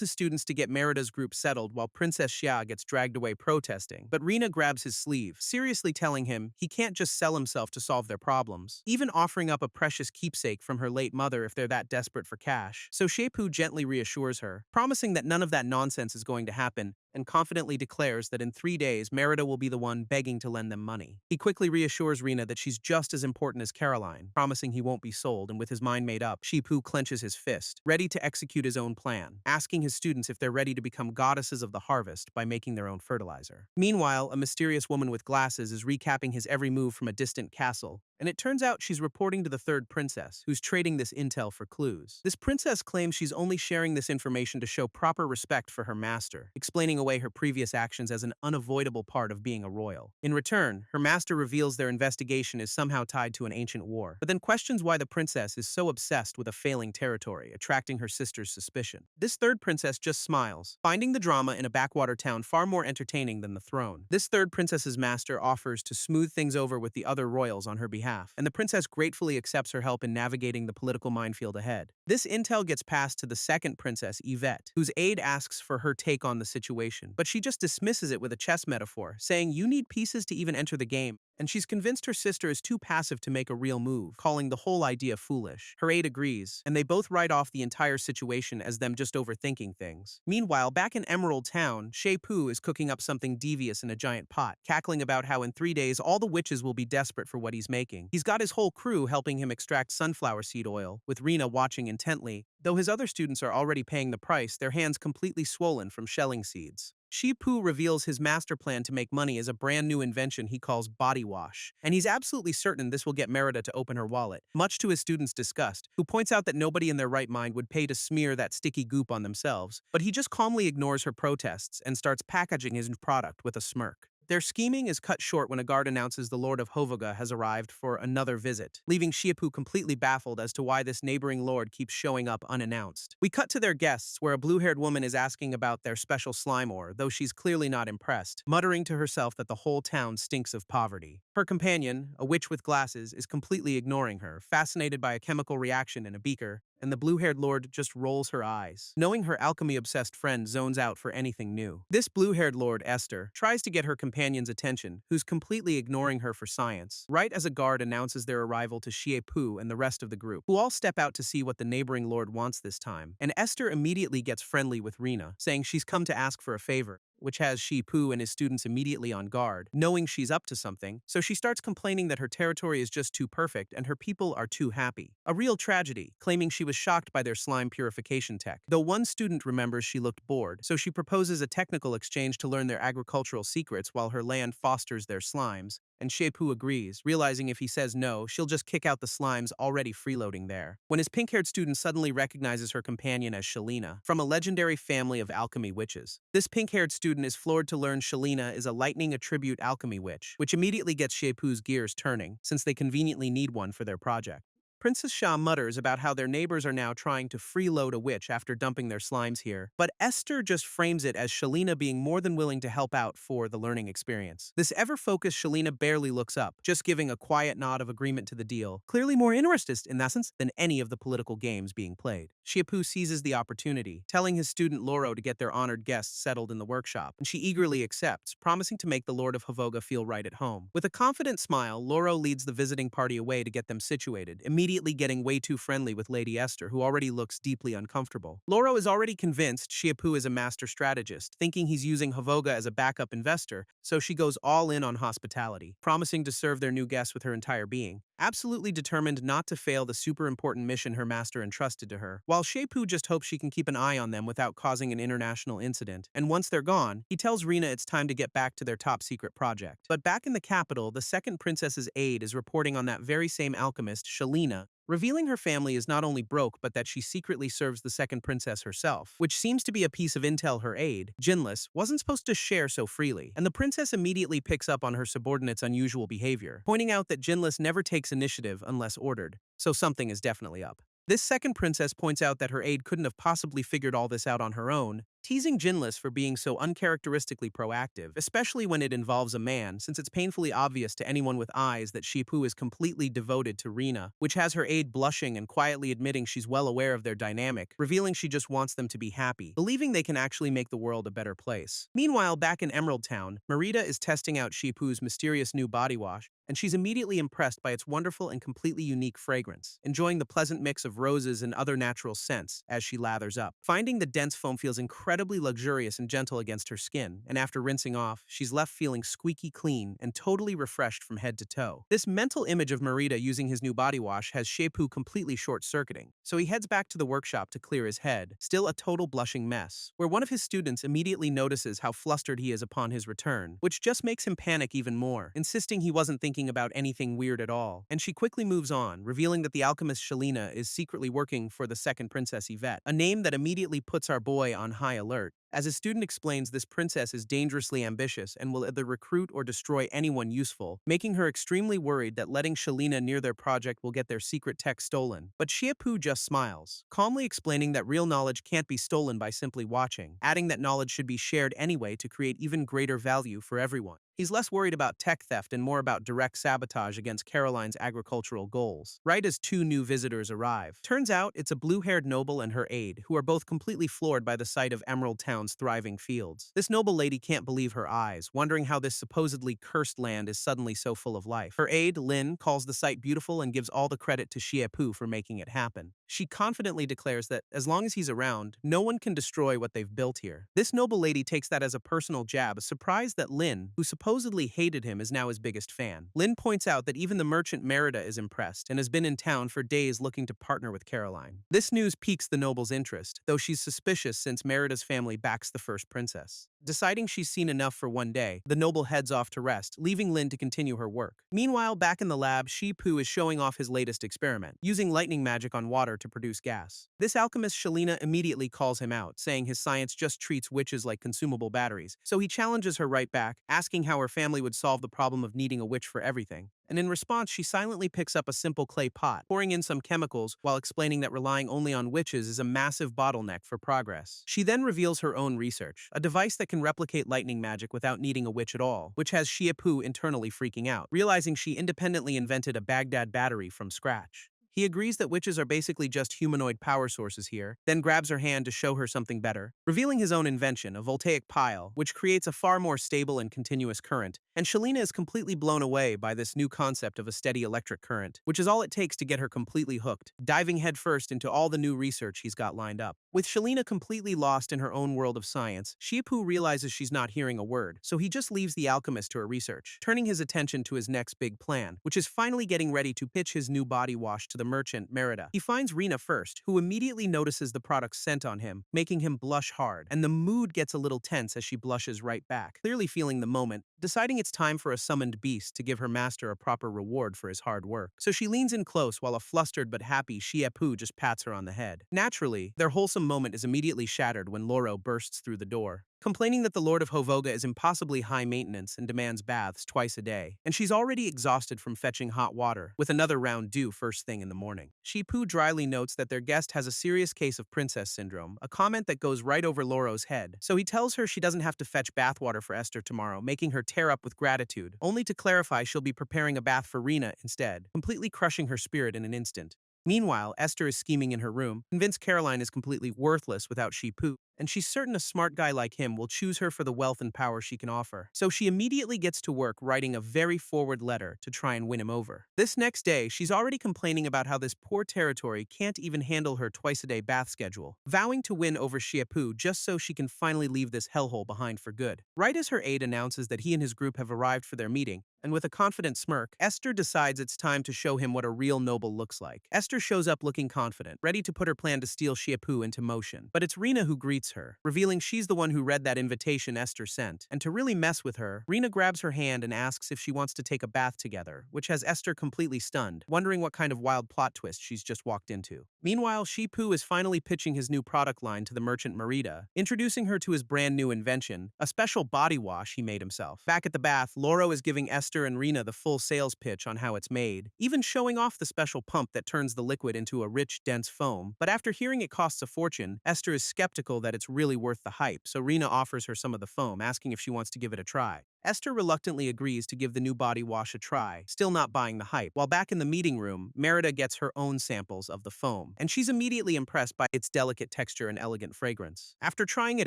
his students to get Merida's group settled while Princess Xia gets dragged away protesting. But Rina grabs his sleeve, seriously telling him he can't just sell himself to solve their problems, even offering up a precious keepsake from her late mother if they're that desperate for cash. So Xiaopu gently reassures her, promising that none of that nonsense is going to happen, and confidently declares that in 3 days, Merida will be the one begging to lend them money. He quickly reassures Rina that she's just as important as Caroline, promising he won't be sold, and with his mind made up, Xiaopu clenches his fist, ready to execute his own plan, asking his students if they're ready to become goddesses of the harvest by making their own fertilizer. Meanwhile, a mysterious woman with glasses is recapping his every move from a distant castle, and it turns out she's reporting to the third princess, who's trading this intel for clues. This princess claims she's only sharing this information to show proper respect for her master, explaining away her previous actions as an unavoidable part of being a royal. In return, her master reveals their investigation is somehow tied to an ancient war, but then questions why the princess is so obsessed with a failing territory, attracting her sister's suspicion. This third princess just smiles, finding the drama in a backwater town far more entertaining than the throne. This third princess's master offers to smooth things over with the other royals on her behalf, and the princess gratefully accepts her help in navigating the political minefield ahead. This intel gets passed to the second princess, Yvette, whose aide asks for her take on the situation, but she just dismisses it with a chess metaphor, saying you need pieces to even enter the game, and she's convinced her sister is too passive to make a real move, calling the whole idea foolish. Her aide agrees, and they both write off the entire situation as them just overthinking things. Meanwhile, back in Emerald Town, Shei-Pu is cooking up something devious in a giant pot, cackling about how in 3 days all the witches will be desperate for what he's making. He's got his whole crew helping him extract sunflower seed oil, with Rina watching intently. Though his other students are already paying the price, their hands completely swollen from shelling seeds. Shi-Pu reveals his master plan to make money as a brand new invention he calls body wash, and he's absolutely certain this will get Merida to open her wallet, much to his students' disgust, who points out that nobody in their right mind would pay to smear that sticky goop on themselves, but he just calmly ignores her protests and starts packaging his product with a smirk. Their scheming is cut short when a guard announces the Lord of Hovoga has arrived for another visit, leaving Shie-Pu completely baffled as to why this neighboring lord keeps showing up unannounced. We cut to their guests, where a blue-haired woman is asking about their special slime ore, though she's clearly not impressed, muttering to herself that the whole town stinks of poverty. Her companion, a witch with glasses, is completely ignoring her, fascinated by a chemical reaction in a beaker, and the blue-haired lord just rolls her eyes, knowing her alchemy-obsessed friend zones out for anything new. This blue-haired lord, Esther, tries to get her companion's attention, who's completely ignoring her for science, right as a guard announces their arrival to Shie-Pu and the rest of the group, who all step out to see what the neighboring lord wants this time. And Esther immediately gets friendly with Rina, saying she's come to ask for a favor, which has Shie-Pu and his students immediately on guard, knowing she's up to something, so she starts complaining that her territory is just too perfect and her people are too happy. A real tragedy, claiming she was shocked by their slime purification tech. Though one student remembers she looked bored, so she proposes a technical exchange to learn their agricultural secrets while her land fosters their slimes, and Shie-Pu agrees, realizing if he says no, she'll just kick out the slimes already freeloading there. When his pink-haired student suddenly recognizes her companion as Shalina, from a legendary family of alchemy witches. This pink-haired student is floored to learn Shalina is a lightning attribute alchemy witch, which immediately gets Shie-Pu's gears turning, since they conveniently need one for their project. Princess Sha mutters about how their neighbors are now trying to freeload a witch after dumping their slimes here, but Esther just frames it as Shalina being more than willing to help out for the learning experience. This ever-focused Shalina barely looks up, just giving a quiet nod of agreement to the deal, clearly more interested in essence than any of the political games being played. Shie-Pu seizes the opportunity, telling his student Loro to get their honored guests settled in the workshop, and she eagerly accepts, promising to make the Lord of Havoga feel right at home. With a confident smile, Loro leads the visiting party away to get them situated, immediately getting way too friendly with Lady Esther, who already looks deeply uncomfortable. Loro is already convinced Shie-Pu is a master strategist, thinking he's using Havoga as a backup investor, so she goes all in on hospitality, promising to serve their new guests with her entire being, absolutely determined not to fail the super important mission her master entrusted to her, while Shie-Pu just hopes she can keep an eye on them without causing an international incident. And once they're gone, he tells Rina it's time to get back to their top secret project. But back in the capital, the second princess's aide is reporting on that very same alchemist, Shalina, revealing her family is not only broke but that she secretly serves the second princess herself, which seems to be a piece of intel her aide, Jinless, wasn't supposed to share so freely. And the princess immediately picks up on her subordinate's unusual behavior, pointing out that Jinless never takes initiative unless ordered, so something is definitely up. This second princess points out that her aide couldn't have possibly figured all this out on her own, teasing Jinless for being so uncharacteristically proactive, especially when it involves a man, since it's painfully obvious to anyone with eyes that Shie-Pu is completely devoted to Rina, which has her aide blushing and quietly admitting she's well aware of their dynamic, revealing she just wants them to be happy, believing they can actually make the world a better place. Meanwhile, back in Emerald Town, Merida is testing out Shie-Pu's mysterious new body wash, and she's immediately impressed by its wonderful and completely unique fragrance, enjoying the pleasant mix of roses and other natural scents as she lathers up. Finding the dense foam feels incredibly luxurious and gentle against her skin, and after rinsing off, she's left feeling squeaky clean and totally refreshed from head to toe. This mental image of Merida using his new body wash has Shie-Pu completely short-circuiting, so he heads back to the workshop to clear his head, still a total blushing mess, where one of his students immediately notices how flustered he is upon his return, which just makes him panic even more, insisting he wasn't thinking about anything weird at all. And she quickly moves on, revealing that the alchemist Shalina is secretly working for the second princess Yvette, a name that immediately puts our boy on high alert, As his student explains, this princess is dangerously ambitious and will either recruit or destroy anyone useful, making her extremely worried that letting Shalina near their project will get their secret tech stolen. But Xiapu just smiles, calmly explaining that real knowledge can't be stolen by simply watching, adding that knowledge should be shared anyway to create even greater value for everyone. He's less worried about tech theft and more about direct sabotage against Caroline's agricultural goals. Right as two new visitors arrive, turns out it's a blue-haired noble and her aide, who are both completely floored by the sight of Emerald Town's thriving fields. This noble lady can't believe her eyes, wondering how this supposedly cursed land is suddenly so full of life. Her aide, Lin, calls the site beautiful and gives all the credit to Xiapu for making it happen. She confidently declares that, as long as he's around, no one can destroy what they've built here. This noble lady takes that as a personal jab, surprised that Lin, who supposedly hated him, is now his biggest fan. Lin points out that even the merchant Merida is impressed and has been in town for days looking to partner with Caroline. This news piques the noble's interest, though she's suspicious since Merida's family backs the first princess. Deciding she's seen enough for one day, the noble heads off to rest, leaving Lin to continue her work. Meanwhile, back in the lab, Shipu is showing off his latest experiment, using lightning magic on water to produce gas. This alchemist Shalina immediately calls him out, saying his science just treats witches like consumable batteries, so he challenges her right back, asking how her family would solve the problem of needing a witch for everything. And in response, she silently picks up a simple clay pot, pouring in some chemicals while explaining that relying only on witches is a massive bottleneck for progress. She then reveals her own research, a device that can replicate lightning magic without needing a witch at all, which has Xiapu internally freaking out, realizing she independently invented a Baghdad battery from scratch. He agrees that witches are basically just humanoid power sources here, then grabs her hand to show her something better, revealing his own invention, a voltaic pile, which creates a far more stable and continuous current. And Shalina is completely blown away by this new concept of a steady electric current, which is all it takes to get her completely hooked, diving headfirst into all the new research he's got lined up. With Shalina completely lost in her own world of science, Shipu realizes she's not hearing a word, so he just leaves the alchemist to her research, turning his attention to his next big plan, which is finally getting ready to pitch his new body wash to the merchant, Merida. He finds Rina first, who immediately notices the product's scent on him, making him blush hard, and the mood gets a little tense as she blushes right back, clearly feeling the moment, deciding it's time for a summoned beast to give her master a proper reward for his hard work. So she leans in close while a flustered but happy Xiapu just pats her on the head. Naturally, their wholesome moment is immediately shattered when Loro bursts through the door, complaining that the Lord of Hovoga is impossibly high maintenance and demands baths twice a day, and she's already exhausted from fetching hot water, with another round due first thing in the morning. Shipu dryly notes that their guest has a serious case of princess syndrome, a comment that goes right over Loro's head, so he tells her she doesn't have to fetch bathwater for Esther tomorrow, making her tear up with gratitude, only to clarify she'll be preparing a bath for Rina instead, completely crushing her spirit in an instant. Meanwhile, Esther is scheming in her room, convinced Caroline is completely worthless without Shipu, and she's certain a smart guy like him will choose her for the wealth and power she can offer. So she immediately gets to work writing a very forward letter to try and win him over. This next day, she's already complaining about how this poor territory can't even handle her twice-a-day bath schedule, vowing to win over Xiapu just so she can finally leave this hellhole behind for good. Right as her aide announces that he and his group have arrived for their meeting, and with a confident smirk, Esther decides it's time to show him what a real noble looks like. Esther shows up looking confident, ready to put her plan to steal Xiapu into motion. But it's Rina who greets her, revealing she's the one who read that invitation Esther sent. And to really mess with her, Rina grabs her hand and asks if she wants to take a bath together, which has Esther completely stunned, wondering what kind of wild plot twist she's just walked into. Meanwhile, Shipu is finally pitching his new product line to the merchant Merida, introducing her to his brand new invention, a special body wash he made himself. Back at the bath, Loro is giving Esther and Rina the full sales pitch on how it's made, even showing off the special pump that turns the liquid into a rich, dense foam. But after hearing it costs a fortune, Esther is skeptical that it's really worth the hype, so Rina offers her some of the foam, asking if she wants to give it a try. Esther reluctantly agrees to give the new body wash a try, still not buying the hype. While back in the meeting room, Merida gets her own samples of the foam, and she's immediately impressed by its delicate texture and elegant fragrance. After trying it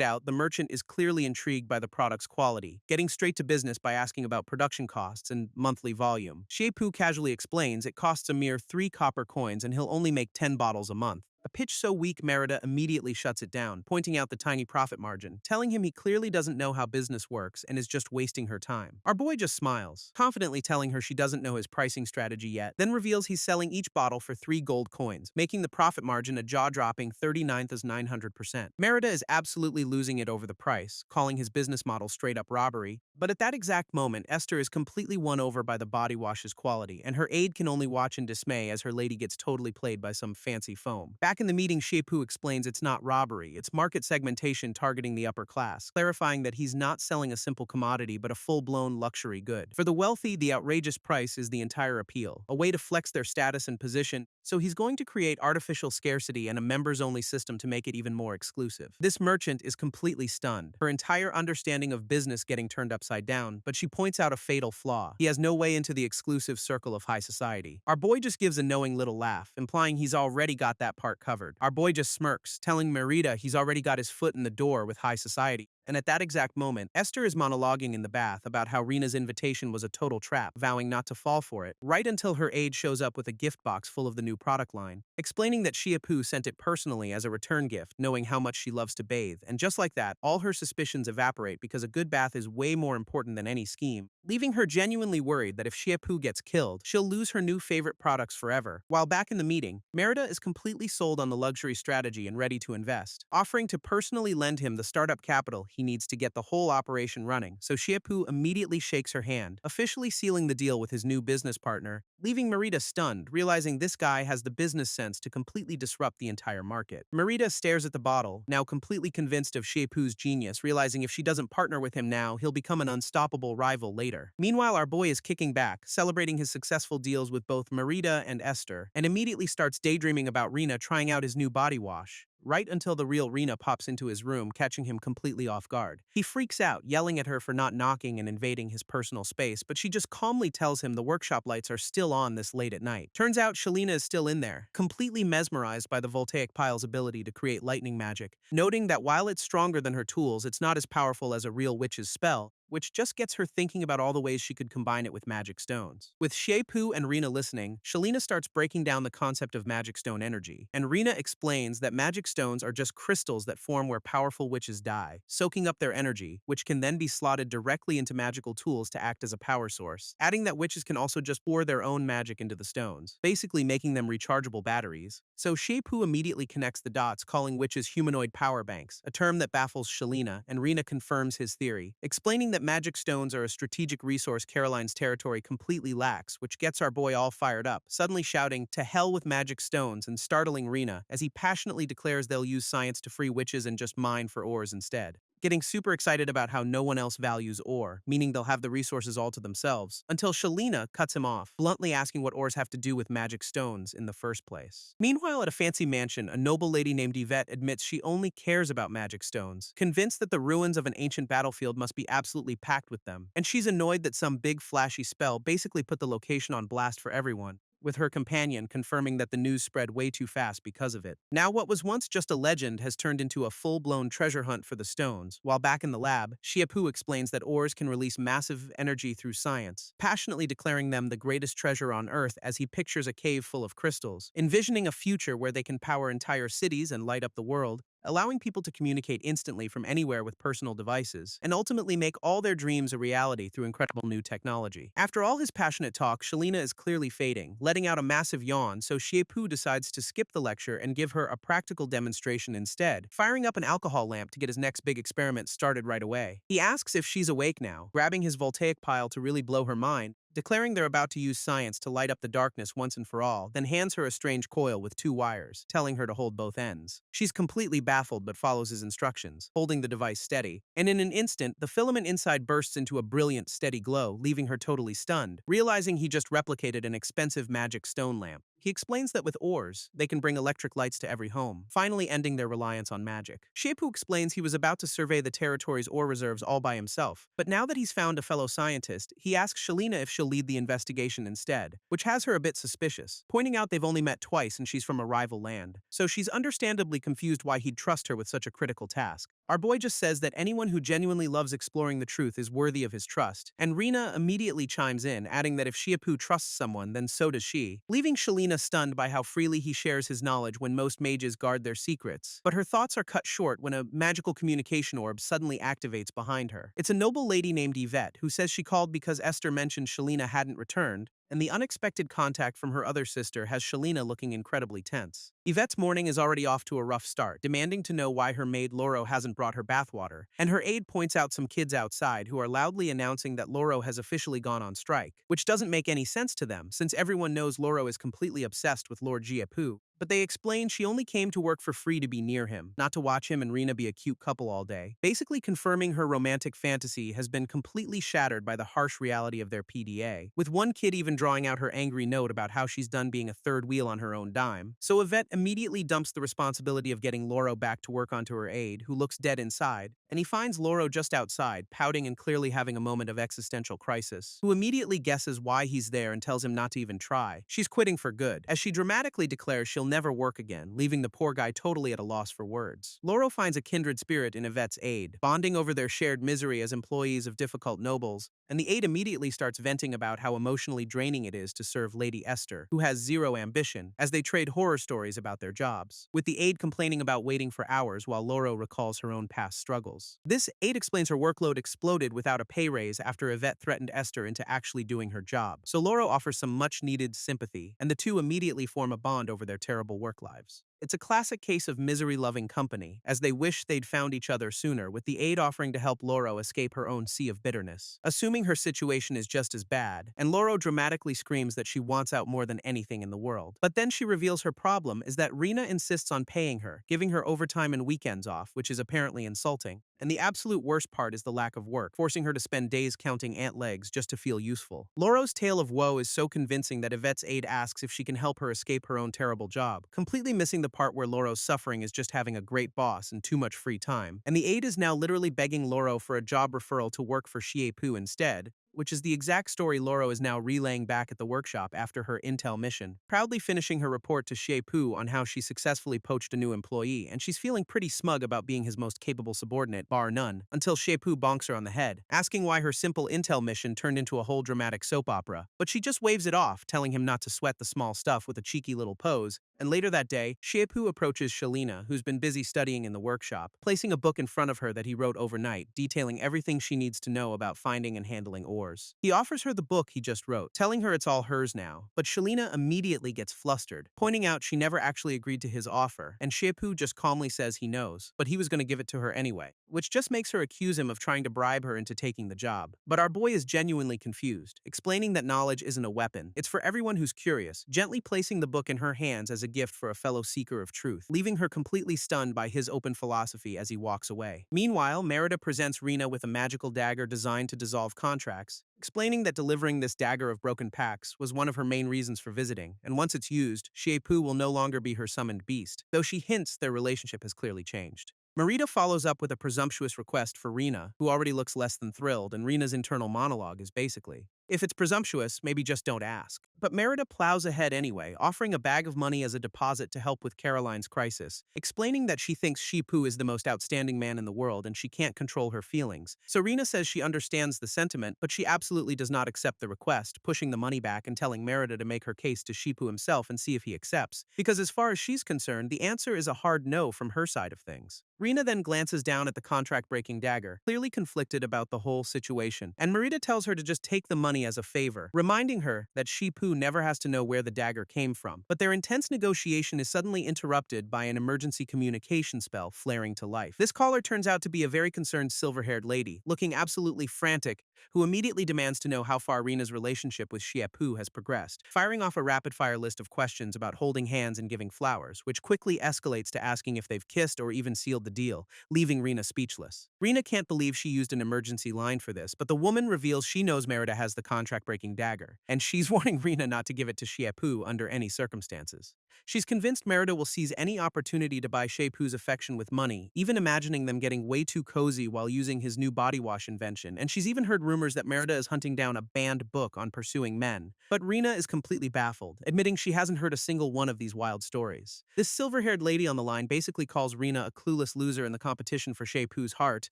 out, the merchant is clearly intrigued by the product's quality, getting straight to business by asking about production costs and monthly volume. Xiapu casually explains it costs a mere 3 copper coins and he'll only make 10 bottles a month. A pitch so weak Merida immediately shuts it down, pointing out the tiny profit margin, telling him he clearly doesn't know how business works and is just wasting her time. Our boy just smiles, confidently telling her she doesn't know his pricing strategy yet, then reveals he's selling each bottle for 3 gold coins, making the profit margin a jaw-dropping 39,900%. Merida is absolutely losing it over the price, calling his business model straight-up robbery, but at that exact moment, Esther is completely won over by the body wash's quality, and her aide can only watch in dismay as her lady gets totally played by some fancy foam. Back Back in the meeting, Shiepu explains it's not robbery, it's market segmentation targeting the upper class, clarifying that he's not selling a simple commodity but a full-blown luxury good. For the wealthy, the outrageous price is the entire appeal, a way to flex their status and position, so he's going to create artificial scarcity and a members-only system to make it even more exclusive. This merchant is completely stunned, her entire understanding of business getting turned upside down, but she points out a fatal flaw. He has no way into the exclusive circle of high society. Our boy just gives a knowing little laugh, implying he's already got that part covered. Our boy just smirks, telling Merida he's already got his foot in the door with high society. And at that exact moment, Esther is monologuing in the bath about how Rena's invitation was a total trap, vowing not to fall for it, right until her aide shows up with a gift box full of the new product line, explaining that Shiepu sent it personally as a return gift, knowing how much she loves to bathe. And just like that, all her suspicions evaporate because a good bath is way more important than any scheme, leaving her genuinely worried that if Shiepu gets killed, she'll lose her new favorite products forever. While back in the meeting, Merida is completely sold on the luxury strategy and ready to invest, offering to personally lend him the startup capital he needs to get the whole operation running, so Shiepu immediately shakes her hand, officially sealing the deal with his new business partner, leaving Merida stunned, realizing this guy has the business sense to completely disrupt the entire market. Merida stares at the bottle, now completely convinced of Shiepu's genius, realizing if she doesn't partner with him now, he'll become an unstoppable rival later. Meanwhile, our boy is kicking back, celebrating his successful deals with both Merida and Esther, and immediately starts daydreaming about Rena trying out his new body wash, right until the real Rena pops into his room, catching him completely off guard. He freaks out, yelling at her for not knocking and invading his personal space, but she just calmly tells him the workshop lights are still on this late at night. Turns out Shalina is still in there, completely mesmerized by the voltaic pile's ability to create lightning magic, noting that while it's stronger than her tools, it's not as powerful as a real witch's spell, which just gets her thinking about all the ways she could combine it with magic stones. With Shiepu and Rena listening, Shalina starts breaking down the concept of magic stone energy, and Rena explains that magic stones are just crystals that form where powerful witches die, soaking up their energy, which can then be slotted directly into magical tools to act as a power source, adding that witches can also just pour their own magic into the stones, basically making them rechargeable batteries. So Shiepu immediately connects the dots, calling witches humanoid power banks, a term that baffles Shalina, and Rena confirms his theory, explaining that magic stones are a strategic resource Caroline's territory completely lacks, which gets our boy all fired up, suddenly shouting, "To hell with magic stones," and startling Rena as he passionately declares they'll use science to free witches and just mine for ores instead, getting super excited about how no one else values ore, meaning they'll have the resources all to themselves, until Shalina cuts him off, bluntly asking what ores have to do with magic stones in the first place. Meanwhile, at a fancy mansion, a noble lady named Yvette admits she only cares about magic stones, convinced that the ruins of an ancient battlefield must be absolutely packed with them, and she's annoyed that some big flashy spell basically put the location on blast for everyone, with her companion confirming that the news spread way too fast because of it. Now what was once just a legend has turned into a full-blown treasure hunt for the stones, while back in the lab, Shiepu explains that ores can release massive energy through science, passionately declaring them the greatest treasure on Earth as he pictures a cave full of crystals, envisioning a future where they can power entire cities and light up the world, allowing people to communicate instantly from anywhere with personal devices, and ultimately make all their dreams a reality through incredible new technology. After all his passionate talk, Shalina is clearly fading, letting out a massive yawn, so Shiepu decides to skip the lecture and give her a practical demonstration instead, firing up an alcohol lamp to get his next big experiment started right away. He asks if she's awake now, grabbing his voltaic pile to really blow her mind, declaring they're about to use science to light up the darkness once and for all, then hands her a strange coil with 2 wires, telling her to hold both ends. She's completely baffled but follows his instructions, holding the device steady, and in an instant, the filament inside bursts into a brilliant, steady glow, leaving her totally stunned, realizing he just replicated an expensive magic stone lamp. He explains that with ores, they can bring electric lights to every home, finally ending their reliance on magic. Shiepu explains he was about to survey the territory's ore reserves all by himself, but now that he's found a fellow scientist, he asks Shalina if she'll lead the investigation instead, which has her a bit suspicious, pointing out they've only met twice and she's from a rival land, so she's understandably confused why he'd trust her with such a critical task. Our boy just says that anyone who genuinely loves exploring the truth is worthy of his trust, and Rena immediately chimes in, adding that if Shiepu trusts someone, then so does she, leaving Shalina stunned by how freely he shares his knowledge when most mages guard their secrets. But her thoughts are cut short when a magical communication orb suddenly activates behind her. It's a noble lady named Yvette, who says she called because Esther mentioned Shalina hadn't returned, and the unexpected contact from her other sister has Shalina looking incredibly tense. Yvette's morning is already off to a rough start, demanding to know why her maid Loro hasn't brought her bathwater, and her aide points out some kids outside who are loudly announcing that Loro has officially gone on strike, which doesn't make any sense to them since everyone knows Loro is completely obsessed with Lord Jiapu, But they explain she only came to work for free to be near him, not to watch him and Rina be a cute couple all day, basically confirming her romantic fantasy has been completely shattered by the harsh reality of their PDA, with one kid even drawing out her angry note about how she's done being a third wheel on her own dime. So Yvette immediately dumps the responsibility of getting Loro back to work onto her aide, who looks dead inside, and he finds Loro just outside, pouting and clearly having a moment of existential crisis, who immediately guesses why he's there and tells him not to even try. She's quitting for good, as she dramatically declares she'll never work again, leaving the poor guy totally at a loss for words. Loro finds a kindred spirit in Yvette's aide, bonding over their shared misery as employees of difficult nobles, and the aide immediately starts venting about how emotionally draining it is to serve Lady Esther, who has zero ambition, as they trade horror stories about their jobs, with the aide complaining about waiting for hours while Loro recalls her own past struggles. This aide explains her workload exploded without a pay raise after Yvette threatened Esther into actually doing her job, so Loro offers some much-needed sympathy, and the two immediately form a bond over their terrible work lives. It's a classic case of misery-loving company, as they wish they'd found each other sooner, with the aide offering to help Loro escape her own sea of bitterness, assuming her situation is just as bad, and Loro dramatically screams that she wants out more than anything in the world. But then she reveals her problem is that Rina insists on paying her, giving her overtime and weekends off, which is apparently insulting. And the absolute worst part is the lack of work, forcing her to spend days counting ant legs just to feel useful. Loro's tale of woe is so convincing that Yvette's aide asks if she can help her escape her own terrible job, completely missing the part where Loro's suffering is just having a great boss and too much free time. And the aide is now literally begging Loro for a job referral to work for Shiepu instead, which is the exact story Loro is now relaying back at the workshop after her intel mission, proudly finishing her report to Shiepu on how she successfully poached a new employee, and she's feeling pretty smug about being his most capable subordinate, bar none, until Shiepu bonks her on the head, asking why her simple intel mission turned into a whole dramatic soap opera. But she just waves it off, telling him not to sweat the small stuff with a cheeky little pose, and later that day, Shiepu approaches Shalina, who's been busy studying in the workshop, placing a book in front of her that he wrote overnight, detailing everything she needs to know about finding and handling ores. He offers her the book he just wrote, telling her it's all hers now, but Shalina immediately gets flustered, pointing out she never actually agreed to his offer, and Shiepu just calmly says he knows, but he was going to give it to her anyway, which just makes her accuse him of trying to bribe her into taking the job. But our boy is genuinely confused, explaining that knowledge isn't a weapon, it's for everyone who's curious, gently placing the book in her hands as a gift for a fellow seeker of truth, leaving her completely stunned by his open philosophy as he walks away. Meanwhile, Merida presents Rina with a magical dagger designed to dissolve contracts, explaining that delivering this dagger of broken pacts was one of her main reasons for visiting, and once it's used, Shiepu will no longer be her summoned beast, though she hints their relationship has clearly changed. Merida follows up with a presumptuous request for Rina, who already looks less than thrilled, and Rina's internal monologue is basically, if it's presumptuous, maybe just don't ask. But Merida plows ahead anyway, offering a bag of money as a deposit to help with Caroline's crisis, explaining that she thinks Shipu is the most outstanding man in the world and she can't control her feelings. Serena says she understands the sentiment, but she absolutely does not accept the request, pushing the money back and telling Merida to make her case to Shipu himself and see if he accepts, because as far as she's concerned, the answer is a hard no from her side of things. Rina then glances down at the contract-breaking dagger, clearly conflicted about the whole situation, and Merida tells her to just take the money as a favor, reminding her that Shipu never has to know where the dagger came from. But their intense negotiation is suddenly interrupted by an emergency communication spell flaring to life. This caller turns out to be a very concerned silver-haired lady, looking absolutely frantic, who immediately demands to know how far Rina's relationship with Shipu has progressed, firing off a rapid-fire list of questions about holding hands and giving flowers, which quickly escalates to asking if they've kissed or even sealed the deal, leaving Rina speechless. Rina can't believe she used an emergency line for this, but the woman reveals she knows Merida has the contract-breaking dagger, and she's warning Rina not to give it to Shiepu under any circumstances. She's convinced Merida will seize any opportunity to buy Shiepu's affection with money, even imagining them getting way too cozy while using his new body wash invention, and she's even heard rumors that Merida is hunting down a banned book on pursuing men. But Rina is completely baffled, admitting she hasn't heard a single one of these wild stories. This silver-haired lady on the line basically calls Rina a clueless loser in the competition for Shiepu's heart,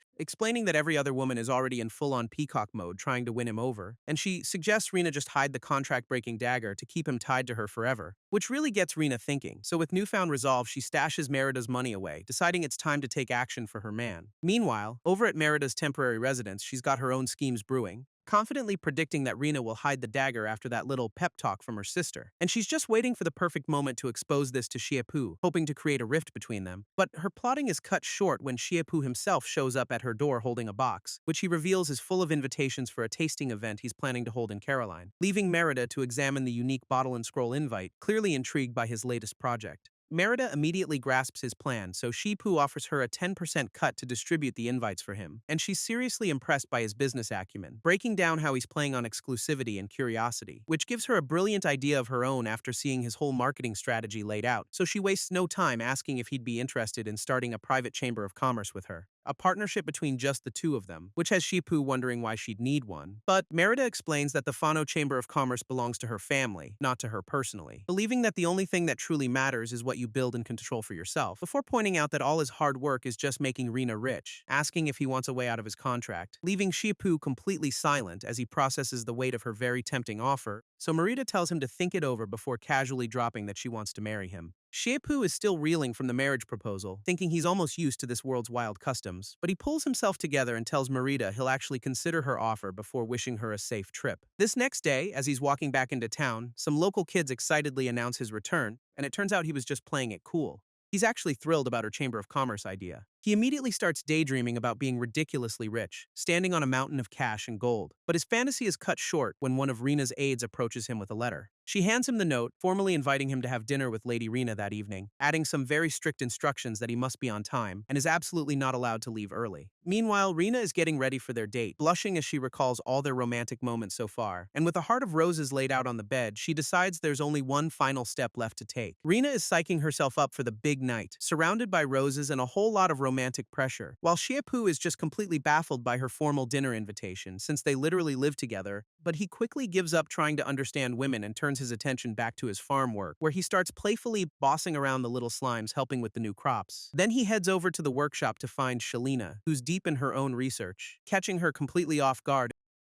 explaining that every other woman is already in full-on peacock mode trying to win him over, and she suggests Rina just hide the contract-breaking dagger to keep him tied to her forever, which really gets Rina thinking. So with newfound resolve, she stashes Merida's money away, deciding it's time to take action for her man. Meanwhile, over at Merida's temporary residence, she's got her own schemes brewing, confidently predicting that Rina will hide the dagger after that little pep talk from her sister. And she's just waiting for the perfect moment to expose this to Shiepu, hoping to create a rift between them. But her plotting is cut short when Shiepu himself shows up at her door holding a box, which he reveals is full of invitations for a tasting event he's planning to hold in Caroline, leaving Merida to examine the unique bottle and scroll invite, clearly intrigued by his latest project. Merida immediately grasps his plan, so Shipu offers her a 10% cut to distribute the invites for him, and she's seriously impressed by his business acumen, breaking down how he's playing on exclusivity and curiosity, which gives her a brilliant idea of her own after seeing his whole marketing strategy laid out, so she wastes no time asking if he'd be interested in starting a private chamber of commerce with her. A partnership between just the two of them, which has Shipu wondering why she'd need one. But Merida explains that the Fano Chamber of Commerce belongs to her family, not to her personally, believing that the only thing that truly matters is what you build and control for yourself, before pointing out that all his hard work is just making Rina rich, asking if he wants a way out of his contract, leaving Shipu completely silent as he processes the weight of her very tempting offer, so Merida tells him to think it over before casually dropping that she wants to marry him. Shepu is still reeling from the marriage proposal, thinking he's almost used to this world's wild customs, but he pulls himself together and tells Merida he'll actually consider her offer before wishing her a safe trip. This next day, as he's walking back into town, some local kids excitedly announce his return, and it turns out he was just playing it cool. He's actually thrilled about her Chamber of Commerce idea. He immediately starts daydreaming about being ridiculously rich, standing on a mountain of cash and gold. But his fantasy is cut short when one of Rina's aides approaches him with a letter. She hands him the note, formally inviting him to have dinner with Lady Rina that evening, adding some very strict instructions that he must be on time and is absolutely not allowed to leave early. Meanwhile, Rina is getting ready for their date, blushing as she recalls all their romantic moments so far, and with a heart of roses laid out on the bed, she decides there's only one final step left to take. Rina is psyching herself up for the big night, surrounded by roses and a whole lot of romantic pressure, while Shiepu is just completely baffled by her formal dinner invitation, since they literally live together, but he quickly gives up trying to understand women and turns his attention back to his farm work, where he starts playfully bossing around the little slimes helping with the new crops. Then he heads over to the workshop to find Shalina, who's deep in her own research, catching her completely off guard